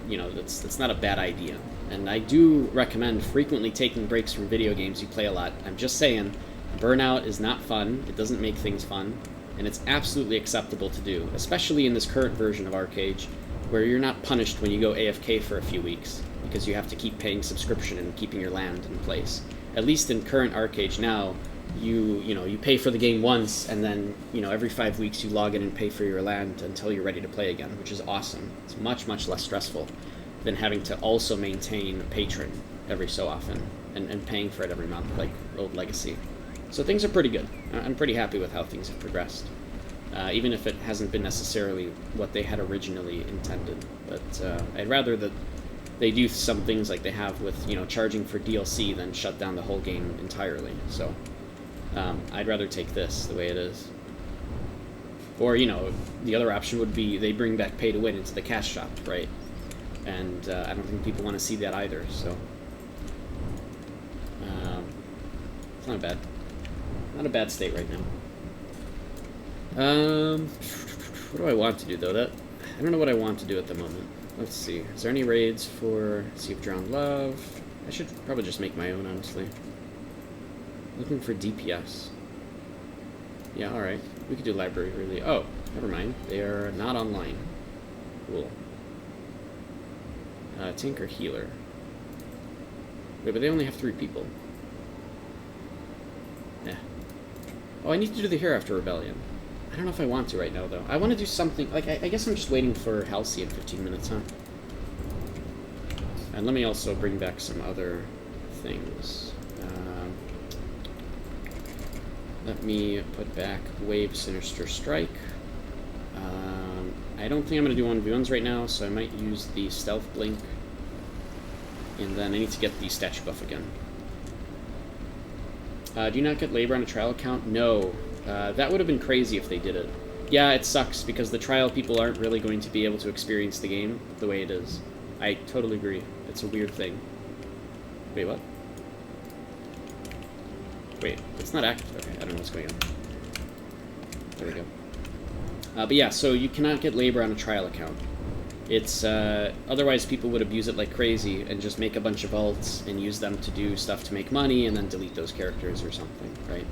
You know, that's not a bad idea. And I do recommend frequently taking breaks from video games you play a lot. I'm just saying, burnout is not fun, it doesn't make things fun, and it's absolutely acceptable to do, especially in this current version of Archeage, where you're not punished when you go AFK for a few weeks, because you have to keep paying subscription and keeping your land in place. At least in current Archeage now, you pay for the game once, and then, you know, every 5 weeks you log in and pay for your land until you're ready to play again, which is awesome. It's much, much less stressful than having to also maintain a patron every so often, and paying for it every month, like Old Legacy. So things are pretty good. I'm pretty happy with how things have progressed, even if it hasn't been necessarily what they had originally intended. But I'd rather that they do some things like they have with, you know, charging for DLC than shut down the whole game entirely. So I'd rather take this the way it is. Or, you know, the other option would be they bring back pay to win into the cash shop, right? And I don't think people want to see that either. So it's not bad. Not a bad state right now. What do I want to do, though? I don't know what I want to do at the moment. Let's see. Is there any raids for Sea of Drowned Love? I should probably just make my own, honestly. Looking for DPS. Yeah, alright. We could do library, really. Oh, never mind. They are not online. Cool. Tank or healer? Wait, but they only have 3 people. Yeah. Oh, I need to do the Hereafter Rebellion. I don't know if I want to right now, though. I want to do something... Like, I guess I'm just waiting for Halsey in 15 minutes, huh? And let me also bring back some other things. Let me put back Wave Sinister Strike. I don't think I'm going to do 1v1s right now, so I might use the Stealth Blink. And then I need to get the statue buff again. Do you not get labor on a trial account? No. That would have been crazy if they did it. Yeah, it sucks, because the trial people aren't really going to be able to experience the game the way it is. I totally agree. It's a weird thing. Wait, what? Wait, it's not active. Okay, I don't know what's going on. There we go. But yeah, so you cannot get labor on a trial account. It's, otherwise people would abuse it like crazy and just make a bunch of alts and use them to do stuff to make money and then delete those characters or something, right?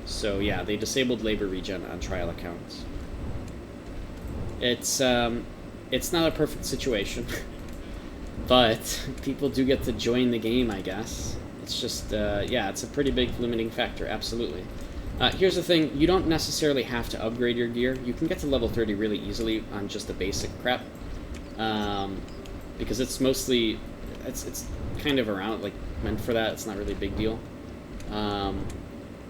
So yeah, they disabled labor regen on trial accounts. It's not a perfect situation, but people do get to join the game, I guess. It's just, yeah, it's a pretty big limiting factor, absolutely. Here's the thing, you don't necessarily have to upgrade your gear. You can get to level 30 really easily on just the basic crap. Because it's mostly, it's kind of around, like, meant for that. It's not really a big deal.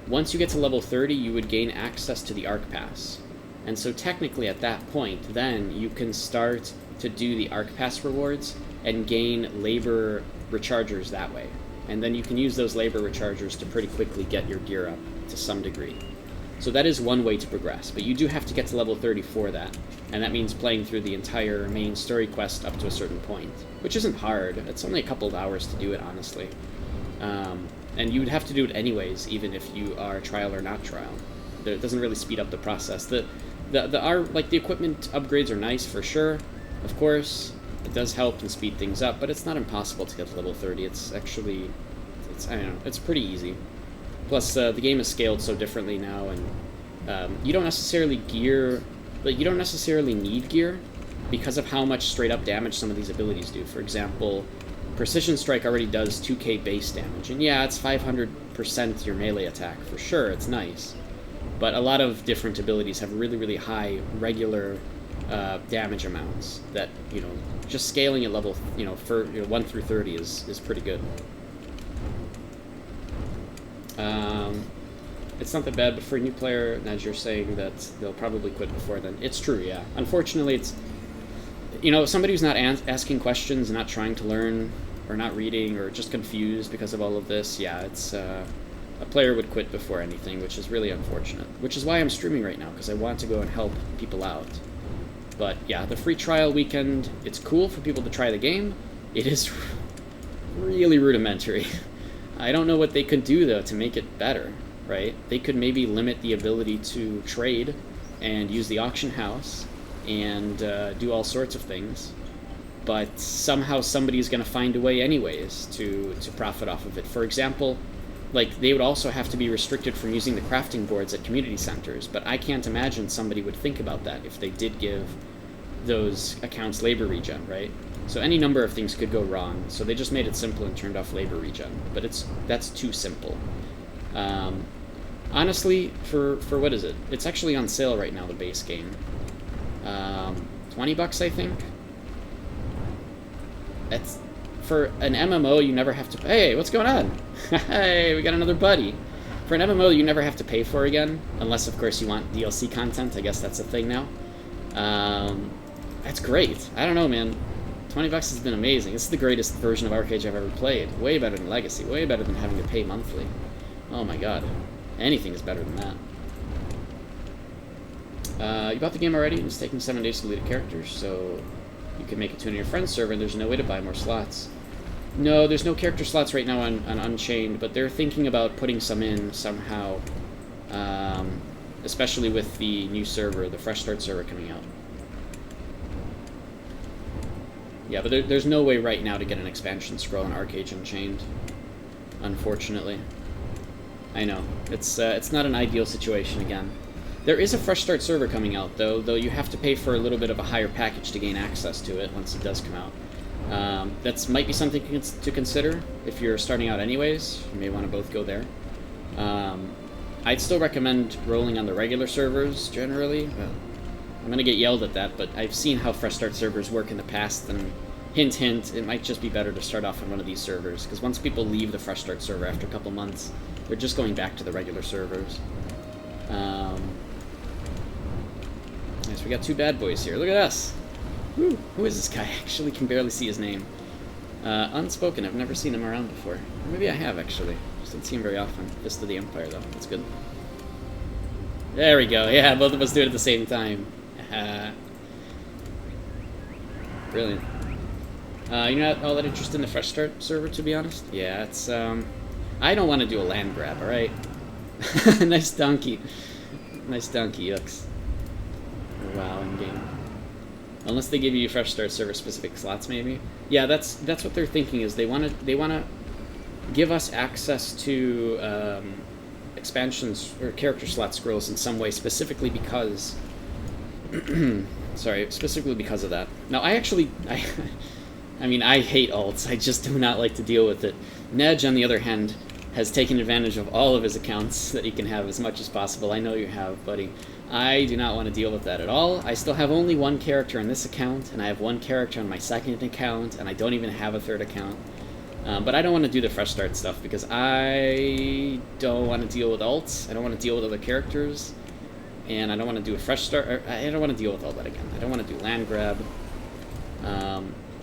Once you get to level 30, you would gain access to the Arc Pass. And so technically at that point, then you can start to do the Arc Pass rewards and gain labor rechargers that way. And then you can use those labor rechargers to pretty quickly get your gear up to some degree. So that is one way to progress, but you do have to get to level 30 for that, and that means playing through the entire main story quest up to a certain point, which isn't hard. It's only a couple of hours to do it, honestly. And you would have to do it anyways, even if you are trial or not trial. It doesn't really speed up the process. The equipment upgrades are nice for sure, of course. It does help and speed things up, but it's not impossible to get to level 30. It's actually, I don't know, it's pretty easy. Plus, the game is scaled so differently now, and you don't necessarily need gear because of how much straight-up damage some of these abilities do. For example, Precision Strike already does 2k base damage, and yeah, it's 500% your melee attack, for sure, it's nice. But a lot of different abilities have really, really high regular damage amounts that, you know, just scaling at level, for 1 through 30 is pretty good. It's not that bad, but for a new player, and as you're saying that they'll probably quit before then. It's true, yeah. Unfortunately, it's, somebody who's not asking questions, not trying to learn, or not reading, or just confused because of all of this, yeah, it's, a player would quit before anything, which is really unfortunate. Which is why I'm streaming right now, because I want to go and help people out. But yeah, the free trial weekend, it's cool for people to try the game. It is really rudimentary. I don't know what they could do, though, to make it better, right? They could maybe limit the ability to trade and use the auction house and do all sorts of things. But somehow somebody's going to find a way anyways to profit off of it. For example, like, they would also have to be restricted from using the crafting boards at community centers, but I can't imagine somebody would think about that if they did give those accounts labor regen, right? So any number of things could go wrong, so they just made it simple and turned off labor regen, but that's too simple. Honestly, for what is it? It's actually on sale right now, the base game. $20, I think? That's... For an MMO, you never have to... Hey, what's going on? Hey, we got another buddy. For an MMO, you never have to pay for again, unless, of course, you want DLC content. I guess that's a thing now. That's great. I don't know, man. $20 has been amazing. This is the greatest version of Archeage I've ever played. Way better than Legacy. Way better than having to pay monthly. Oh my god. Anything is better than that. You bought the game already, and it's taking 7 days to delete a character, so you can make it to one of your friends' server, and there's no way to buy more slots. No, there's no character slots right now on Unchained, but they're thinking about putting some in somehow, especially with the new server, the Fresh Start server coming out. Yeah, but there's no way right now to get an expansion scroll on Archeage Unchained, unfortunately. I know. It's not an ideal situation again. There is a fresh start server coming out, though you have to pay for a little bit of a higher package to gain access to it once it does come out. That might be something to consider if you're starting out anyways. You may want to both go there. I'd still recommend rolling on the regular servers, generally. Well, I'm going to get yelled at that, but I've seen how fresh start servers work in the past, and hint, hint, it might just be better to start off on one of these servers, because once people leave the fresh start server after a couple months, they're just going back to the regular servers. Yes, we got two bad boys here. Look at us! Woo. Who is this guy? I actually can barely see his name. Unspoken, I've never seen him around before. Or maybe I have, actually. Just don't see him very often. Fist of the Empire, though. That's good. There we go. Yeah, both of us do it at the same time. Brilliant. You're not all that interested in the fresh start server, to be honest? Yeah, it's, I don't want to do a land grab, alright? Nice donkey. Nice donkey, yucks. Wow, in-game. Unless they give you fresh start server specific slots, maybe. Yeah, that's what they're thinking, is they wanna give us access to expansions or character slot scrolls in some way, specifically because sorry, specifically because of that. Now, I mean, I hate alts. I just do not like to deal with it. Nedge, on the other hand, has taken advantage of all of his accounts that he can have as much as possible. I know you have, buddy. I do not want to deal with that at all. I still have only one character on this account, and I have one character on my second account, and I don't even have a third account. But I don't want to do the fresh start stuff, because I don't want to deal with alts, I don't want to deal with other characters, and I don't want to do a fresh start. I don't want to deal with all that again. I don't want to do land grab.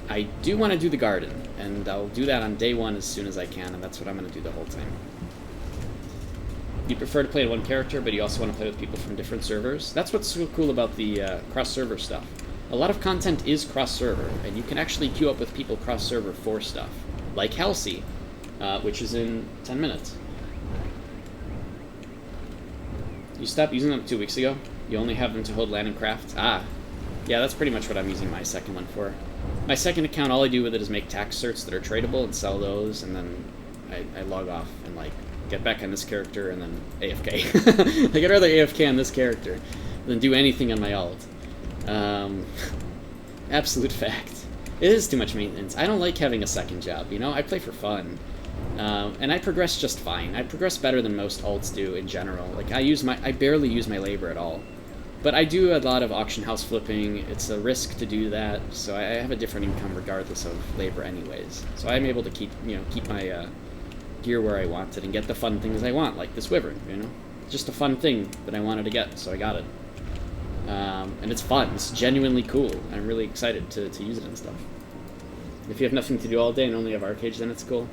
I do want to do the garden, and I'll do that on day one as soon as I can, and that's what I'm going to do the whole time. You prefer to play one character, but you also want to play with people from different servers. That's what's so cool about the cross-server stuff. A lot of content is cross-server, and you can actually queue up with people cross-server for stuff. Like Halsey, which is in 10 minutes. You stopped using them 2 weeks ago? You only have them to hold land and craft? Ah. Yeah, that's pretty much what I'm using my second one for. My second account, all I do with it is make tax certs that are tradable and sell those, and then I log off and, like, get back on this character and then AFK. Like, I'd rather AFK on this character than do anything on my alt. Absolute fact. It is too much maintenance. I don't like having a second job, you know? I play for fun. And I progress just fine. I progress better than most alts do in general. Like, I barely use my labor at all. But I do a lot of auction house flipping. It's a risk to do that, so I have a different income regardless of labor anyways. So I'm able to keep my gear where I want it and get the fun things I want, like this wyvern, you know? Just a fun thing that I wanted to get, so I got it. And it's fun. It's genuinely cool. I'm really excited to use it and stuff. If you have nothing to do all day and only have Archeage, then it's cool.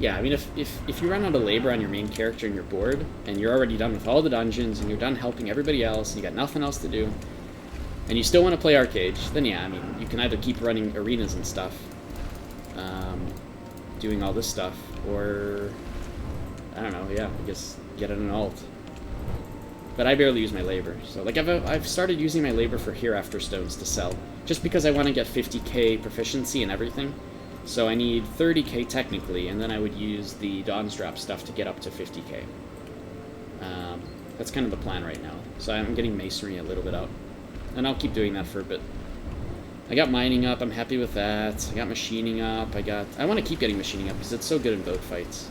Yeah, I mean, if you run out of labor on your main character and you're bored, and you're already done with all the dungeons, and you're done helping everybody else, and you got nothing else to do, and you still want to play Archeage, then yeah, I mean, you can either keep running arenas and stuff, doing all this stuff, or, I don't know, yeah, I guess get an alt. But I barely use my labor, so, like, I've started using my labor for Hereafter Stones to sell, just because I want to get 50k proficiency and everything. So I need 30k technically, and then I would use the Dawn's Drop stuff to get up to 50k. That's kind of the plan right now. So I'm getting Masonry a little bit out. And I'll keep doing that for a bit. I got Mining up, I'm happy with that. I got Machining up, I want to keep getting Machining up, because it's so good in boat fights.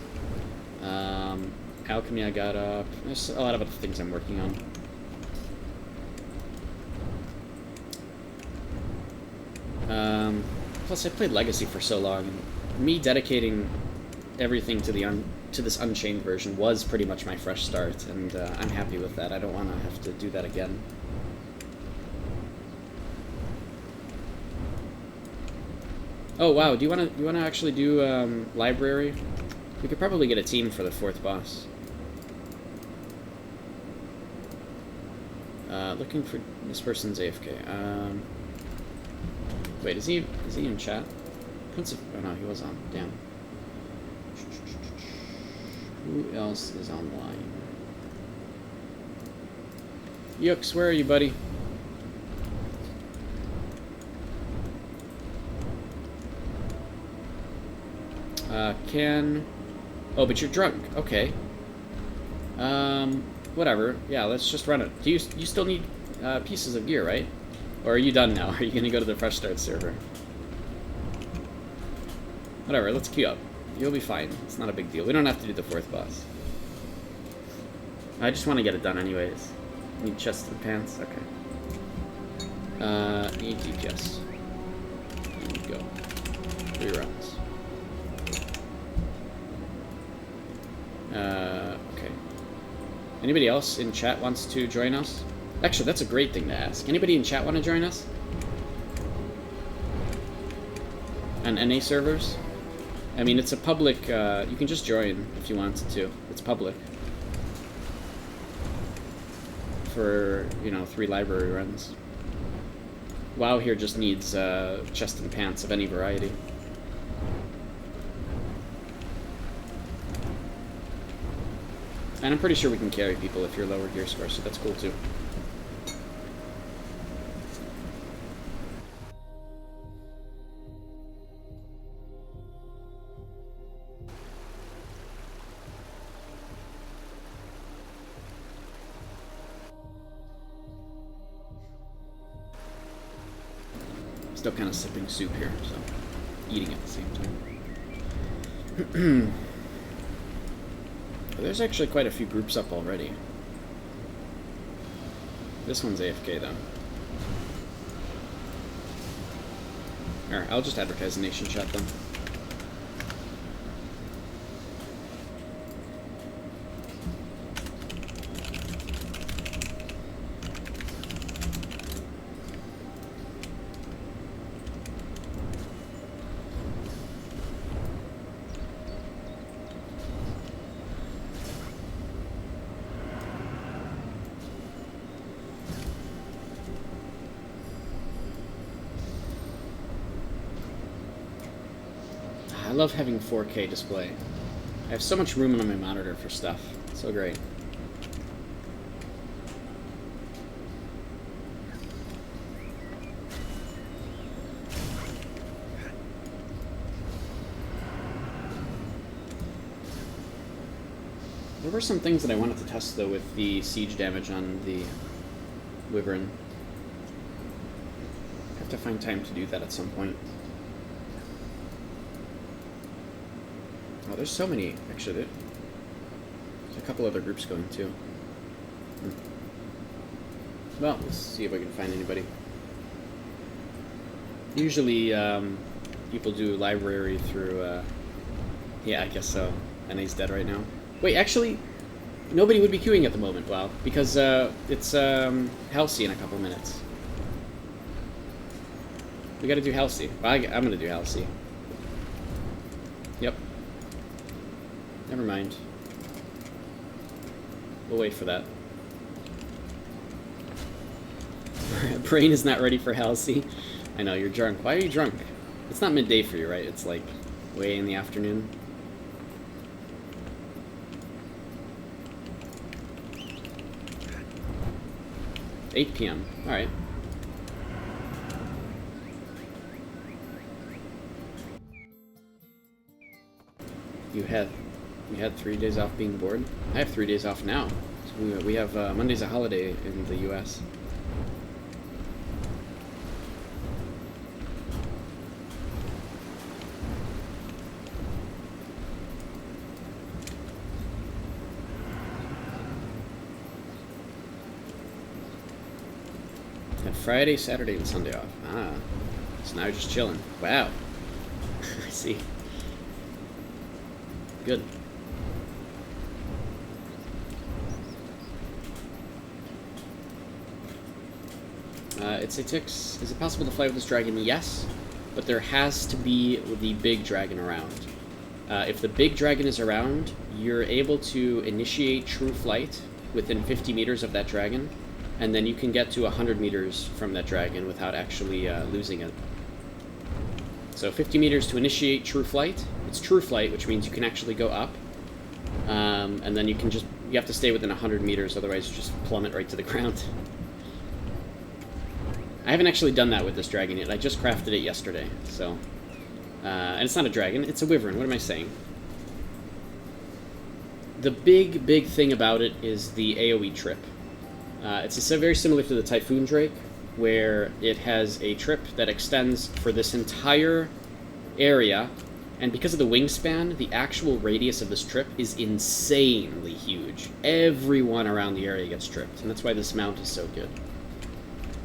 Alchemy I got up. There's a lot of other things I'm working on. Plus, I played Legacy for so long, and me dedicating everything to this Unchained version was pretty much my fresh start, and I'm happy with that. I don't want to have to do that again. Oh wow, do you want to actually do library? We could probably get a team for the 4th boss. Looking for this person's AFK. Wait, is he in chat? Prince of... Oh no, he was on. Damn. Who else is online? Yooks, where are you, buddy? Oh, but you're drunk. Okay. Whatever. Yeah, let's just run it. Do you still need pieces of gear, right? Or are you done now? Are you gonna go to the fresh start server? Whatever, let's queue up. You'll be fine. It's not a big deal. We don't have to do the 4th boss. I just want to get it done anyways. Need chest and pants? Okay. Need DPS. Here we go. 3 rounds. Okay. Anybody else in chat wants to join us? Actually, that's a great thing to ask. Anybody in chat want to join us? On NA servers? I mean, it's a public, you can just join if you wanted to. It's public. For, you know, 3 library runs. WoW here just needs chest and pants of any variety. And I'm pretty sure we can carry people if you're lower gear score, so that's cool too. Still kind of sipping soup here, so eating at the same time. There's actually quite a few groups up already. This one's AFK though. Alright, I'll just advertise the nation chat then. I love having 4K display. I have so much room on my monitor for stuff. It's so great. There were some things that I wanted to test though with the siege damage on the Wyvern. I have to find time to do that at some point. Oh, there's so many, actually. There's a couple other groups going, too. Well, let's see if I can find anybody. Usually, people do library through, yeah, I guess so. NA's dead right now. Wait, actually, nobody would be queuing at the moment, wow. Because, it's, Halsey in a couple minutes. We gotta do Halsey. Well, I'm gonna do Halsey. Yep. Never mind. We'll wait for that. Brain is not ready for Halsey. I know, you're drunk. Why are you drunk? It's not midday for you, right? It's like way in the afternoon. $8 p.m. Alright. You had 3 days off being bored? I have 3 days off now. So we have Monday's a holiday in the U.S. Had Friday, Saturday, and Sunday off. Ah. So now you're just chilling. Wow. I see. Good. It's a Tix. Is it possible to fly with this dragon? Yes, but there has to be the big dragon around. If the big dragon is around, you're able to initiate true flight within 50 meters of that dragon, and then you can get to 100 meters from that dragon without actually losing it. So 50 meters to initiate true flight. It's true flight, which means you can actually go up, and then you have to stay within 100 meters, otherwise you just plummet right to the ground. I haven't actually done that with this dragon yet. I just crafted it yesterday, so... and it's not a dragon, it's a wyvern. What am I saying? the big thing about it is the AoE trip. It's very similar to the Typhoon Drake, where it has a trip that extends for this entire area, and because of the wingspan, the actual radius of this trip is insanely huge. Everyone around the area gets tripped, and that's why this mount is so good.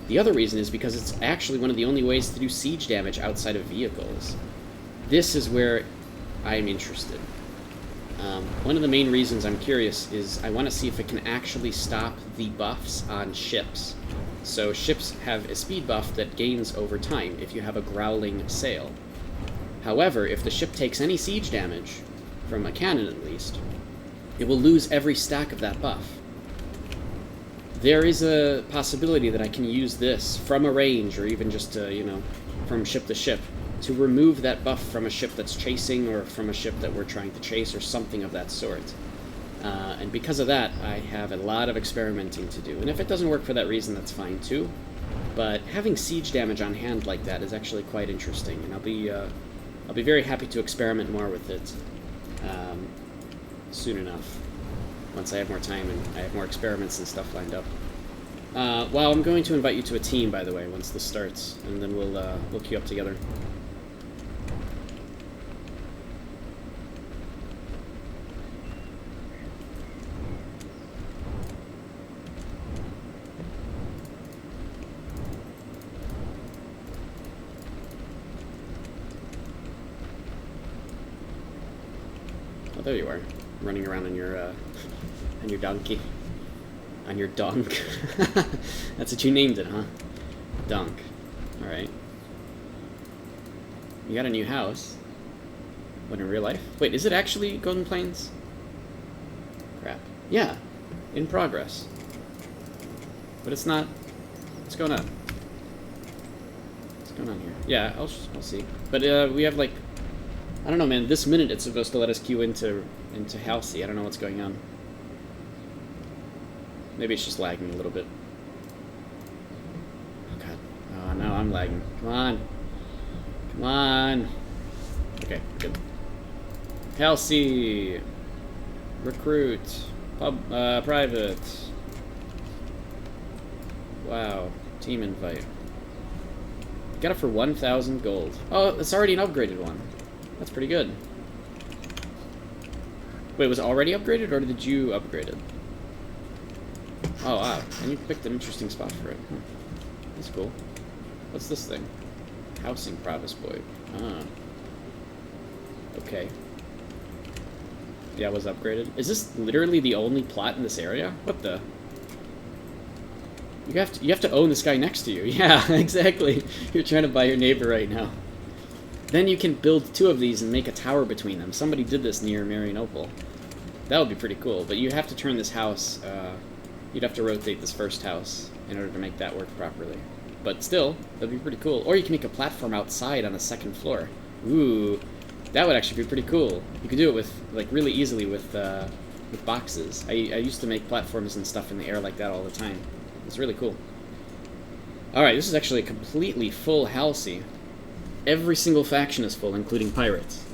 The other reason is because it's actually one of the only ways to do siege damage outside of vehicles. This is where I'm interested. One of the main reasons I'm curious is I want to see if it can actually stop the buffs on ships. So ships have a speed buff that gains over time if you have a growling sail. However, if the ship takes any siege damage, from a cannon at least, it will lose every stack of that buff. There is a possibility that I can use this from a range, or even just, from ship to ship, to remove that buff from a ship that's chasing, or from a ship that we're trying to chase, or something of that sort. And because of that, I have a lot of experimenting to do. And if it doesn't work for that reason, that's fine too. But having siege damage on hand like that is actually quite interesting, and I'll be very happy to experiment more with it soon enough, once I have more time and I have more experiments and stuff lined up. Well, I'm going to invite you to a team, by the way, once this starts, and then we'll queue up together. Oh, there you are, running around on your donkey. On your donk. That's what you named it, huh? Donk. Alright. You got a new house. What, in real life? Wait, is it actually Golden Plains? Crap. Yeah. In progress. But it's not... What's going on? What's going on here? Yeah, I'll see. But we have, like... I don't know, man. This minute it's supposed to let us queue into Halsey. I don't know what's going on. Maybe it's just lagging a little bit. Oh, God. Oh, no, I'm lagging. Come on. Come on. Okay, good. Halsey. Recruit. Private. Wow. Team invite. Got it for 1,000 gold. Oh, it's already an upgraded one. That's pretty good. Wait, was it already upgraded, or did you upgrade it? Oh, wow. And you picked an interesting spot for it. Huh. That's cool. What's this thing? Housing Provis Boy. Ah. Okay. Yeah, it was upgraded. Is this literally the only plot in this area? What the? You have to own this guy next to you. Yeah, exactly. You're trying to buy your neighbor right now. Then you can build 2 of these and make a tower between them. Somebody did this near Marianople. That would be pretty cool. But you have to turn this house... you'd have to rotate this first house in order to make that work properly. But still, that'd be pretty cool. Or you can make a platform outside on the 2nd floor. Ooh, that would actually be pretty cool. You could do it with, like, really easily with boxes. I used to make platforms and stuff in the air like that all the time. It's really cool. Alright, this is actually a completely full Halsey. Every single faction is full, including pirates.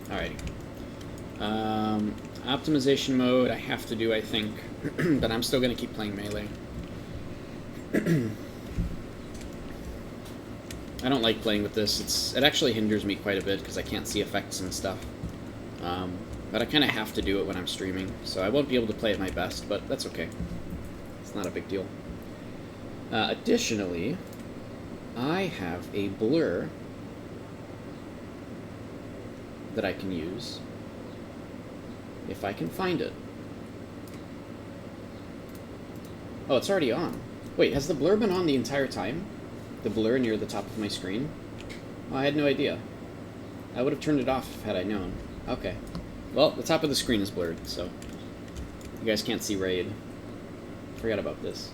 Alrighty. Optimization mode I have to do, I think, but I'm still going to keep playing melee. I don't like playing with this. It actually hinders me quite a bit because I can't see effects and stuff. But I kind of have to do it when I'm streaming, so I won't be able to play at my best, but that's okay. It's not a big deal. Additionally, I have a blur that I can use if I can find it. Oh, it's already on. Wait, has the blur been on the entire time? The blur near the top of my screen? Oh, I had no idea. I would have turned it off had I known. Okay. Well, the top of the screen is blurred, so you guys can't see Raid. Forgot about this.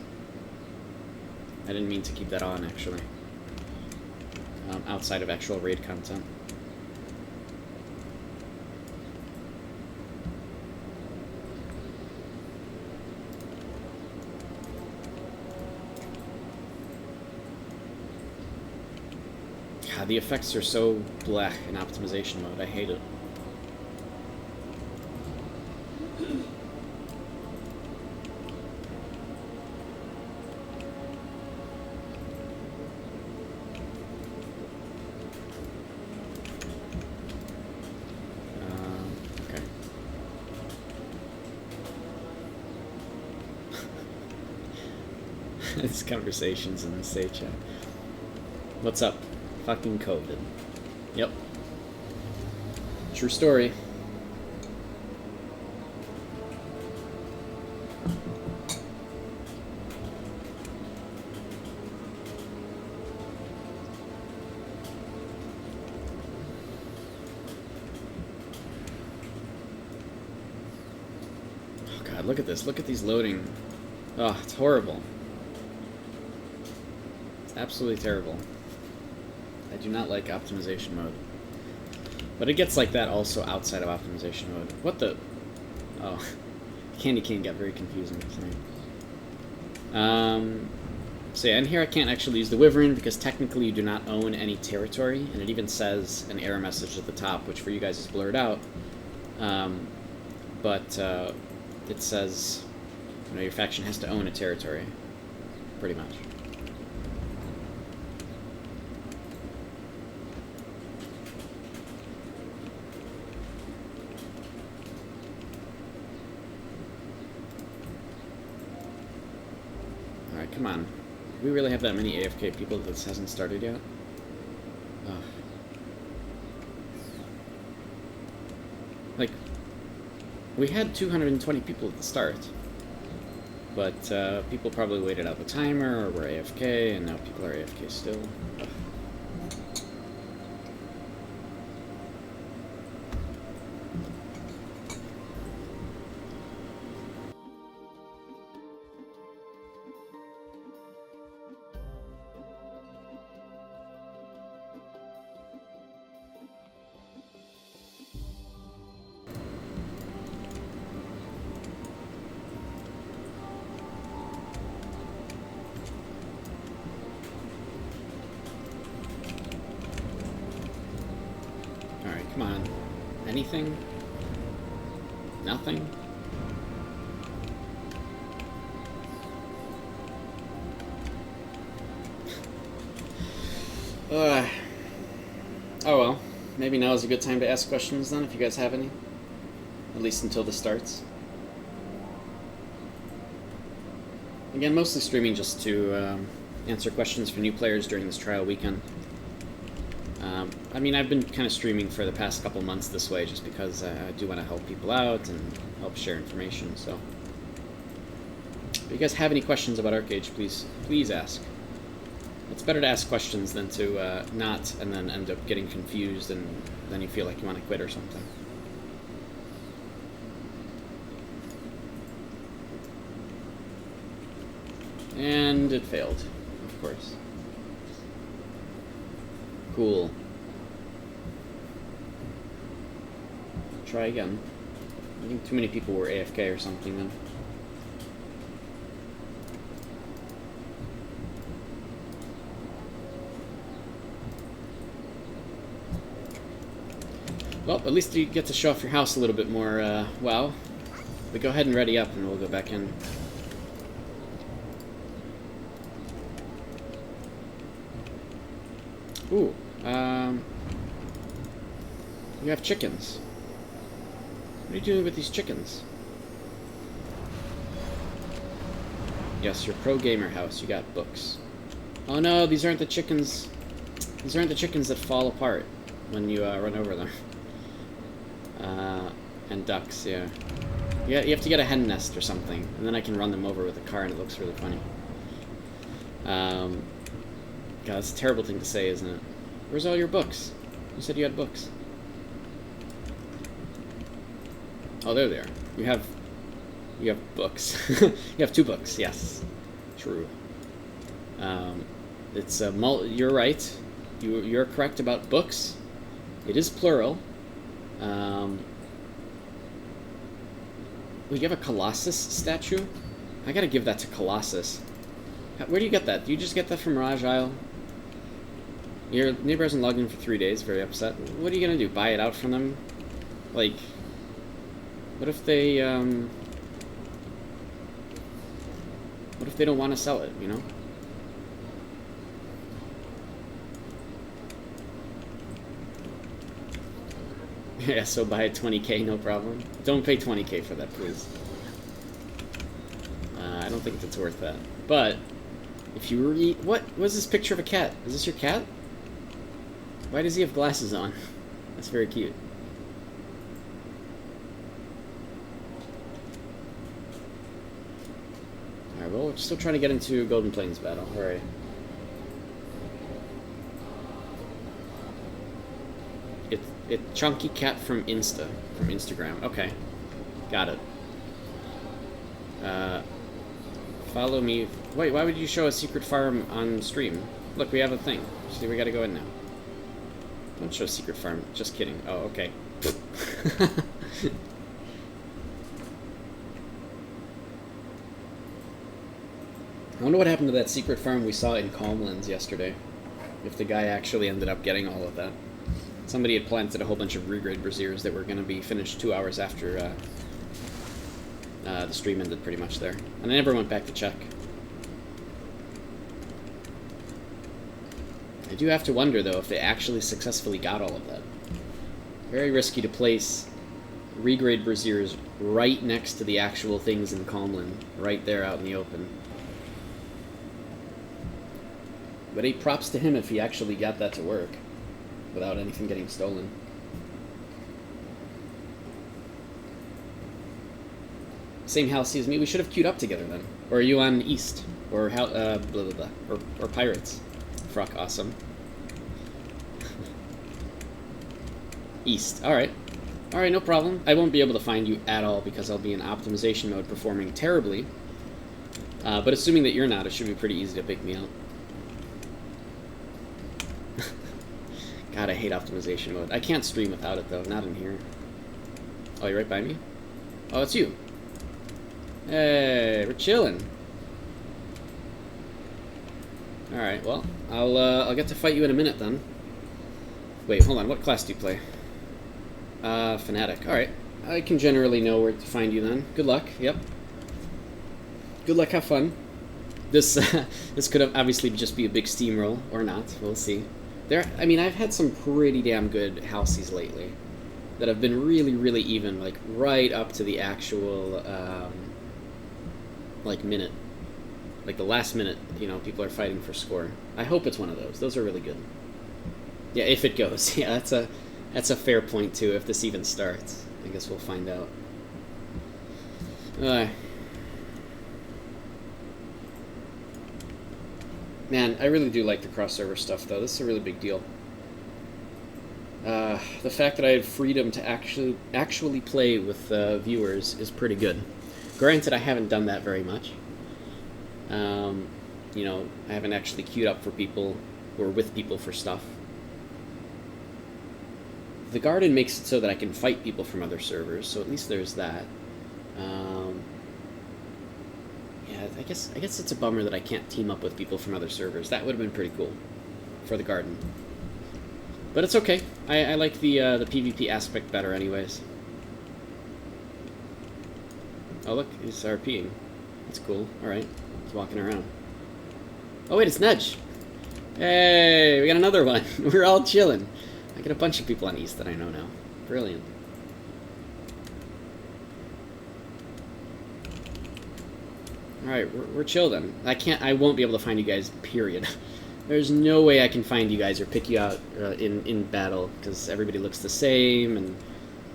I didn't mean to keep that on, actually. Outside of actual Raid content. God, the effects are so blech in optimization mode. I hate it. Okay. These conversations in the say chat. What's up? Fucking COVID. Yep. True story. Oh god, look at this. Look at these loading. Oh, it's horrible. It's absolutely terrible. I do not like optimization mode. But it gets like that also outside of optimization mode. What the... Oh. Candy cane got very confusing. Sorry. So yeah, in here I can't actually use the Wyvern because technically you do not own any territory, and it even says an error message at the top, which for you guys is blurred out. But it says, you know, your faction has to own a territory, pretty much. Alright, come on. Do we really have that many AFK people that this hasn't started yet? Ugh. Like, we had 220 people at the start, but people probably waited out the timer or were AFK, and now people are AFK still. Ugh. Come on. Anything? Nothing? Oh well. Maybe now is a good time to ask questions then, if you guys have any. At least until this starts. Again, mostly streaming just to answer questions for new players during this trial weekend. I mean, I've been kind of streaming for the past couple months this way just because I do want to help people out and help share information, so... If you guys have any questions about Archeage, please ask. It's better to ask questions than to not and then end up getting confused and then you feel like you want to quit or something. And it failed, of course. Cool. Try again. I think too many people were AFK or something then. Well, at least you get to show off your house a little bit more, wow. But go ahead and ready up and we'll go back in. Ooh, you have chickens. What are you doing with these chickens? Yes, your pro gamer house. You got books. Oh no, these aren't the chickens. These aren't the chickens that fall apart when you run over them. And ducks, yeah. Yeah, you have to get a hen nest or something, and then I can run them over with a car, and it looks really funny. God, that's a terrible thing to say, isn't it? Where's all your books? You said you had books. Oh, there they are. You have books. You have 2 books. Yes, true. It's you're right. You're correct about books. It is plural. We have a Colossus statue. I gotta give that to Colossus. Where do you get that? Do you just get that from Raj Isle? Your neighbor hasn't logged in for 3 days, very upset. What are you gonna do, buy it out from them? Like, what if they, what if they don't want to sell it, you know? Yeah, so buy it 20k, no problem. Don't pay 20k for that, please. I don't think it's worth that. But, if you read... What was this picture of a cat? Is this your cat? Why does he have glasses on? That's very cute. Alright, well, we're still trying to get into Golden Plains battle. Alright. It's Chunky Cat from Instagram. Okay. Got it. Follow me. Wait, why would you show a secret farm on stream? Look, we have a thing. See, we gotta go in now. Don't show secret farm. Just kidding. Oh, okay. I wonder what happened to that secret farm we saw in Calmlands yesterday. If the guy actually ended up getting all of that. Somebody had planted a whole bunch of regrade braziers that were going to be finished 2 hours after the stream ended pretty much there. And I never went back to check. I do have to wonder, though, if they actually successfully got all of that. Very risky to place regrade braziers right next to the actual things in Calmland, right there out in the open. But hey, props to him if he actually got that to work without anything getting stolen. Same house as me. We should have queued up together then. Or are you on East? Or how? Blah blah blah. Or Pirates. Fruck, awesome. East. All right. All right, no problem. I won't be able to find you at all because I'll be in optimization mode, performing terribly. But assuming that you're not, it should be pretty easy to pick me out. God, I hate optimization mode. I can't stream without it, though. Not in here. Oh, you're right by me? Oh, it's you. Hey, we're chilling. Alright, well, I'll get to fight you in a minute, then. Wait, hold on. What class do you play? Fanatic. Alright. I can generally know where to find you, then. Good luck. Yep. Good luck, have fun. This, this could have obviously just be a big steamroll, or not. We'll see. I mean, I've had some pretty damn good houseies lately that have been really, really even, like, right up to the actual, like, minute. Like, the last minute, you know, people are fighting for score. I hope it's one of those. Those are really good. Yeah, if it goes. Yeah, that's a fair point, too, if this even starts. I guess we'll find out. Man, I really do like the cross-server stuff, though. This is a really big deal. The fact that I have freedom to actually play with viewers is pretty good. Granted, I haven't done that very much. You know, I haven't actually queued up for people or with people for stuff. The Garden makes it so that I can fight people from other servers, so at least there's that. Yeah, I guess it's a bummer that I can't team up with people from other servers. That would have been pretty cool for the Garden. But it's okay. I like the PvP aspect better anyways. Oh look, he's RPing. That's cool. Alright. He's walking around. Oh wait, it's Nedge! Hey, we got another one. We're all chilling. I get a bunch of people on East that I know now. Brilliant. Alright, we're chill then. I won't be able to find you guys, period. There's no way I can find you guys or pick you out in battle, because everybody looks the same, and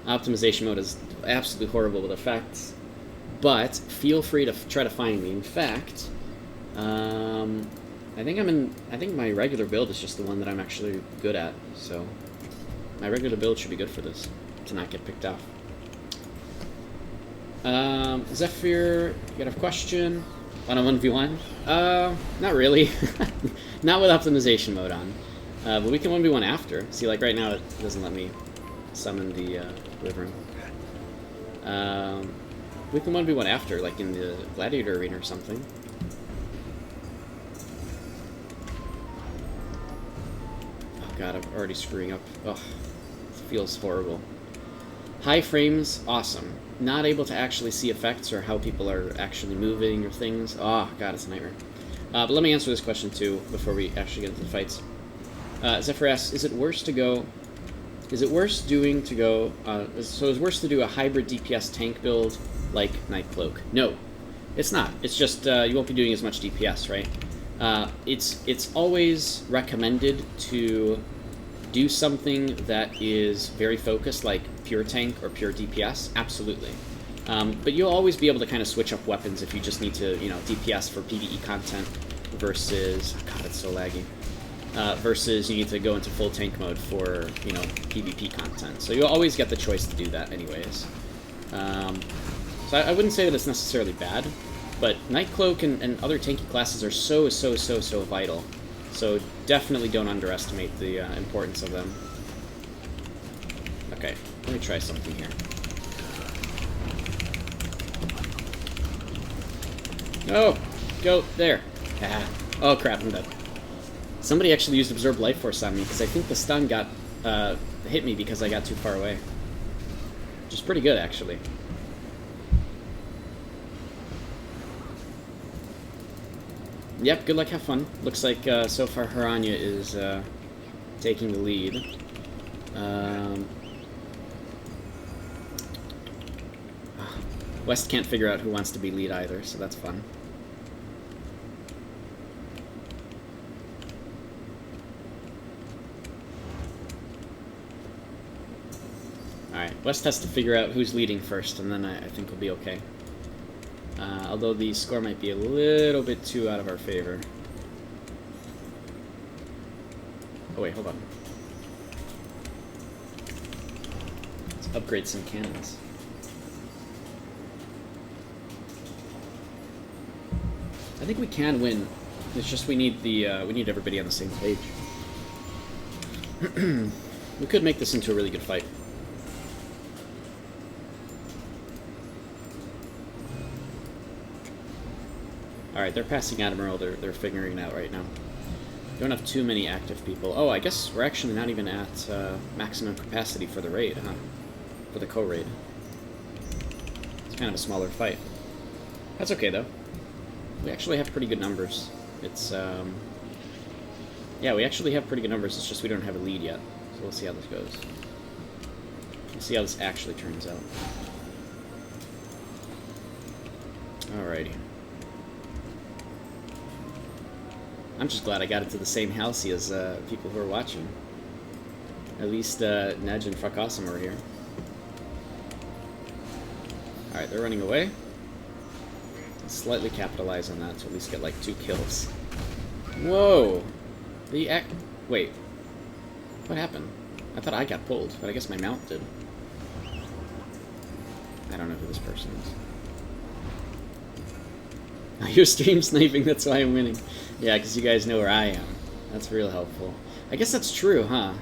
optimization mode is absolutely horrible with effects. But feel free to try to find me. In fact, I think my regular build is just the one that I'm actually good at, so my regular build should be good for this, to not get picked off. Zephyr, you got a question? On a 1v1? Not really. Not with optimization mode on. But we can 1v1 after. See, like right now it doesn't let me summon the Wyvern. We can 1v1 after, like in the Gladiator Arena or something. god, I'm already screwing up. Ugh, it feels horrible. High frames, awesome. Not able to actually see effects or how people are actually moving or things. Oh, god, it's a nightmare. But let me answer this question, too, before we actually get into the fights. Zephyr asks, is it worse to go... Is it worse doing to go... so is it worse to do a hybrid DPS tank build like Nightcloak? No, it's not. It's just you won't be doing as much DPS, right? It's always recommended to do something that is very focused, like pure tank or pure DPS. Absolutely. But you'll always be able to kind of switch up weapons if you just need to, you know, DPS for PvE content versus... Oh god, it's so laggy. Versus you need to go into full tank mode for, you know, PvP content. So you'll always get the choice to do that anyways. So I wouldn't say that it's necessarily bad, but Nightcloak and other tanky classes are so vital. So definitely don't underestimate the importance of them. Okay, let me try something here. Oh, go there. Ah. Oh crap, I'm dead. Somebody actually used Absorb Life Force on me, because I think the stun got hit me because I got too far away. Which is pretty good, actually. Yep, good luck, have fun. Looks like so far Haranya is taking the lead. West can't figure out who wants to be lead either, so that's fun. Alright, West has to figure out who's leading first, and then I think we'll be okay. Although the score might be a little bit too out of our favor. Oh wait, hold on. Let's upgrade some cannons. I think we can win. It's just we need the we need everybody on the same page. We could make this into a really good fight. Alright, they're passing Admiral, they're figuring it out right now. Don't have too many active people. Oh, I guess we're actually not even at maximum capacity for the raid, huh? For the co-raid. It's kind of a smaller fight. That's okay, though. We actually have pretty good numbers. It's, yeah, we actually have pretty good numbers, it's just we don't have a lead yet. So we'll see how this goes. We'll see how this actually turns out. Alrighty. I'm just glad I got into the same house as people who are watching. At least Nedge and Fuck Awesome are here. Alright, they're running away. Let's slightly capitalize on that to at least get like 2 kills. Whoa! Wait. What happened? I thought I got pulled, but I guess my mount did. I don't know who this person is. You're stream sniping, that's why I'm winning. Yeah, because you guys know where I am. That's real helpful. I guess that's true, huh?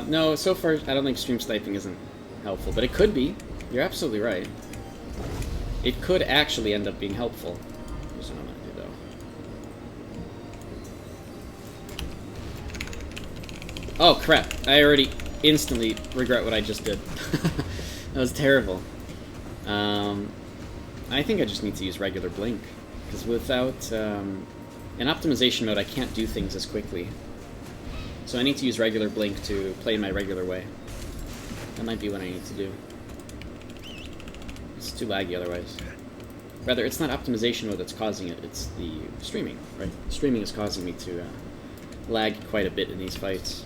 No, so far I don't think stream sniping isn't helpful, but it could be. You're absolutely right. It could actually end up being helpful. Here's what I'm gonna do, though. Oh, crap. I already instantly regret what I just did. That was terrible. I think I just need to use regular blink. Because without... in optimization mode, I can't do things as quickly. So I need to use regular blink to play my regular way. That might be what I need to do. It's too laggy otherwise. Rather, it's not optimization mode that's causing it, it's the streaming, right? Streaming is causing me to lag quite a bit in these fights.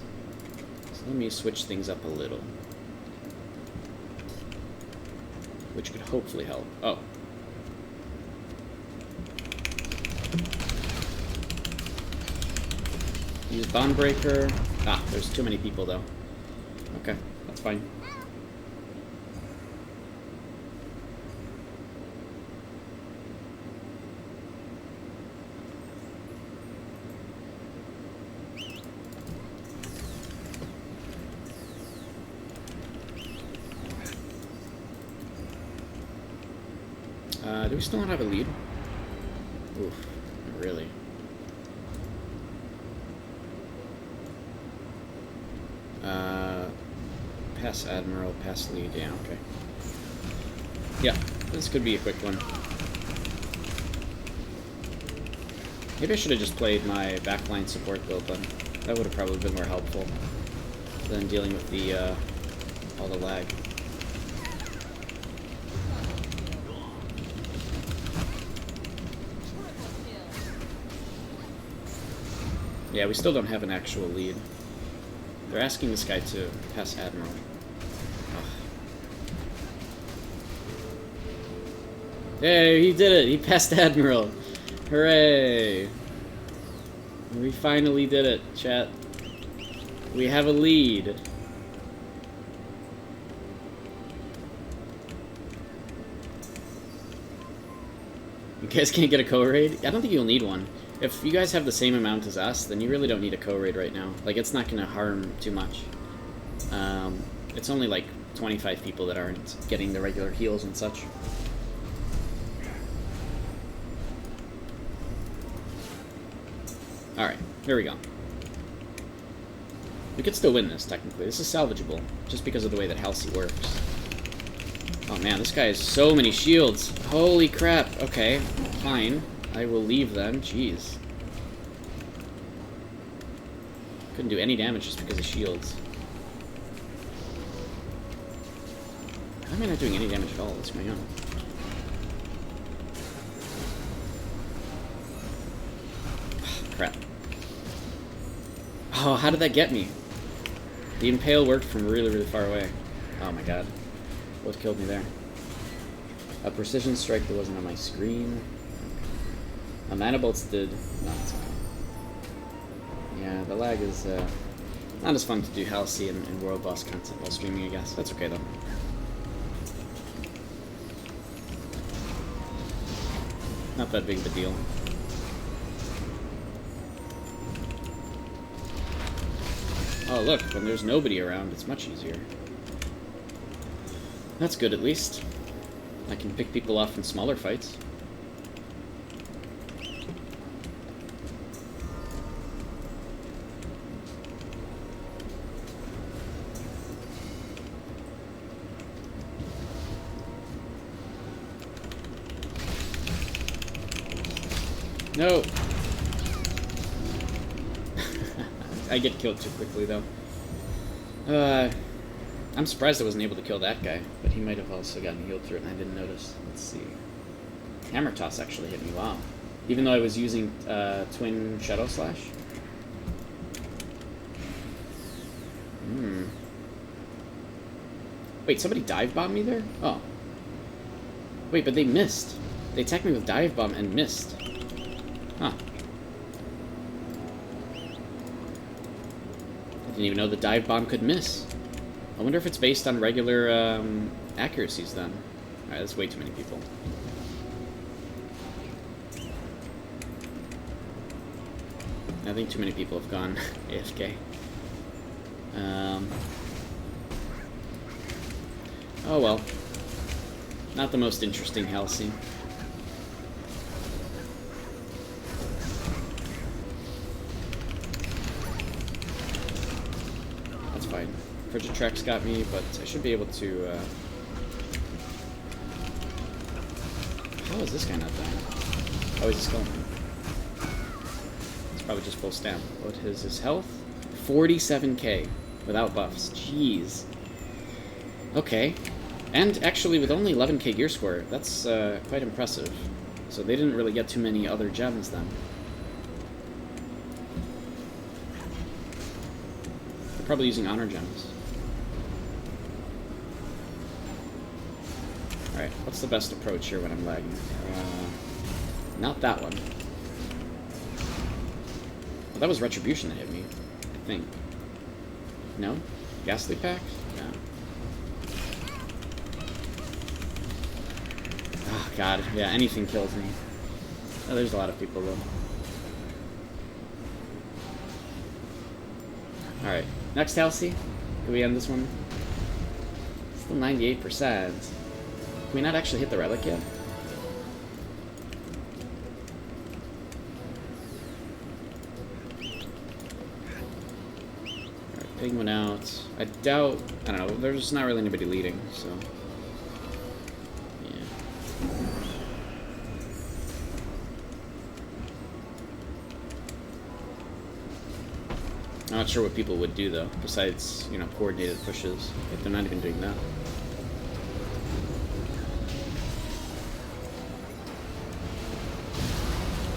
So let me switch things up a little. Which could hopefully help. Oh. Use Bondbreaker. Ah, there's too many people, though. Okay, that's fine. Do we still not have a lead? Oof, not really. Pass Admiral, pass Lead, yeah, okay. Yeah, this could be a quick one. Maybe I should have just played my backline support build then. That would have probably been more helpful than dealing with the, all the lag. Yeah, we still don't have an actual lead. They're asking this guy to pass Admiral. Ugh. Hey, he did it! He passed Admiral! Hooray! We finally did it, chat. We have a lead. You guys can't get a co-raid? I don't think you'll need one. If you guys have the same amount as us, then you really don't need a co-raid right now. Like, it's not going to harm too much. It's only like 25 people that aren't getting the regular heals and such. Alright, here we go. We could still win this, technically. This is salvageable, just because of the way that Halsey works. Oh man, this guy has so many shields. Holy crap. Okay, fine. I will leave then. Jeez. Couldn't do any damage just because of shields. How am I not doing any damage at all? What's going on? Crap. Oh, how did that get me? The Impale worked from really, really far away. Oh my god. What killed me there? A precision strike that wasn't on my screen. A mana bolts did. No, it's okay. Yeah, the lag is not as fun to do Halsey and world boss content while streaming, I guess. That's okay though. Not that big of a deal. Oh look, when there's nobody around, it's much easier. That's good at least. I can pick people off in smaller fights. No! I get killed too quickly, though. I'm surprised I wasn't able to kill that guy, but he might have also gotten healed through it and I didn't notice. Let's see. Hammer Toss actually hit me, wow. Even though I was using Twin Shadow Slash. Wait, somebody dive bombed me there? Oh. Wait, but they missed. They attacked me with dive bomb and missed. Huh. I didn't even know the dive bomb could miss. I wonder if it's based on regular accuracies then. Alright, that's way too many people. I think too many people have gone AFK. Oh well. Not the most interesting Halsey. That's fine. Frigid Trex got me, but I should be able to, How is this guy not dying? Oh, he's a skeleton. It's probably just full stamp. What is his health? 47k without buffs. Jeez. Okay. And actually with only 11k gear score, that's quite impressive. So they didn't really get too many other gems then. They're probably using honor gems. Alright, what's the best approach here when I'm lagging? Not that one. Well, that was Retribution that hit me, I think. No? Ghastly Pact? No. Oh god, yeah, anything kills me. Oh, there's a lot of people though. Alright, next Halsey. Can we end this one? Still 98%. Can we not actually hit the relic yet? Alright, taking one out. I doubt... I don't know, there's not really anybody leading, so... Yeah. I'm not sure what people would do, though, besides, you know, coordinated pushes. But they're not even doing that.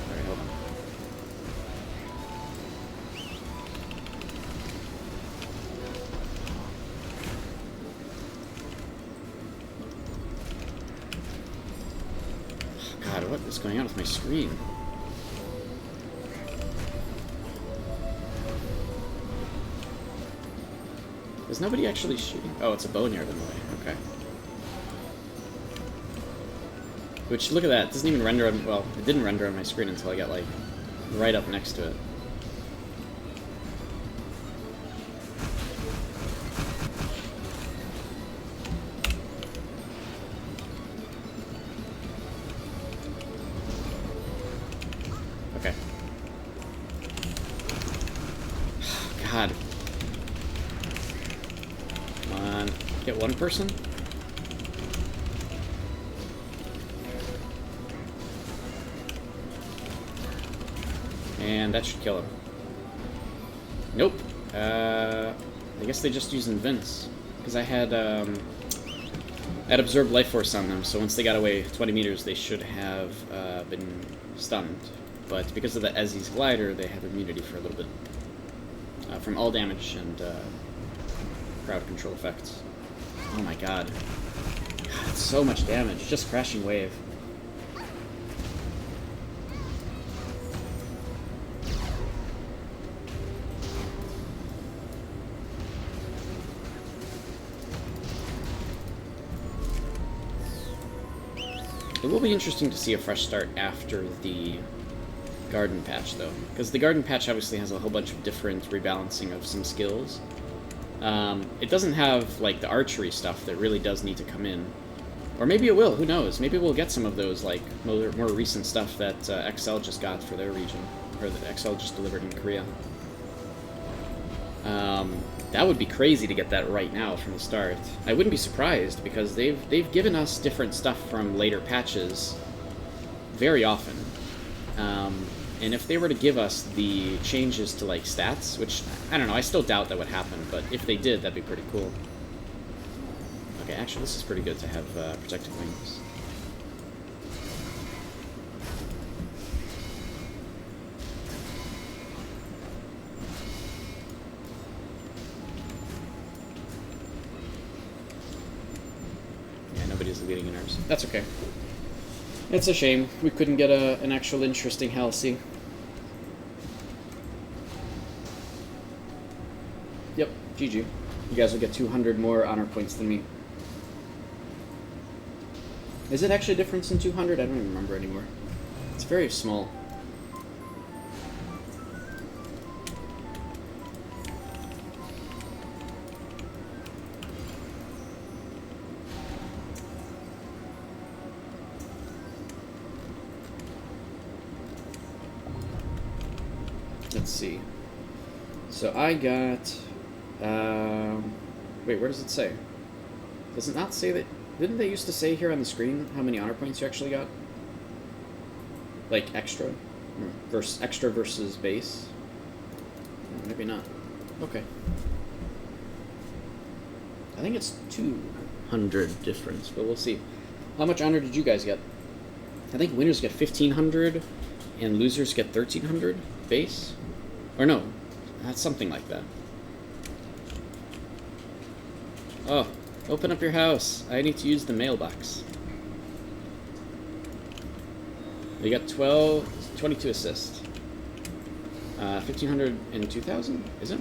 Alright, hold on. God, what is going on with my screen? Is nobody actually shooting? Oh, it's a boneyard in the way. Okay. Which, look at that. It doesn't even render on... Well, it didn't render on my screen until I got, like, right up next to it. Okay. God. Come on. Get one person? And that should kill him. Nope. I guess they just used Invince. Because I had Absorbed Life Force on them, so once they got away 20 meters, they should have been stunned. But because of the Ezzy's glider, they have immunity for a little bit. From all damage and crowd control effects. Oh my god. God, it's so much damage. Just crashing wave. It will be interesting to see a fresh start after the Garden Patch, though. Because the Garden Patch obviously has a whole bunch of different rebalancing of some skills. It doesn't have, like, the archery stuff that really does need to come in. Or maybe it will, who knows? Maybe we'll get some of those, like, more recent stuff that XL just got for their region. Or that XL just delivered in Korea. That would be crazy to get that right now from the start. I wouldn't be surprised, because they've given us different stuff from later patches very often. And if they were to give us the changes to, like, stats, which, I don't know, I still doubt that would happen, but if they did, that'd be pretty cool. Okay, actually, this is pretty good to have protective wings. Yeah, nobody's leading in ours. That's okay. It's a shame. We couldn't get an actual interesting Halsey. Yep, GG. You guys will get 200 more honor points than me. Is it actually a difference in 200? I don't even remember anymore. It's very small. Let's see. So I got... wait, where does it say? Does it not say that... Didn't they used to say here on the screen how many honor points you actually got? Like, extra? Extra versus base? Maybe not. Okay. I think it's 200 difference, but we'll see. How much honor did you guys get? I think winners get 1,500, and losers get 1,300 base? Or no, that's something like that. Oh, open up your house. I need to use the mailbox. You got 22 assists. 1,500 and 2,000, is it?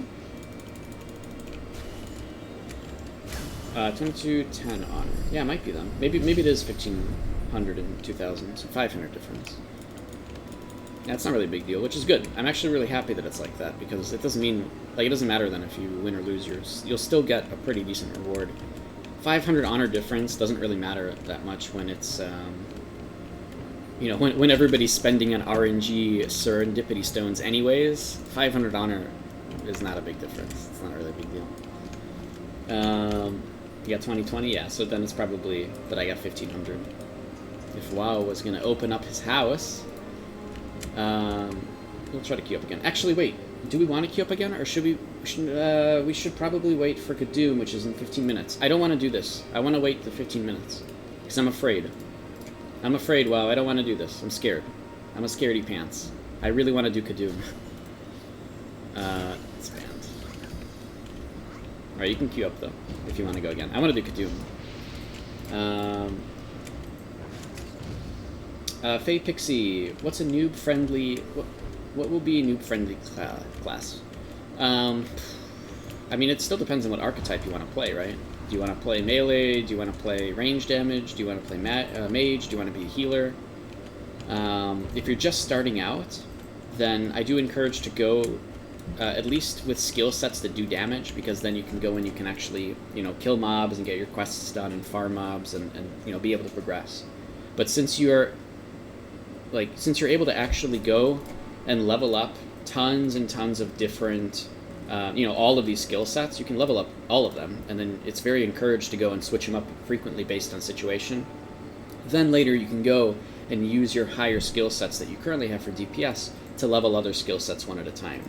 2210 honor. Yeah, it might be them. Maybe it is 1,500 and 2,000, so 500 difference. Yeah, it's not really a big deal, which is good. I'm actually really happy that it's like that, because it doesn't mean, like, it doesn't matter then if you win or lose yours. You'll still get a pretty decent reward. 500 honor difference doesn't really matter that much when it's, you know, when everybody's spending on RNG serendipity stones anyways. 500 honor is not a big difference. It's not really a big deal. You got 2020? Yeah, so then it's probably that I got 1500. If WoW was going to open up his house, we'll try to queue up again. Actually, wait. Do we want to queue up again, or should we? We should probably wait for Kadoom, which is in 15 minutes. I don't want to do this. I want to wait the 15 minutes because I'm afraid. I'm afraid. Wow, I don't want to do this. I'm scared. I'm a scaredy pants. I really want to do Kadoom. It's banned. All right, you can queue up though if you want to go again. I want to do Kadoom. Faye Pixie, what's a noob-friendly... What will be a noob-friendly class? I mean, it still depends on what archetype you want to play, right? Do you want to play melee? Do you want to play range damage? Do you want to play mage? Do you want to be a healer? If you're just starting out, then I do encourage to go at least with skill sets that do damage, because then you can go and you can actually, you know, kill mobs and get your quests done and farm mobs and you know, be able to progress. But since you're able to actually go and level up tons and tons of different, you know, all of these skill sets, you can level up all of them, and then it's very encouraged to go and switch them up frequently based on situation. Then later you can go and use your higher skill sets that you currently have for DPS to level other skill sets one at a time.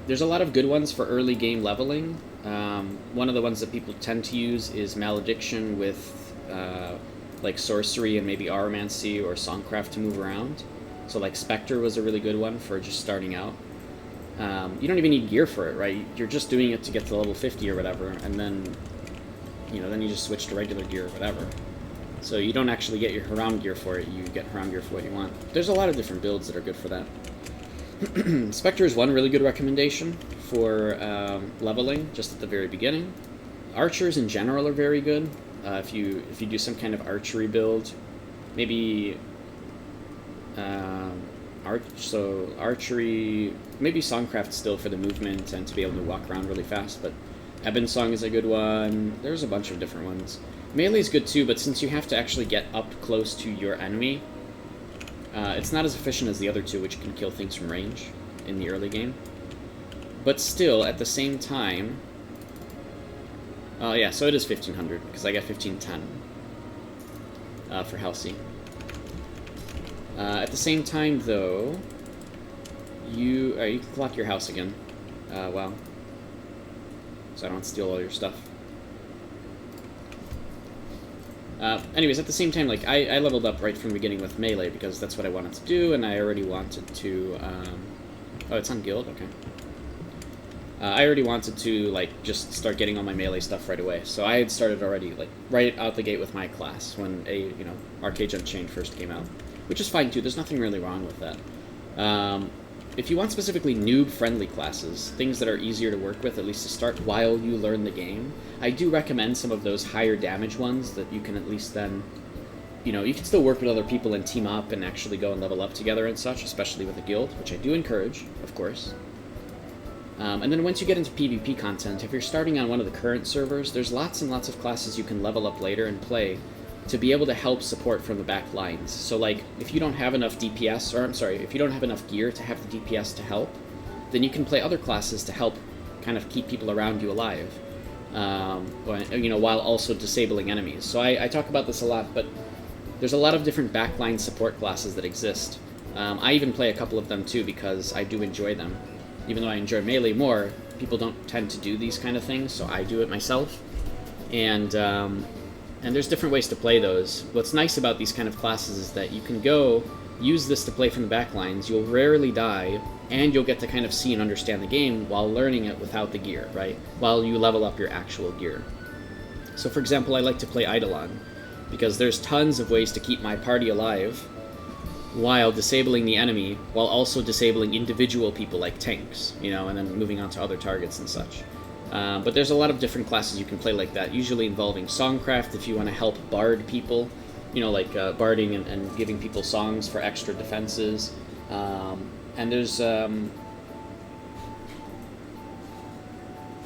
There's a lot of good ones for early game leveling. One of the ones that people tend to use is Malediction with like Sorcery and maybe Aromancy or Songcraft to move around. So like Spectre was a really good one for just starting out. You don't even need gear for it, right? You're just doing it to get to level 50 or whatever, and then, you know, then you just switch to regular gear or whatever. So you don't actually get your Haram gear for it, you get Haram gear for what you want. There's a lot of different builds that are good for that. Spectre is one really good recommendation for leveling, just at the very beginning. Archers in general are very good. If you do some kind of archery build, maybe archery, maybe Songcraft still for the movement and to be able to walk around really fast, but Ebon Song is a good one. There's a bunch of different ones. Melee is good too, but since you have to actually get up close to your enemy, it's not as efficient as the other two, which can kill things from range in the early game. But still, at the same time... Oh yeah, so it is 1500, because I got 1510 for Halsey. At the same time, though, you can clock your house again. Wow. So I don't steal all your stuff. Anyways, at the same time, like, I leveled up right from the beginning with Melee, because that's what I wanted to do, and I already wanted to, oh, it's on Guild? Okay. I already wanted to, like, just start getting all my Melee stuff right away, so I had started already, like, right out the gate with my class when Archeage Unchained first came out. Which is fine, too. There's nothing really wrong with that. If you want specifically noob-friendly classes, things that are easier to work with, at least to start while you learn the game, I do recommend some of those higher damage ones that you can at least then, you know, you can still work with other people and team up and actually go and level up together and such, especially with a guild, which I do encourage, of course. And then once you get into PvP content, if you're starting on one of the current servers, there's lots and lots of classes you can level up later and play to be able to help support from the back lines. So, like, if you don't have enough DPS, or I'm sorry, if you don't have enough gear to have the DPS to help, then you can play other classes to help kind of keep people around you alive, you know, while also disabling enemies. So I talk about this a lot, but there's a lot of different backline support classes that exist. I even play a couple of them too because I do enjoy them. Even though I enjoy Melee more, people don't tend to do these kind of things, so I do it myself. And there's different ways to play those. What's nice about these kind of classes is that you can go use this to play from the back lines, you'll rarely die, and you'll get to kind of see and understand the game while learning it without the gear, right? While you level up your actual gear. So for example, I like to play Eidolon, because there's tons of ways to keep my party alive while disabling the enemy, while also disabling individual people like tanks, you know, and then moving on to other targets and such. But there's a lot of different classes you can play like that, usually involving Songcraft if you want to help bard people, you know, like barding and giving people songs for extra defenses. And there's, I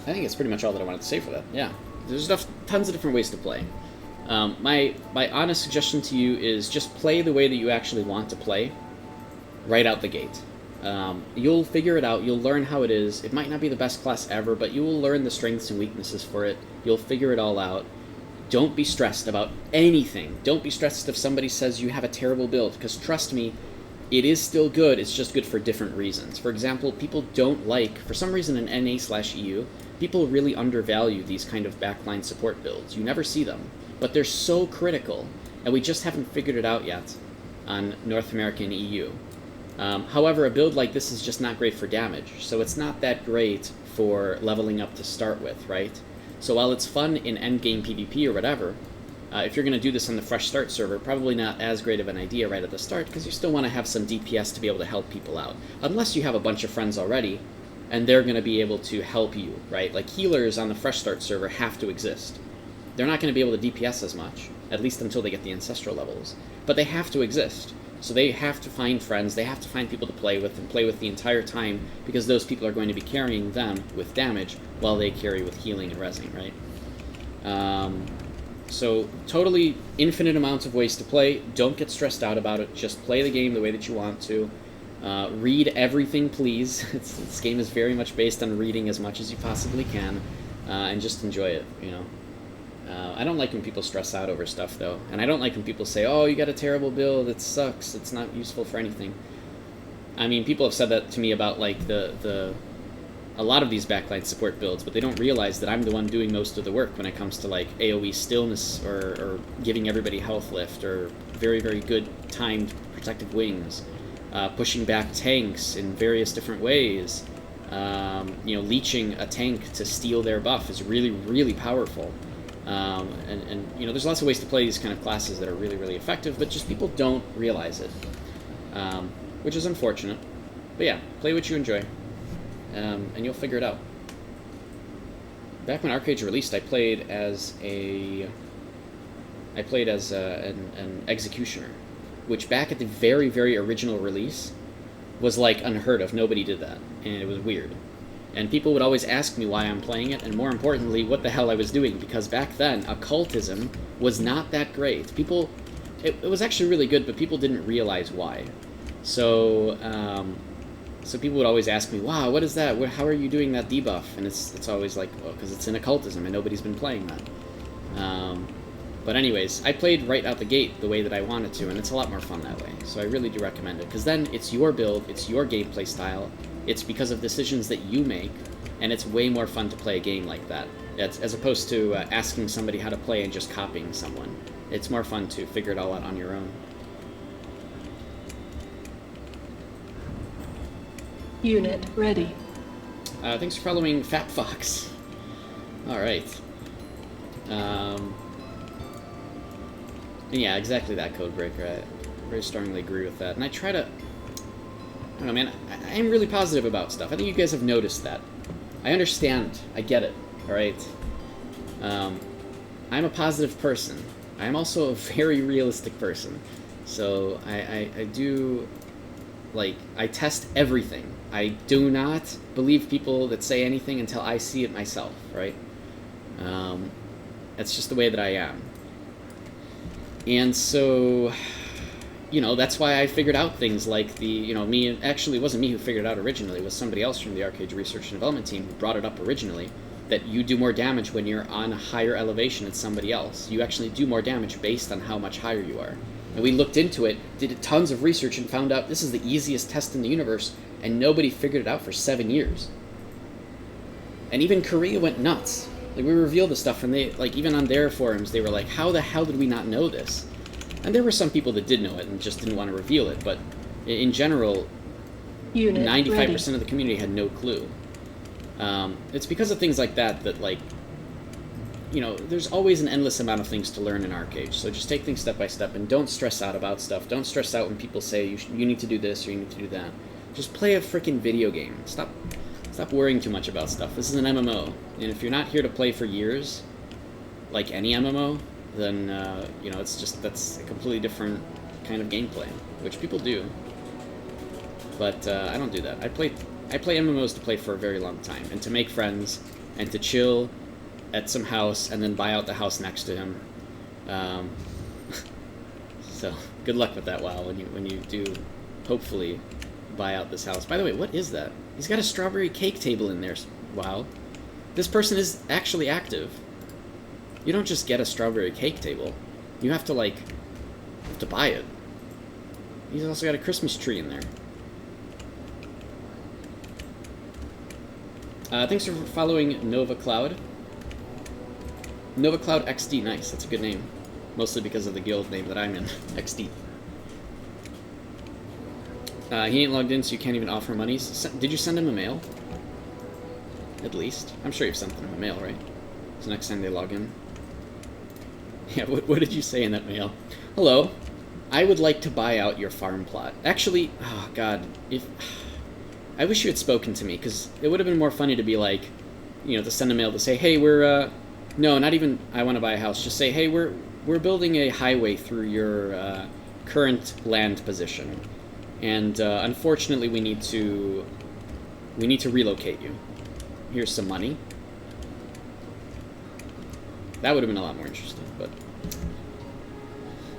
think it's pretty much all that I wanted to say for that, yeah. There's tons of different ways to play. My honest suggestion to you is just play the way that you actually want to play right out the gate. You'll figure it out. You'll learn how it is. It might not be the best class ever, but you will learn the strengths and weaknesses for it. You'll figure it all out. Don't be stressed about anything. Don't be stressed if somebody says you have a terrible build, because trust me, it is still good. It's just good for different reasons. For example, people don't like, for some reason in NA/EU, people really undervalue these kind of backline support builds. You never see them, but they're so critical, and we just haven't figured it out yet on North America and EU. However, a build like this is just not great for damage, so it's not that great for leveling up to start with, right? So while it's fun in endgame PvP or whatever, if you're going to do this on the fresh start server, probably not as great of an idea right at the start, because you still want to have some DPS to be able to help people out. Unless you have a bunch of friends already, and they're going to be able to help you, right? Like, healers on the fresh start server have to exist. They're not going to be able to DPS as much, at least until they get the ancestral levels. But they have to exist. So they have to find friends, they have to find people to play with, and play with the entire time, because those people are going to be carrying them with damage, while they carry with healing and rezzing, right? So, totally infinite amounts of ways to play. Don't get stressed out about it. Just play the game the way that you want to. Read everything, please. This game is very much based on reading as much as you possibly can, and just enjoy it, you know. I don't like when people stress out over stuff, though. And I don't like when people say, oh, you got a terrible build, it sucks, it's not useful for anything. I mean, people have said that to me about, like, a lot of these backline support builds, but they don't realize that I'm the one doing most of the work when it comes to, like, AoE stillness, or giving everybody health lift, or very, very good timed protective wings, pushing back tanks in various different ways. You know, leeching a tank to steal their buff is really, really powerful. And you know, there's lots of ways to play these kind of classes that are really, really effective, but just people don't realize it, which is unfortunate. But yeah, play what you enjoy, and you'll figure it out. Back when Archeage released, I played as an executioner, which back at the very, very original release was like unheard of. Nobody did that, and it was weird. And people would always ask me why I'm playing it, and more importantly, what the hell I was doing, because back then, occultism was not that great. It was actually really good, but people didn't realize why. So, so people would always ask me, wow, what is that? How are you doing that debuff? And it's always like, well, because it's in occultism, and nobody's been playing that. But anyways, I played right out the gate the way that I wanted to, and it's a lot more fun that way. So I really do recommend it, because then it's your build, it's your gameplay style, it's because of decisions that you make, and it's way more fun to play a game like that, as opposed to asking somebody how to play and just copying someone. It's more fun to figure it all out on your own. Unit ready. Thanks for following Fat Fox. Alright. Yeah, exactly that, Codebreaker. I very strongly agree with that. And I try to... I don't know, man. I am really positive about stuff. I think you guys have noticed that. I understand. I get it. Alright? I'm a positive person. I am also a very realistic person. So, I do... Like, I test everything. I do not believe people that say anything until I see it myself, right? That's just the way that I am. And so, you know, that's why I figured out things like the, you know, actually it wasn't me who figured it out originally, it was somebody else from the Archeage Research and Development team who brought it up originally, that you do more damage when you're on a higher elevation than somebody else. You actually do more damage based on how much higher you are. And we looked into it, did tons of research, and found out this is the easiest test in the universe, and nobody figured it out for 7 years. And even Korea went nuts. Like, we revealed the stuff, and they, like, even on their forums, they were like, how the hell did we not know this? And there were some people that did know it and just didn't want to reveal it, but in general, 95% of the community had no clue. It's because of things like that that, like, you know, there's always an endless amount of things to learn in Archeage, so just take things step by step, and don't stress out about stuff. Don't stress out when people say you need to do this or you need to do that. Just play a freaking video game. Stop worrying too much about stuff. This is an MMO, and if you're not here to play for years, like any MMO, then, you know, that's a completely different kind of gameplay, which people do. But, I don't do that. I play MMOs to play for a very long time, and to make friends, and to chill at some house, and then buy out the house next to him. So, good luck with that, WoW, when you do, hopefully, buy out this house. By the way, what is that? He's got a strawberry cake table in there. Wow. This person is actually active. You don't just get a strawberry cake table. You have to, like, buy it. He's also got a Christmas tree in there. Thanks for following Nova Cloud. Nova Cloud XD, nice. That's a good name. Mostly because of the guild name that I'm in, XD. He ain't logged in, so you can't even offer monies. Did you send him a mail? At least. I'm sure you've sent them a mail, right? So next time they log in. Yeah, what did you say in that mail? Hello. I would like to buy out your farm plot. Actually, oh god, I wish you had spoken to me, because it would have been more funny to be like, you know, to send a mail to say, hey, we're, no, not even, I want to buy a house. Just say, hey, we're building a highway through your current land position. And unfortunately, we need to relocate you. Here's some money. That would have been a lot more interesting, but...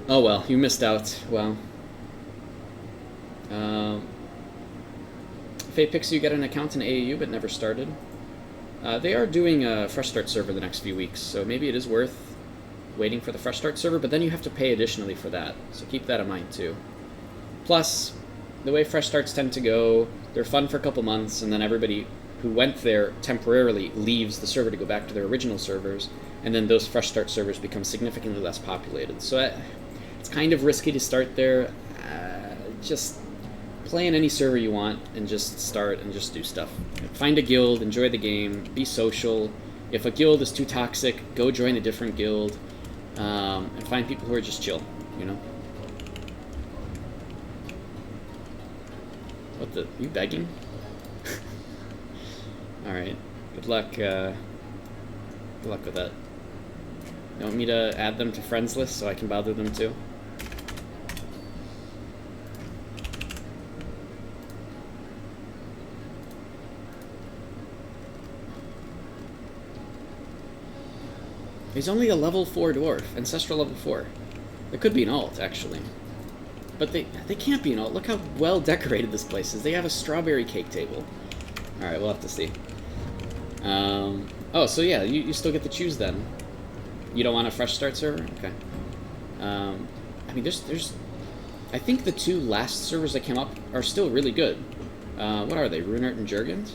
Oh well, you missed out. Well... Faye Pixie, you got an account in AAU but never started. They are doing a Fresh Start server the next few weeks, so maybe it is worth waiting for the Fresh Start server, but then you have to pay additionally for that, so keep that in mind too. Plus, the way Fresh Starts tend to go, they're fun for a couple months, and then everybody who went there temporarily leaves the server to go back to their original servers, and then those Fresh Start servers become significantly less populated. So it's kind of risky to start there. Just play in any server you want, and just start and just do stuff. Find a guild, enjoy the game, be social. If a guild is too toxic, go join a different guild, and find people who are just chill, you know? What the? You begging? Alright. Good luck, good luck with that. You want me to add them to friends list so I can bother them too? He's only a level 4 dwarf, ancestral level 4. There could be an alt, actually. But they can't be an alt. Look how well decorated this place is. They have a strawberry cake table. Alright, we'll have to see. Oh, so yeah, you still get to choose then. You don't want a Fresh Start server? Okay. I mean, there's... I think the two last servers that came up are still really good. What are they? Runert and Jurgens?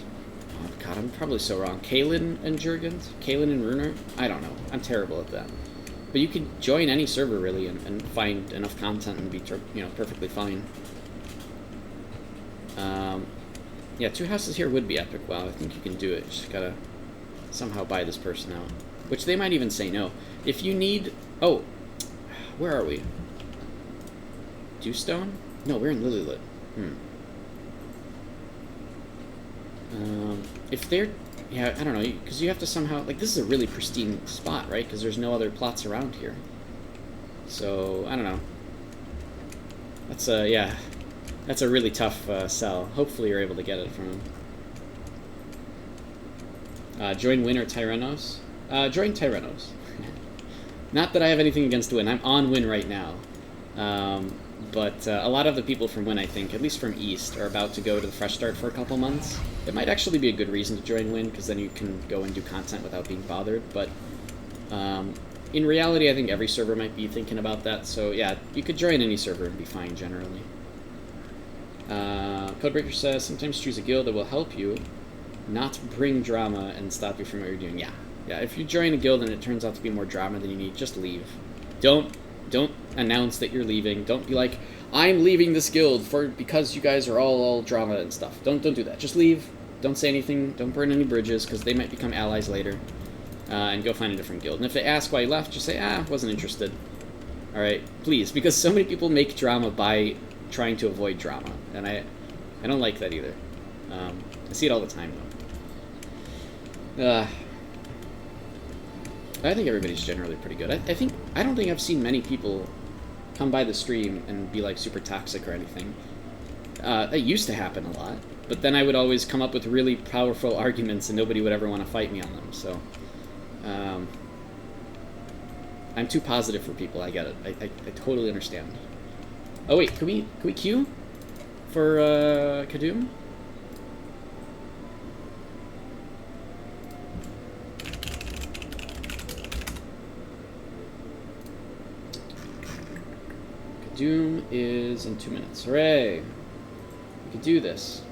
Oh god, I'm probably so wrong. Kalen and Jurgens? Kalen and Runert? I don't know. I'm terrible at that. But you can join any server, really, and find enough content and be, you know, perfectly fine. Yeah, 2 houses here would be epic. Wow, I think you can do it. Just gotta somehow buy this person out. Which they might even say no. If you need... Oh, where are we? Dewstone? No, we're in Lilylit. If they're... Yeah, I don't know, because you have to somehow... Like, this is a really pristine spot, right? Because there's no other plots around here. So, I don't know. That's a... Yeah. That's a really tough sell. Hopefully you're able to get it from him. Join Win or Tyrannos? Join Tyrannos. Not that I have anything against Win. I'm on Win right now. But a lot of the people from Win, I think, at least from East, are about to go to the Fresh Start for a couple months. It might actually be a good reason to join Win, because then you can go and do content without being bothered. But in reality, I think every server might be thinking about that. So yeah, you could join any server and be fine generally. Codebreaker says, sometimes choose a guild that will help you not bring drama and stop you from what you're doing. Yeah. Yeah, if you join a guild and it turns out to be more drama than you need, just leave. Don't announce that you're leaving. Don't be like, I'm leaving this guild because you guys are all drama and stuff. Don't do that. Just leave. Don't say anything. Don't burn any bridges, because they might become allies later. And go find a different guild. And if they ask why you left, just say, wasn't interested. Alright? Please. Because so many people make drama by trying to avoid drama. And I don't like that either. I see it all the time, though. I think everybody's generally pretty good. I don't think I've seen many people come by the stream and be like super toxic or anything. That used to happen a lot, but then I would always come up with really powerful arguments and nobody would ever want to fight me on them. So I'm too positive for people. I get it. I totally understand. Oh wait, can we queue? for Kadoom? Kadoom is in 2 minutes. Hooray! We can do this.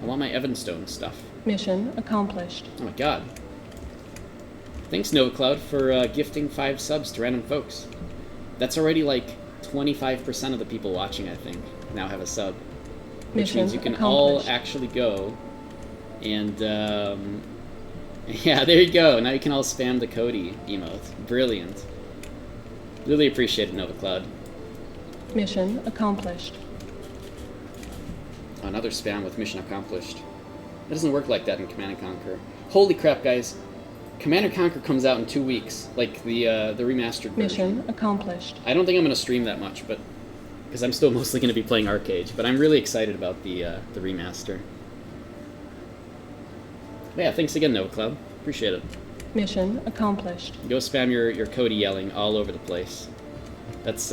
I want my Evanstone stuff. Mission accomplished. Oh my god. Thanks, NovaCloud, for gifting 5 subs to random folks. That's already like 25% of the people watching, I think, now have a sub. Which means you can all actually go and, yeah, there you go. Now you can all spam the Cody emote. Brilliant. Really appreciate it, NovaCloud. Mission accomplished. Another spam with mission accomplished. It doesn't work like that in Command & Conquer. Holy crap, guys. Command & Conquer comes out in 2 weeks, like the remastered version. Mission accomplished. I don't think I'm going to stream that much, but because I'm still mostly going to be playing Archeage, but I'm really excited about the remaster. But yeah, thanks again, NovaCloud. Appreciate it. Mission accomplished. Go spam your Cody yelling all over the place. That's,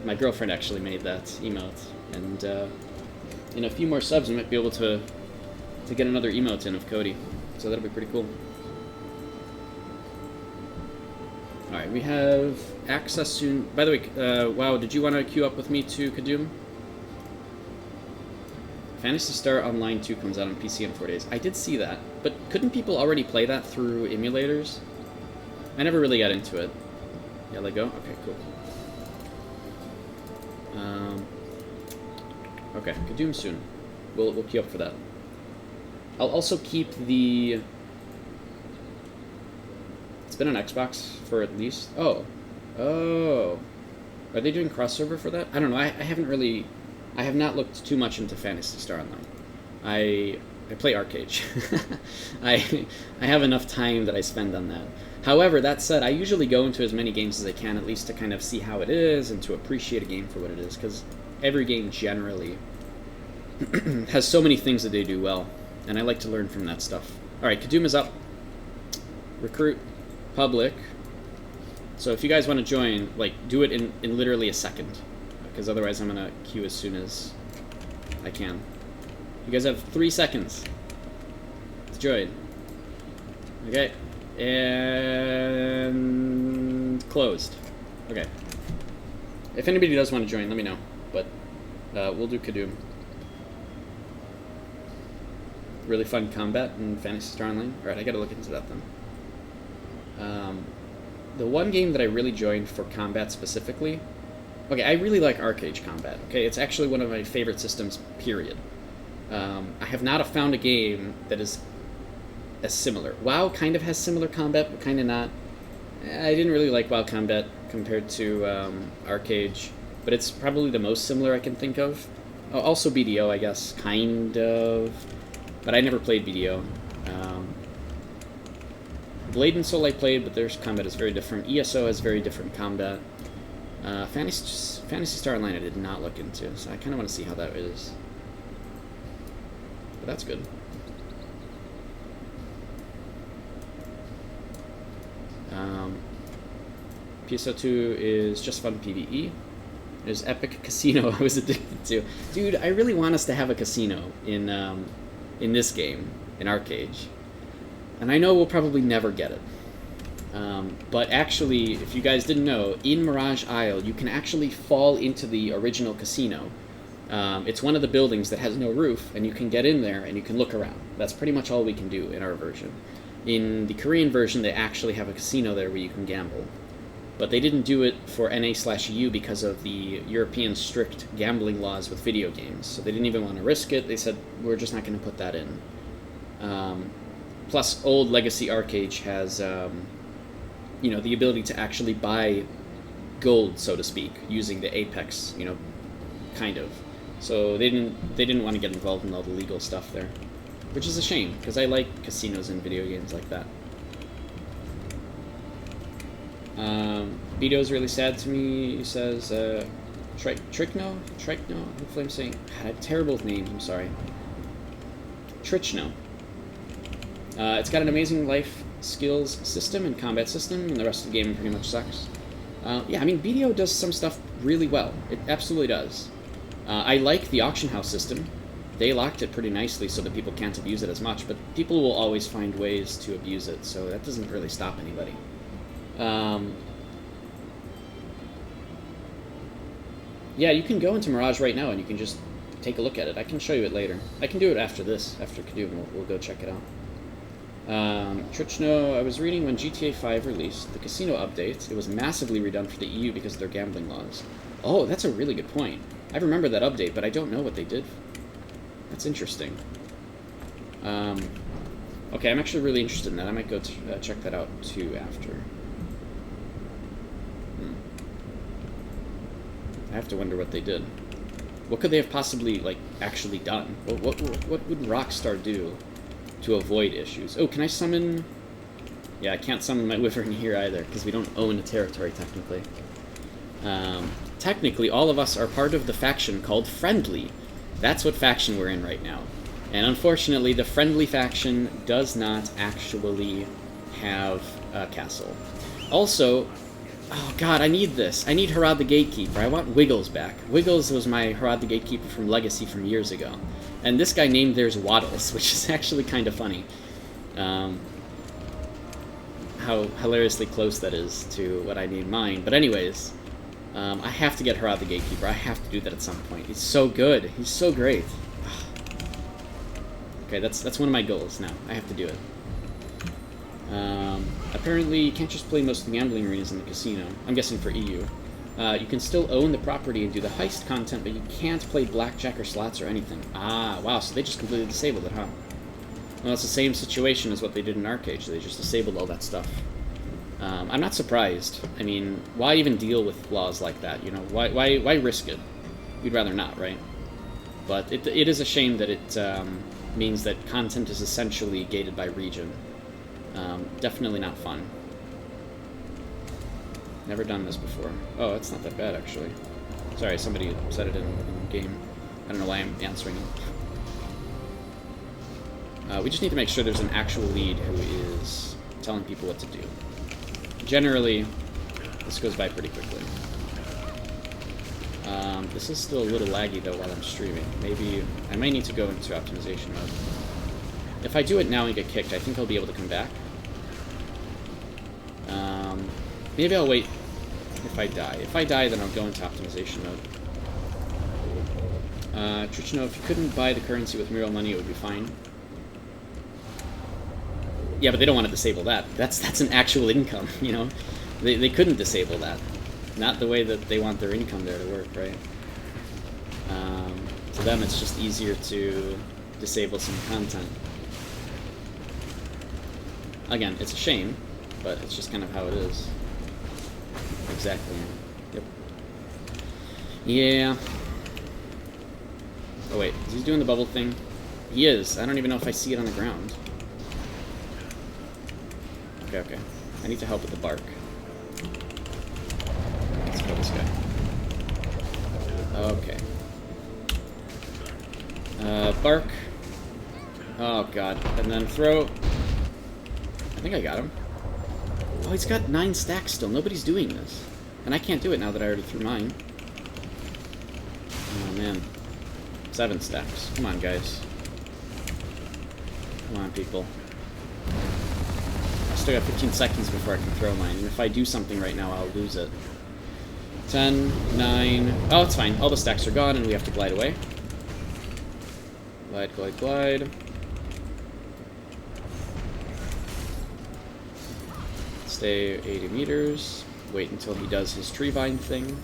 my girlfriend actually made that emote, and in a few more subs we might be able to get another emote in of Cody, so that'll be pretty cool. Alright, we have access soon. By the way, wow, did you want to queue up with me to Kadoom? Phantasy Star Online 2 comes out on PC in 4 days. I did see that, but couldn't people already play that through emulators? I never really got into it. Yeah, let go? Okay, cool. Okay, Kadoom soon. We'll queue up for that. I'll also keep the... It's been on Xbox for at least... Oh. Are they doing cross-server for that? I don't know. I have not looked too much into Phantasy Star Online. I play Archeage. I have enough time that I spend on that. However, that said, I usually go into as many games as I can, at least to kind of see how it is and to appreciate a game for what it is, because every game generally has so many things that they do well, and I like to learn from that stuff. Alright, Kadoom is up. Recruit. Public. So if you guys want to join, like, do it in literally a second, because otherwise I'm going to queue as soon as I can. You guys have 3 seconds to join. Okay. And closed. Okay. If anybody does want to join, let me know. But we'll do Kadoom. Really fun combat in Phantasy Star Online. Alright, I gotta look into that then. The one game that I really joined for combat specifically... Okay, I really like Archeage combat. Okay, it's actually one of my favorite systems, period. I have not found a game that is as similar. WoW kind of has similar combat, but kind of not. I didn't really like WoW combat compared to Archeage, but it's probably the most similar I can think of. Oh, also BDO, I guess, kind of. But I never played BDO. Blade and Soul I played, but their combat is very different. ESO has very different combat. Phantasy Star Online I did not look into, so I kind of want to see how that is. But that's good. PSO2 is just fun PvE. There's Epic Casino I was addicted to. Dude, I really want us to have a casino in this game, in Archeage. And I know we'll probably never get it. But actually, if you guys didn't know, in Mirage Isle, you can actually fall into the original casino. It's one of the buildings that has no roof, and you can get in there and you can look around. That's pretty much all we can do in our version. In the Korean version, they actually have a casino there where you can gamble. But they didn't do it for NA/EU because of the European strict gambling laws with video games. So they didn't even want to risk it. They said, we're just not going to put that in. Plus, old Legacy Archeage has, you know, the ability to actually buy gold, so to speak, using the Apex, you know, kind of. So they didn't want to get involved in all the legal stuff there, which is a shame because I like casinos in video games like that. Vito's really sad to me. He says, Trichno? Hopefully I'm saying... God, I have terrible with names, I'm sorry. Trichno. It's got an amazing life skills system and combat system, and the rest of the game pretty much sucks. Yeah, I mean, BDO does some stuff really well. It absolutely does. I like the auction house system. They locked it pretty nicely so that people can't abuse it as much, but people will always find ways to abuse it, so that doesn't really stop anybody. Yeah, you can go into Mirage right now and you can just take a look at it. I can show you it later. I can do it after this, after Kadoo, and we'll go check it out. Trichno, I was reading when GTA 5 released, the casino update, it was massively redone for the EU because of their gambling laws. Oh, that's a really good point. I remember that update, but I don't know what they did. That's interesting. Okay, I'm actually really interested in that. I might go check that out too after. I have to wonder what they did. What could they have possibly, like, actually done? What would Rockstar do to avoid issues? Oh, can I summon... Yeah, I can't summon my Wyvern here either, because we don't own a territory, technically. Technically, all of us are part of the faction called Friendly. That's what faction we're in right now. And unfortunately, the Friendly faction does not actually have a castle. Also... Oh god, I need this. I need Harad the Gatekeeper. I want Wiggles back. Wiggles was my Harad the Gatekeeper from Legacy from years ago. And this guy named theirs Waddles, which is actually kind of funny. How hilariously close that is to what I named mine. But anyways, I have to get Harad the Gatekeeper. I have to do that at some point. He's so good. He's so great. Okay, that's one of my goals now. I have to do it. Apparently, you can't just play most of the gambling arenas in the casino. I'm guessing for EU. You can still own the property and do the heist content, but you can't play blackjack or slots or anything. Ah, wow, so they just completely disabled it, huh? Well, it's the same situation as what they did in Archeage. They just disabled all that stuff. I'm not surprised. I mean, why even deal with laws like that, you know? Why risk it? We'd rather not, right? But it is a shame that it means that content is essentially gated by region. Definitely not fun. Never done this before. Oh, it's not that bad, actually. Sorry, somebody said it in game. I don't know why I'm answering it. We just need to make sure there's an actual lead who is telling people what to do. Generally, this goes by pretty quickly. This is still a little laggy, though, while I'm streaming. Maybe I might need to go into optimization mode. If I do it now and get kicked, I think I'll be able to come back. Maybe I'll wait if I die. If I die, then I'll go into optimization mode. Trichno, if you couldn't buy the currency with real money, it would be fine. Yeah, but they don't want to disable that. That's an actual income, you know? They couldn't disable that. Not the way that they want their income there to work, right? To them, it's just easier to disable some content. Again, it's a shame, but it's just kind of how it is. Exactly. Yep. Yeah. Oh wait, is he doing the bubble thing? He is. I don't even know if I see it on the ground. Okay. I need to help with the bark. Let's kill this guy. Okay. Bark. Oh god. And then throw. I think I got him. Oh, he's got 9 stacks still. Nobody's doing this. And I can't do it now that I already threw mine. Oh, man. 7 stacks. Come on, guys. Come on, people. I still got 15 seconds before I can throw mine. And if I do something right now, I'll lose it. 10, 9... Oh, it's fine. All the stacks are gone, and we have to glide away. Glide, glide, glide. Stay 80 meters. Wait until he does his tree vine thing.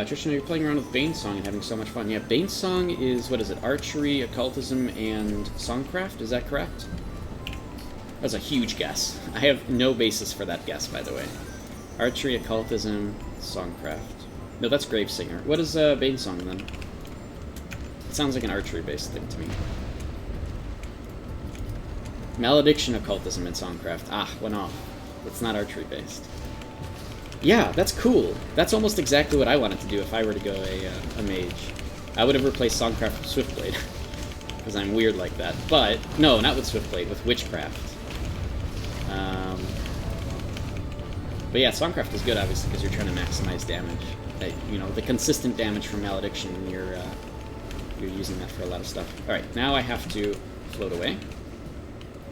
Tristan, you're playing around with Banesong and having so much fun. Yeah, Banesong is, what is it, archery, occultism, and songcraft? Is that correct? That's a huge guess. I have no basis for that guess, by the way. Archery, occultism, songcraft. No, that's Gravesinger. What is Banesong, then? It sounds like an archery-based thing to me. Malediction, occultism, and songcraft. Ah, went off. It's not archery-based. Yeah, that's cool. That's almost exactly what I wanted to do if I were to go a mage. I would have replaced Songcraft with Swiftblade, because I'm weird like that. But, no, not with Swiftblade, with Witchcraft. But yeah, Songcraft is good, obviously, because you're trying to maximize damage. You know, the consistent damage from Malediction, and you're using that for a lot of stuff. Alright, now I have to float away,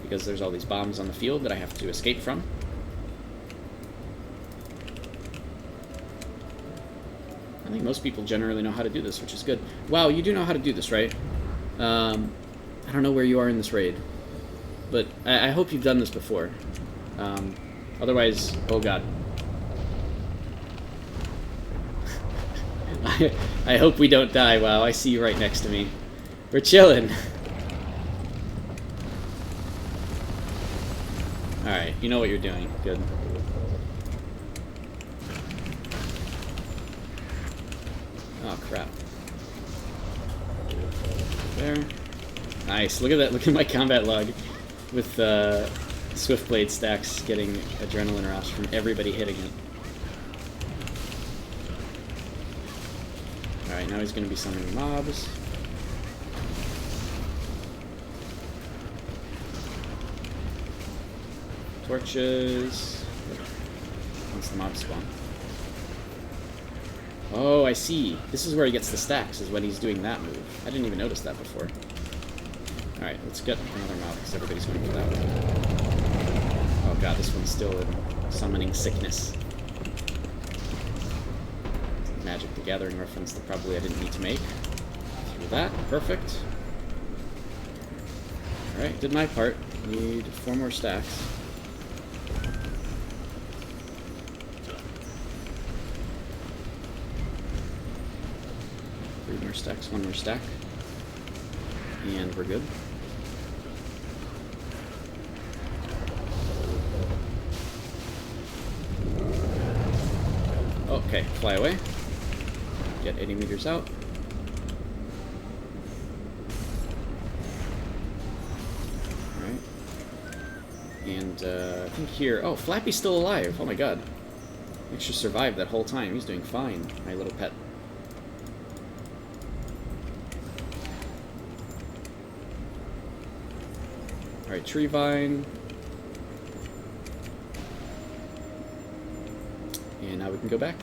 because there's all these bombs on the field that I have to escape from. I think most people generally know how to do this, which is good. Wow, you do know how to do this, right? I don't know where you are in this raid, but I hope you've done this before. Otherwise, oh god. I hope we don't die. Wow, I see you right next to me. We're chilling. Alright, you know what you're doing. Good. Oh, crap. There. Nice. Look at that. Look at my combat log with Swiftblade stacks getting adrenaline rush from everybody hitting it. Alright, now he's going to be summoning mobs. Torches. Once the mobs spawn. Oh, I see. This is where he gets the stacks, is when he's doing that move. I didn't even notice that before. Alright, let's get another mob, because everybody's going for that one. Oh god, this one's still in summoning sickness. Magic the Gathering reference that probably I didn't need to make. Through that, perfect. Alright, did my part. Need 4 more stacks. Stacks, 1 more stack, and we're good. Okay, fly away. Get 80 meters out. Alright. And I think here... Oh, Flappy's still alive. Oh my god. He actually survived that whole time. He's doing fine, my little pet. Alright, Tree Vine. And now we can go back.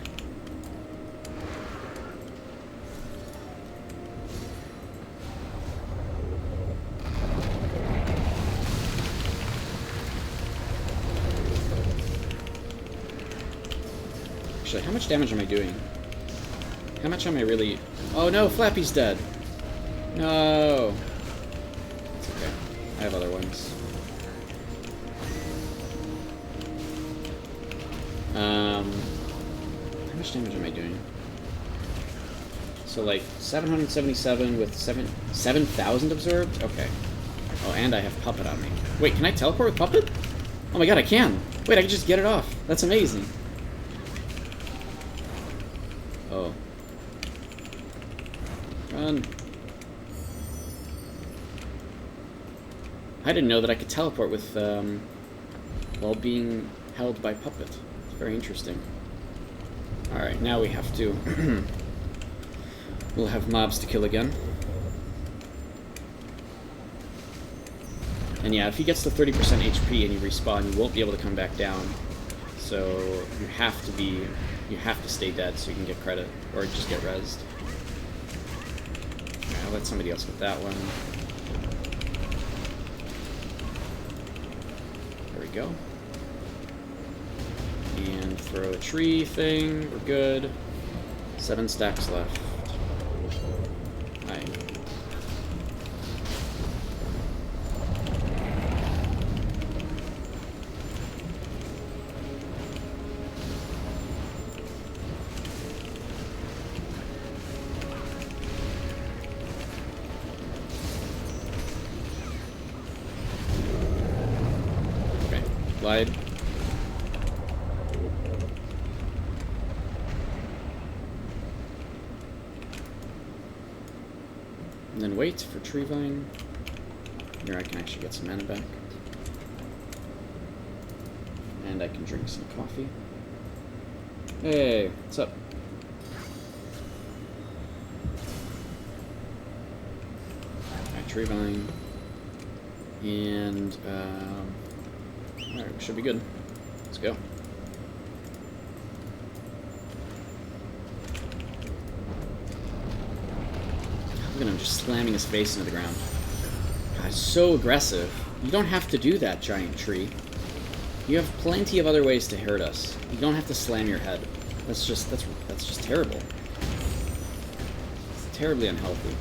Actually, how much damage am I doing? How much am I really... Oh no, Flappy's dead! No! It's okay. I have other ones. How much damage am I doing? So like 777 with 7,000 absorbed? Okay. Oh, and I have Puppet on me. Wait, can I teleport with Puppet? Oh my god, I can! Wait, I can just get it off. That's amazing. Oh. Run. I didn't know that I could teleport with, while being held by Puppet. It's very interesting. Alright, now we have to... we'll have mobs to kill again. And yeah, if he gets to 30% HP and you respawn, you won't be able to come back down. So you have to be... You have to stay dead so you can get credit, or just get rezzed. Alright, I'll let somebody else get that one. There we go. And throw a tree thing. We're good. 7 stacks left. Alright. Okay, glide. And then wait for Tree Vine. Here I can actually get some mana back. And I can drink some coffee. Hey, what's up? Alright, Tree Vine. And, alright, we should be good. Let's go. Look at him just slamming his face into the ground. God, so aggressive. You don't have to do that, giant tree. You have plenty of other ways to hurt us. You don't have to slam your head. That's just terrible. It's terribly unhealthy.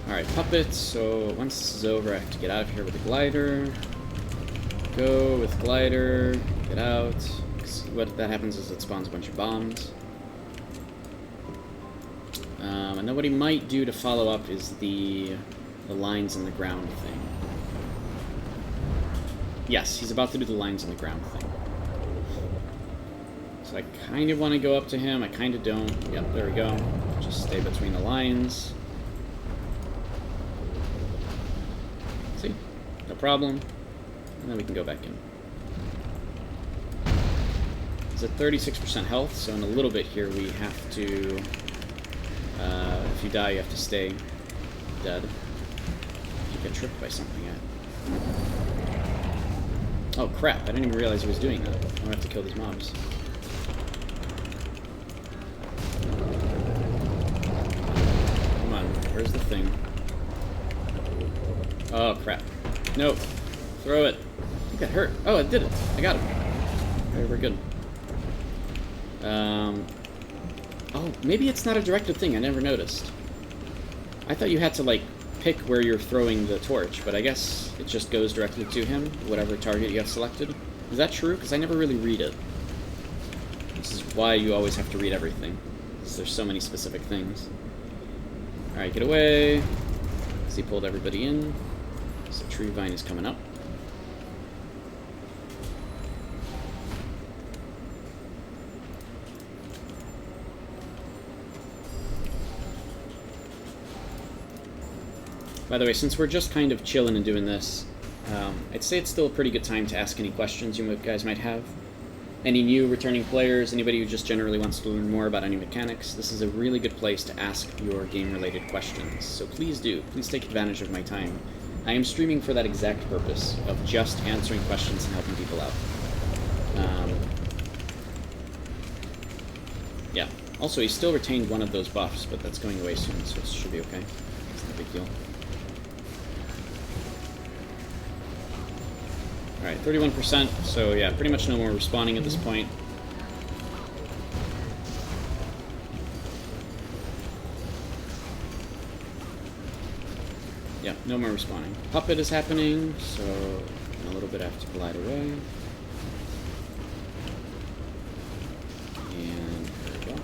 Alright, puppets, so once this is over I have to get out of here with a glider. Go with glider, get out. What that happens is it spawns a bunch of bombs. And then what he might do to follow up is the lines in the ground thing. Yes, he's about to do the lines in the ground thing. So I kind of want to go up to him, I kind of don't. Yep, there we go. Just stay between the lines. See? No problem. And then we can go back in. It's at 36% health, so in a little bit here we have to... if you die, you have to stay dead. You get tripped by something yet. Oh crap, I didn't even realize he was doing that. I'm gonna have to kill these mobs. Come on, where's the thing? Oh crap. Nope. Throw it. I think that hurt. Oh, it did it. I got it. Okay, we're good. Oh, maybe it's not a directed thing. I never noticed. I thought you had to, like, pick where you're throwing the torch, but I guess it just goes directly to him, whatever target you have selected. Is that true? Because I never really read it. This is why you always have to read everything, because there's so many specific things. Alright, get away. So he pulled everybody in. So tree vine is coming up. By the way, since we're just kind of chilling and doing this, I'd say it's still a pretty good time to ask any questions you guys might have. Any new returning players, anybody who just generally wants to learn more about any mechanics, this is a really good place to ask your game-related questions. So please do. Please take advantage of my time. I am streaming for that exact purpose, of just answering questions and helping people out. Yeah. Also, he still retained one of those buffs, but that's going away soon, so it should be okay. It's not a big deal. Alright, 31%, so yeah, pretty much no more respawning at this point. Yeah, no more respawning. Puppet is happening, so in a little bit I have to glide away. And there we go.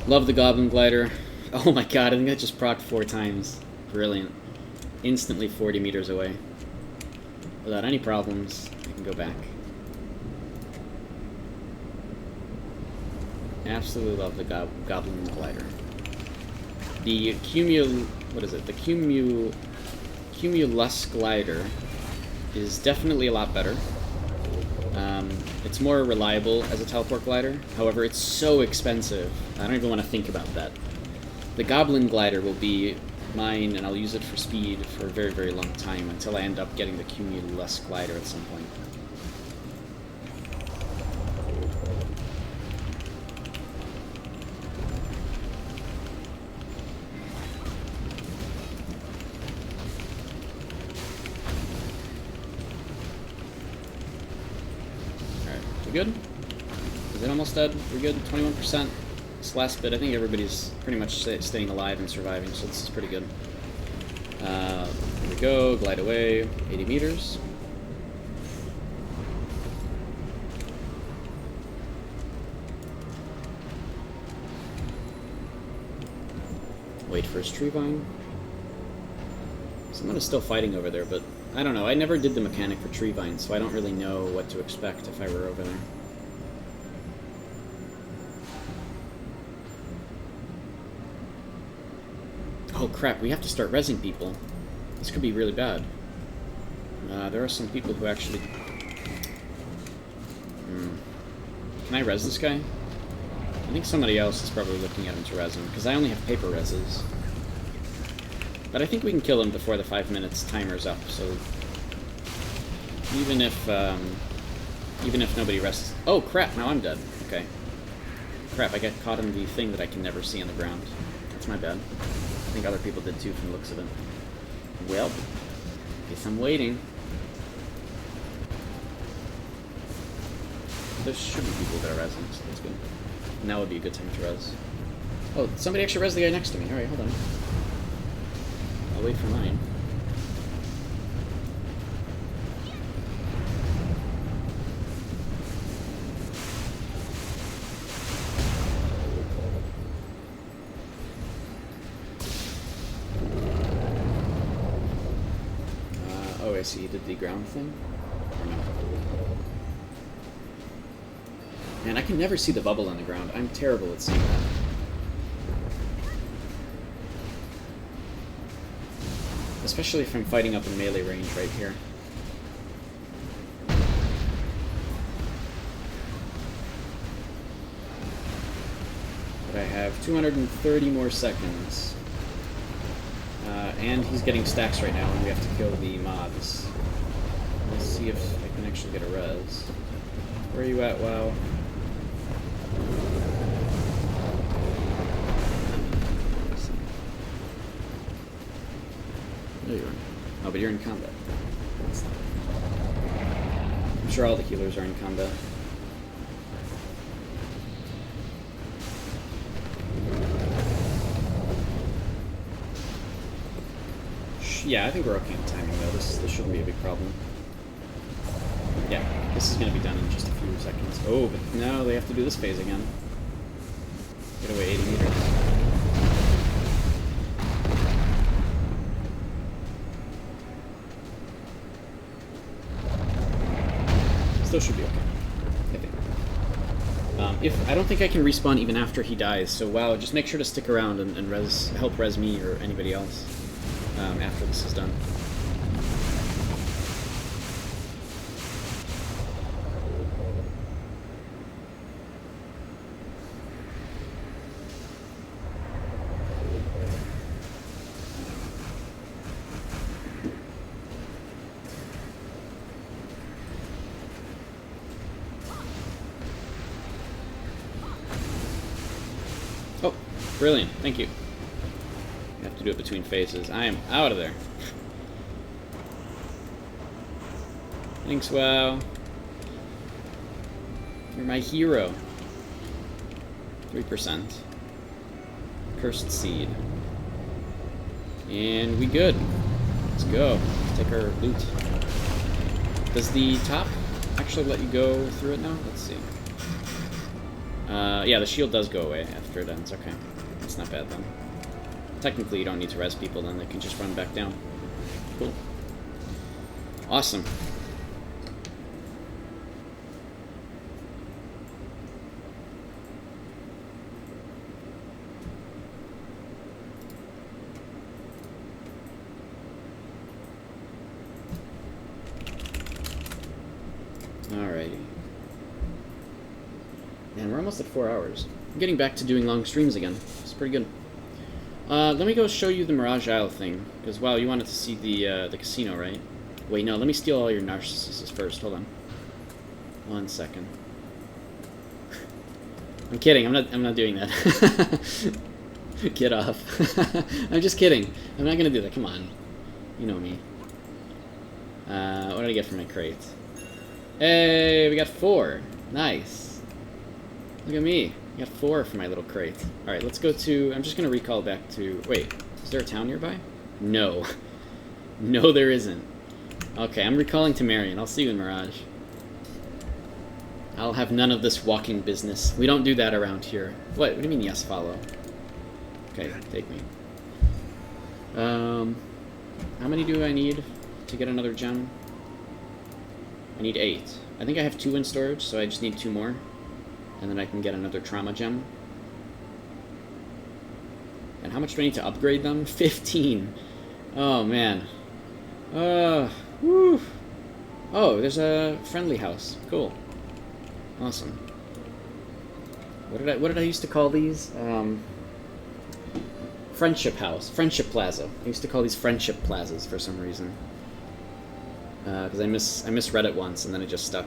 Love the Goblin Glider. Oh my god, I think I just procced 4 times. Brilliant. Instantly 40 meters away. Without any problems, I can go back. Absolutely love the Goblin Glider. The Cumulus Glider is definitely a lot better. It's more reliable as a teleport glider. However, it's so expensive. I don't even want to think about that. The Goblin Glider will be mine, and I'll use it for speed for a very, very long time until I end up getting the Cumulus Glider at some point. Alright, we good? Is it almost dead? We're good? 21%. This last bit, I think everybody's pretty much staying alive and surviving, so this is pretty good. Here we go, glide away, 80 meters. Wait for his tree vine. Someone is still fighting over there, but I don't know. I never did the mechanic for tree vine, so I don't really know what to expect if I were over there. Oh crap, we have to start rezzing people. This could be really bad. There are some people who actually... Can I res this guy? I think somebody else is probably looking at him to res him, because I only have paper reses. But I think we can kill him before the 5 minutes timer's up, so... Even if nobody rests... Oh, crap, now I'm dead. Okay. Crap, I got caught in the thing that I can never see on the ground. That's my bad. I think other people did too from the looks of it. Well, guess I'm waiting. There should be people that are resing, so that's good. Now would be a good time to res. Oh, somebody actually res the guy next to me. Alright, hold on. I'll wait for mine. Oh, I see. He did the ground thing? Or no? Man, I can never see the bubble on the ground. I'm terrible at seeing that. Especially if I'm fighting up in melee range right here. But I have 230 more seconds. And he's getting stacks right now, and we have to kill the mobs. Let's see if I can actually get a res. Where are you at, WoW? There you are. Oh, but you're in combat. I'm sure all the healers are in combat. Yeah, I think we're okay on timing though. This shouldn't be a big problem. Yeah, this is going to be done in just a few seconds. Oh, but now they have to do this phase again. Get away 80 meters. Still should be okay, I think. I don't think I can respawn even after he dies, so wow, just make sure to stick around and help res me or anybody else after this is done. Oh, brilliant. Thank you. You have to do it between phases. I am out of there. Thanks, WoW. You're my hero. 3%. Cursed Seed. And we good. Let's go. Let's take our loot. Does the top actually let you go through it now? Let's see. Yeah, the shield does go away after it ends. Okay. That's not bad then. Technically, you don't need to res people then. They can just run back down. Cool. Awesome. Alrighty. Man, we're almost at 4 hours. I'm getting back to doing long streams again. It's pretty good. Let me go show you the Mirage Isle thing. Because, wow, you wanted to see the casino, right? Wait, no, let me steal all your narcissists first. Hold on. 1 second. I'm kidding. I'm not doing that. Get off. I'm just kidding. I'm not gonna do that. Come on. You know me. What did I get for my crate? Hey, we got 4. Nice. Look at me. I got 4 for my little crate. Alright, let's go to... I'm just going to recall back to... Wait, is there a town nearby? No. No, there isn't. Okay, I'm recalling to Marion. I'll see you in Mirage. I'll have none of this walking business. We don't do that around here. What do you mean, yes, follow? Okay, take me. How many do I need to get another gem? I need 8. I think I have 2 in storage, so I just need 2 more. And then I can get another trauma gem. And how much do I need to upgrade them? 15. Oh, man. Whew. Oh, there's a friendly house. Cool. Awesome. What did I used to call these? Friendship House, Friendship Plaza. I used to call these Friendship Plazas for some reason. Because I misread it once and then it just stuck.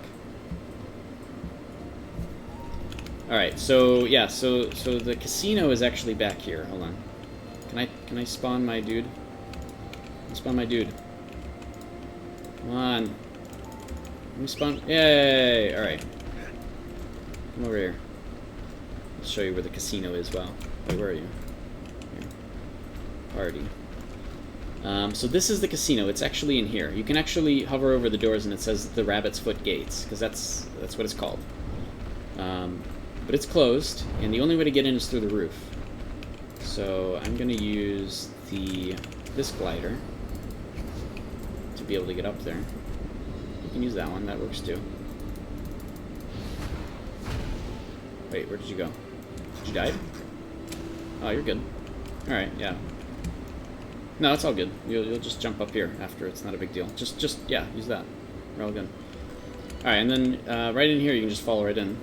All right, so yeah, so the casino is actually back here. Hold on. Can I spawn my dude? Spawn my dude. Come on. Let me spawn. Yay! All right. Come over here. I'll show you where the casino is. Wow. Wait, where are you? Here. Party. So this is the casino. It's actually in here. You can actually hover over the doors and it says the Rabbit's Foot Gates, because that's what it's called. But it's closed, and the only way to get in is through the roof. So I'm going to use this glider to be able to get up there. You can use that one. That works too. Wait, where did you go? Did you die? Oh, you're good. Alright, yeah. No, it's all good. You'll just jump up here after. It's not a big deal. Just yeah, use that. We're all good. Alright, and then right in here you can just fall right in.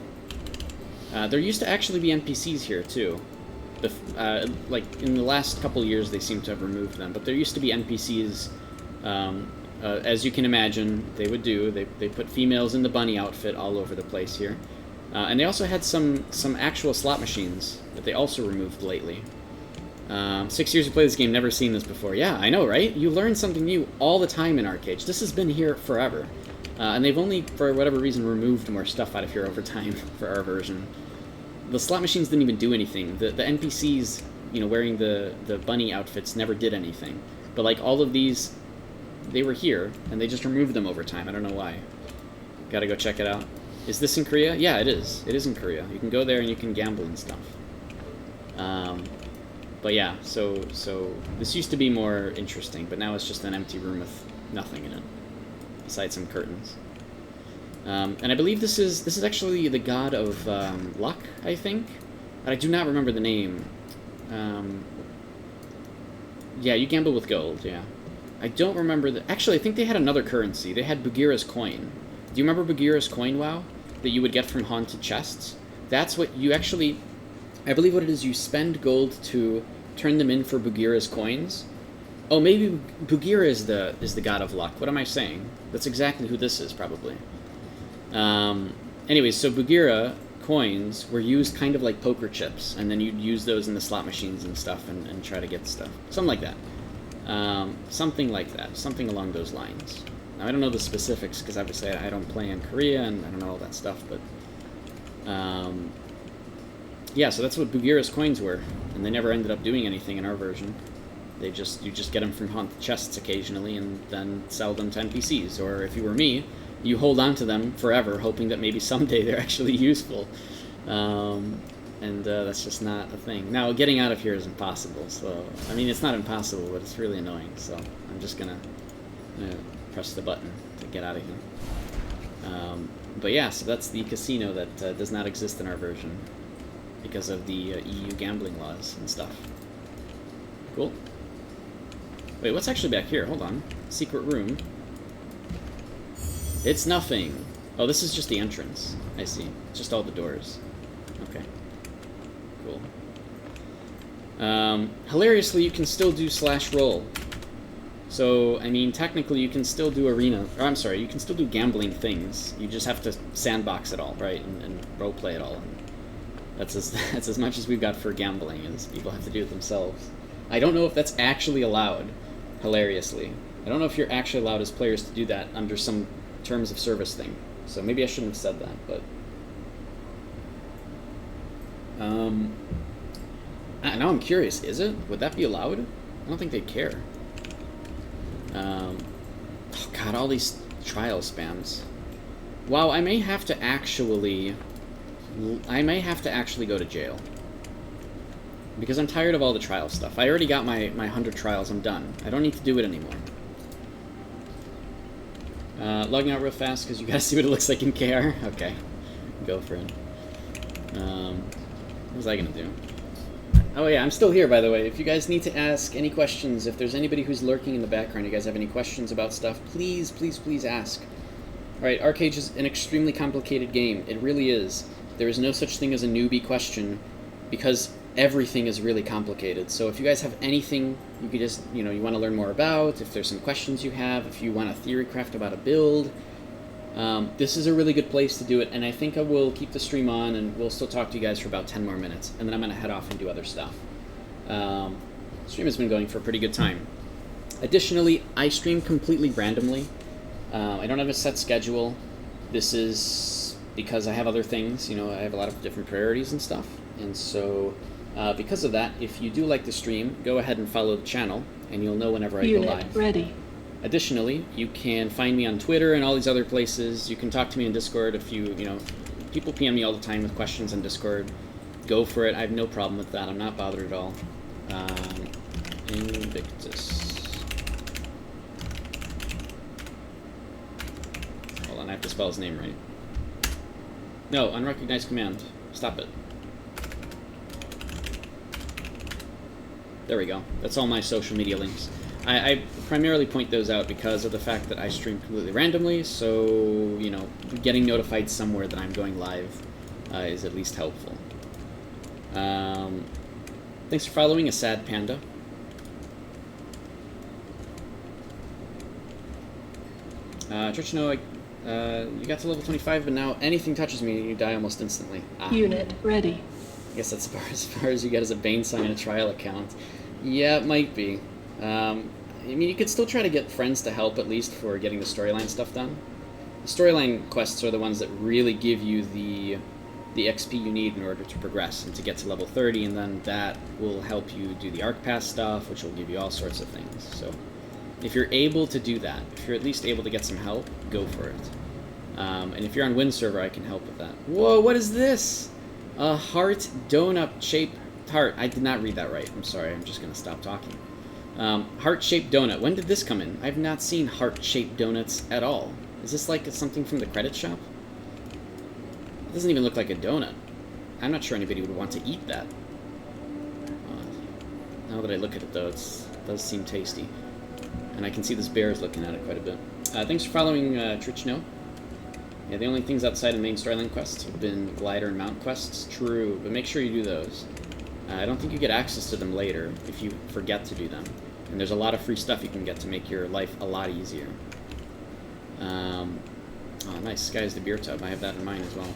There used to actually be NPCs here too. Like in the last couple of years they seem to have removed them, but there used to be NPCs. As you can imagine, they would do. They put females in the bunny outfit all over the place here. And they also had some actual slot machines that they also removed lately. 6 years to play this game, never seen this before. Yeah, I know, right? You learn something new all the time in Archeage. This has been here forever. And they've only, for whatever reason, removed more stuff out of here over time for our version. The slot machines didn't even do anything. The NPCs, you know, wearing the bunny outfits never did anything. But like all of these, they were here, and they just removed them over time. I don't know why. Gotta go check it out. Is this in Korea? Yeah, it is. It is in Korea. You can go there and you can gamble and stuff. But yeah, so this used to be more interesting, but now it's just an empty room with nothing in it, besides some curtains. And I believe this is actually the god of luck, I think, but I do not remember the name. Yeah, you gamble with gold. Yeah, I don't remember the. Actually, I think they had another currency. They had Bugira's coin. Do you remember Bugira's coin? WoW, that you would get from haunted chests. That's what you actually. I believe what it is. You spend gold to turn them in for Bugira's coins. Oh, maybe Bugira is the god of luck. What am I saying? That's exactly who this is, probably. Anyways, so Bugira coins were used kind of like poker chips, and then you'd use those in the slot machines and stuff and try to get stuff. Something like that. Something like that. Something along those lines. Now, I don't know the specifics, because obviously I don't play in Korea, and I don't know all that stuff, but... yeah, so that's what Bugira's coins were, and they never ended up doing anything in our version. You just get them from haunted chests occasionally, and then sell them to NPCs, or if you were me, you hold on to them forever, hoping that maybe someday they're actually useful. And that's just not a thing. Now, getting out of here is impossible, so... I mean, it's not impossible, but it's really annoying, so I'm just gonna press the button to get out of here. But yeah, so that's the casino that does not exist in our version, because of the EU gambling laws and stuff. Cool. Wait, what's actually back here? Hold on. Secret room. It's nothing. Oh, this is just the entrance. I see. Just all the doors. Okay. Cool. Hilariously, you can still do /roll. So, I mean, technically you can still do arena... Or, I'm sorry, you can still do gambling things. You just have to sandbox it all, right? And roleplay it all. And that's as much as we've got for gambling, is people have to do it themselves. I don't know if that's actually allowed, hilariously. I don't know if you're actually allowed as players to do that under some terms of service thing. So maybe I shouldn't have said that, but... now I'm curious, is it? Would that be allowed? I don't think they'd care. Oh god, all these trial spams. Wow, I may have to actually go to jail. Because I'm tired of all the trial stuff. I already got my 100 trials, I'm done. I don't need to do it anymore. Logging out real fast because you gotta see what it looks like in KR? Okay. Go for it. What was I gonna do? Oh yeah, I'm still here, by the way. If you guys need to ask any questions, if there's anybody who's lurking in the background, you guys have any questions about stuff, please, please, please ask. Alright, Archeage is an extremely complicated game. It really is. There is no such thing as a newbie question, because everything is really complicated. So if you guys have anything you could just, you want to learn more about, if there's some questions you have, if you want a theory craft about a build, this is a really good place to do it. And I think I will keep the stream on, and we'll still talk to you guys for about 10 more minutes, and then I'm going to head off and do other stuff. The stream has been going for a pretty good time. Additionally, I stream completely randomly. I don't have a set schedule. This is because I have other things, I have a lot of different priorities and stuff. And so, because of that, if you do like the stream, go ahead and follow the channel, and you'll know whenever I go live. Unit ready. Additionally, you can find me on Twitter and all these other places. You can talk to me in Discord if people PM me all the time with questions on Discord. Go for it. I have no problem with that. I'm not bothered at all. Invictus. Hold on, I have to spell his name right. No, unrecognized command. Stop it. There we go. That's all my social media links. I primarily point those out because of the fact that I stream completely randomly, so, getting notified somewhere that I'm going live is at least helpful. Thanks for following, a sad panda. Trichno, you got to level 25, but now anything touches me, you die almost instantly. Unit ready. I guess that's as far as you get as a Bane Song in a trial account. Yeah, it might be. I mean, you could still try to get friends to help, at least, for getting the storyline stuff done. The storyline quests are the ones that really give you the XP you need in order to progress and to get to level 30, and then that will help you do the Arc Pass stuff, which will give you all sorts of things. So, if you're able to do that, if you're at least able to get some help, go for it. And if you're on Win server, I can help with that. Whoa, what is this? A heart donut-shaped heart. I did not read that right. I'm sorry. I'm just going to stop talking. Heart-shaped donut. When did this come in? I've not seen heart-shaped donuts at all. Is this like something from the credit shop? It doesn't even look like a donut. I'm not sure anybody would want to eat that. Now that I look at it, though, it does seem tasty. And I can see this bear is looking at it quite a bit. Thanks for following, Trichno. Yeah, the only things outside of main storyline quests have been glider and mount quests. True, but make sure you do those. I don't think you get access to them later if you forget to do them. And there's a lot of free stuff you can get to make your life a lot easier. Oh, nice. Sky's the beer tub. I have that in mind as well.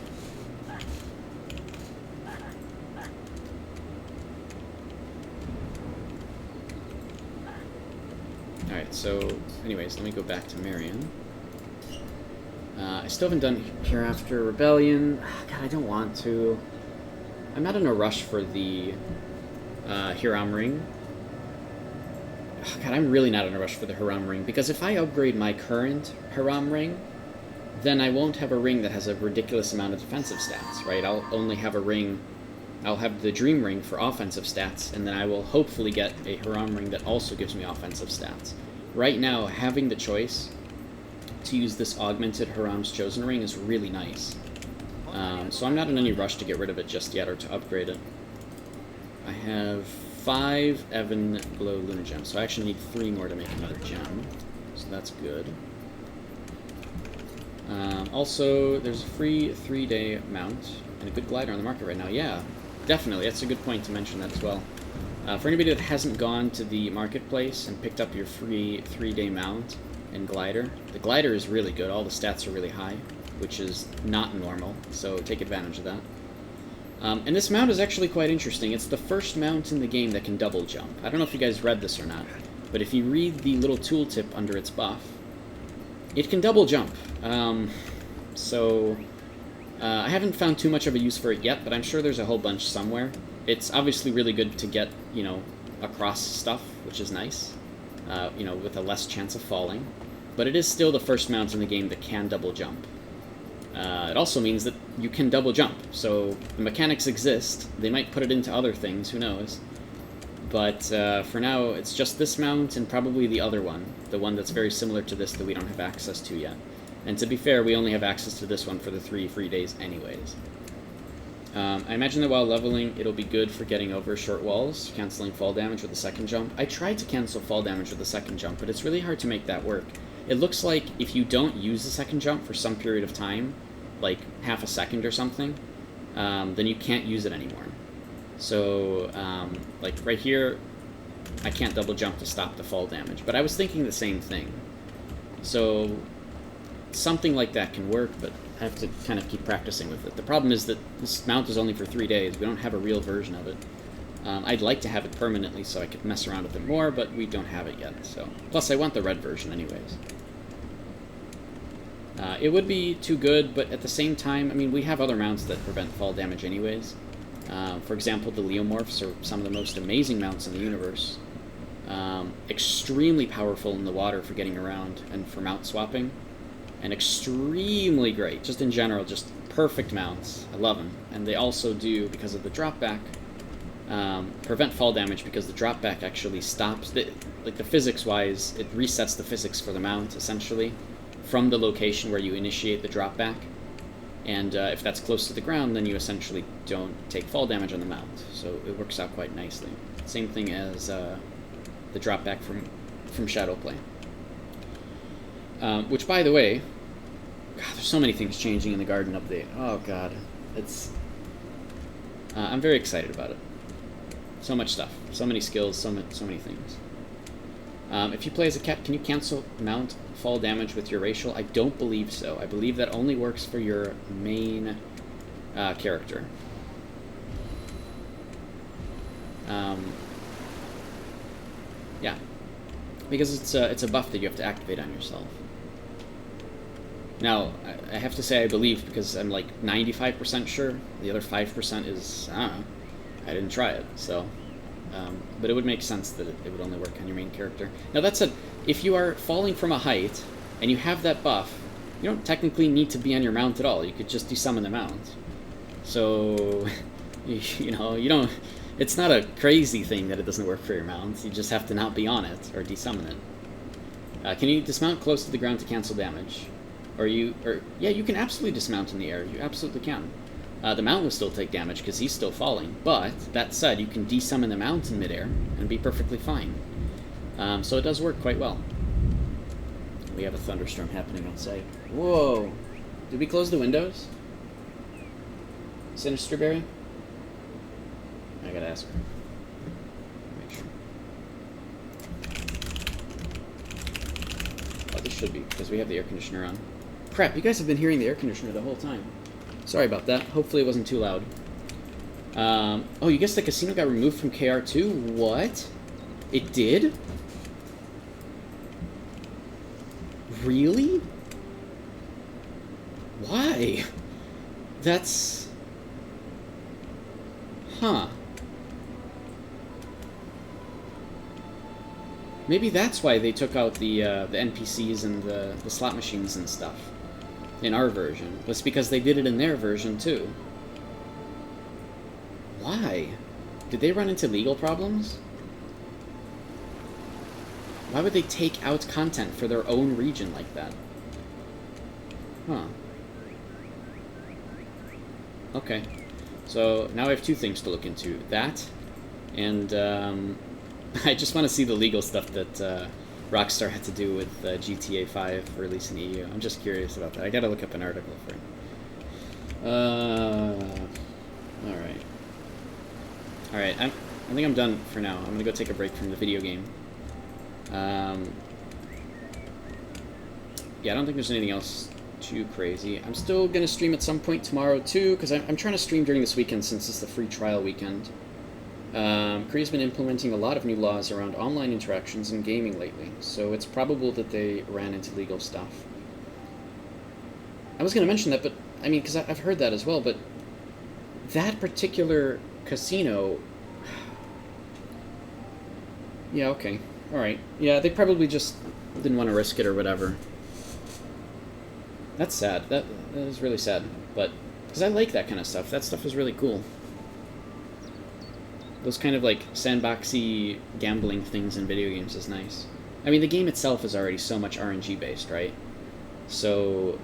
Alright, so, anyways, let me go back to Marion. I still haven't done Hereafter Rebellion. God, I don't want to. I'm not in a rush for the Hiram Ring. God, I'm really not in a rush for the Hiram Ring, because if I upgrade my current Hiram Ring, then I won't have a ring that has a ridiculous amount of defensive stats, right? I'll only have a ring... I'll have the Dream Ring for offensive stats, and then I will hopefully get a Hiram Ring that also gives me offensive stats. Right now, having the choice to use this augmented Hiram's Chosen Ring is really nice. So I'm not in any rush to get rid of it just yet or to upgrade it. I have 5 Evan Glow Lunar Gems, so I actually need 3 more to make another gem. So that's good. Also, there's a free 3-day mount and a good glider on the market right now. Yeah, definitely. That's a good point to mention that as well. For anybody that hasn't gone to the marketplace and picked up your free 3-day mount and glider, the glider is really good. All the stats are really high, which is not normal, so take advantage of that. And this mount is actually quite interesting. It's the first mount in the game that can double jump. I don't know if you guys read this or not, but if you read the little tooltip under its buff, it can double jump. I haven't found too much of a use for it yet, but I'm sure there's a whole bunch somewhere. It's obviously really good to get, across stuff, which is nice, with a less chance of falling. But it is still the first mount in the game that can double jump. It also means that you can double jump, so the mechanics exist. They might put it into other things, who knows. But for now, it's just this mount and probably the other one, the one that's very similar to this that we don't have access to yet. And to be fair, we only have access to this one for the 3 free days anyways. I imagine that while leveling, it'll be good for getting over short walls, canceling fall damage with the second jump. I tried to cancel fall damage with the second jump, but it's really hard to make that work. It looks like if you don't use the second jump for some period of time, like half a second or something, then you can't use it anymore. So, like right here, I can't double jump to stop the fall damage. But I was thinking the same thing. So, something like that can work, but I have to kind of keep practicing with it. The problem is that this mount is only for 3 days. We don't have a real version of it. I'd like to have it permanently so I could mess around with it more, but we don't have it yet. So, plus, I want the red version anyways. It would be too good, but at the same time, I mean, we have other mounts that prevent fall damage anyways. For example, the Leomorphs are some of the most amazing mounts in the universe. Extremely powerful in the water for getting around and for mount swapping. And extremely great, just in general, just perfect mounts. I love them. And they also do, because of the drop back, prevent fall damage because the drop back actually stops, like the physics-wise, it resets the physics for the mount, essentially, from the location where you initiate the drop back. And if that's close to the ground, then you essentially don't take fall damage on the mount. So it works out quite nicely. Same thing as the drop back from Shadowplay. Which, by the way, God, there's so many things changing in the Garden update. Oh, God. It's... I'm very excited about it. So much stuff. So many skills, so many things. If you play as a cat, can you cancel mount fall damage with your racial? I don't believe so. I believe that only works for your main character. Yeah. Because it's a buff that you have to activate on yourself. Now, I have to say I believe because I'm like 95% sure. The other 5% is, I don't know. I didn't try it, so... but it would make sense that it would only work on your main character. Now, that said, if you are falling from a height, and you have that buff, you don't technically need to be on your mount at all. You could just desummon the mount. So, you know, you don't... It's not a crazy thing that it doesn't work for your mount. You just have to not be on it, or desummon it. Can you dismount close to the ground to cancel damage? Yeah, you can absolutely dismount in the air. You absolutely can. The mount will still take damage because he's still falling, but that said, you can desummon the mount in midair and be perfectly fine. So it does work quite well. We have a thunderstorm happening outside. Whoa! Did we close the windows? Sinisterberry? I gotta ask her. Make sure. Oh, this should be, because we have the air conditioner on. Crap, you guys have been hearing the air conditioner the whole time. Sorry about that. Hopefully it wasn't too loud. Oh, you guess the casino got removed from KR2? What? It did? Really? Why? That's... Huh. Maybe that's why they took out the NPCs and the slot machines and stuff. In our version. Was because they did it in their version, too. Why? Did they run into legal problems? Why would they take out content for their own region like that? Huh. Okay. So, now I have two things to look into. That, and, I just want to see the legal stuff that, Rockstar had to do with GTA 5 for releasing EU. I'm just curious about that. I gotta look up an article for it. Alright. Alright, I think I'm done for now. I'm gonna go take a break from the video game. Yeah, I don't think there's anything else too crazy. I'm still gonna stream at some point tomorrow too, because I'm trying to stream during this weekend since it's the free trial weekend. Korea's been implementing a lot of new laws around online interactions and gaming lately, so it's probable that they ran into legal stuff. I was going to mention that, but, I mean, because I've heard that as well, but that particular casino... Yeah, okay. Alright. Yeah, they probably just didn't want to risk it or whatever. That's sad. That is really sad, but... Because I like that kind of stuff. That stuff is really cool. Those kind of, like, sandboxy gambling things in video games is nice. I mean, the game itself is already so much RNG-based, right? So...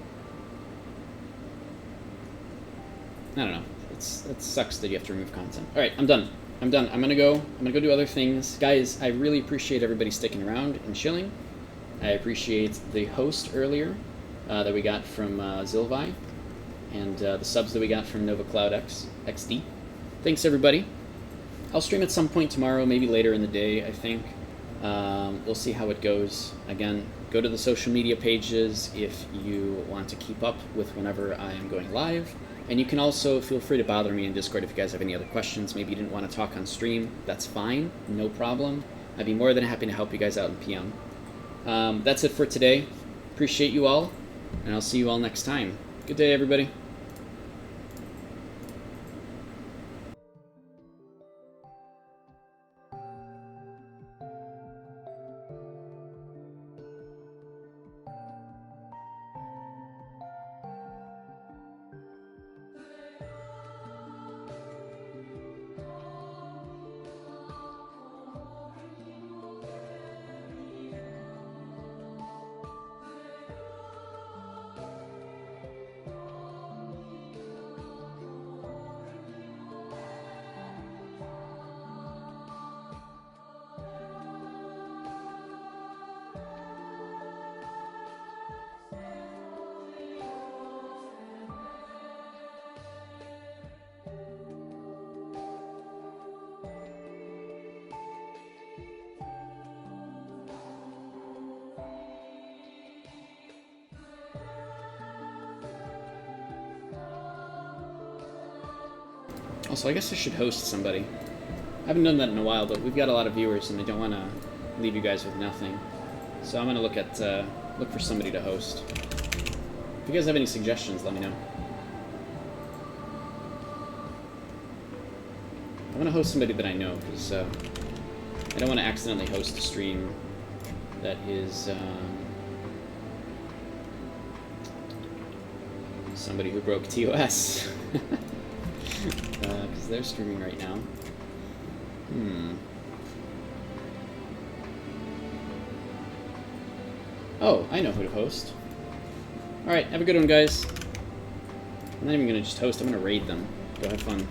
I don't know. It sucks that you have to remove content. Alright, I'm done. I'm gonna go do other things. Guys, I really appreciate everybody sticking around and chilling. I appreciate the host earlier that we got from Zilvi. and the subs that we got from Nova Cloud XD. Thanks, everybody. I'll stream at some point tomorrow, maybe later in the day, I think. We'll see how it goes. Again, go to the social media pages if you want to keep up with whenever I am going live. And you can also feel free to bother me in Discord if you guys have any other questions. Maybe you didn't want to talk on stream. That's fine. No problem. I'd be more than happy to help you guys out in PM. That's it for today. Appreciate you all, and I'll see you all next time. Good day, everybody. Also, I guess I should host somebody. I haven't done that in a while, but we've got a lot of viewers, and I don't want to leave you guys with nothing. So I'm going to look for somebody to host. If you guys have any suggestions, let me know. I want to host somebody that I know, because I don't want to accidentally host a stream that is somebody who broke TOS. Because they're streaming right now. Oh, I know who to host. Alright, have a good one, guys. I'm not even going to just host, I'm going to raid them. Go have fun.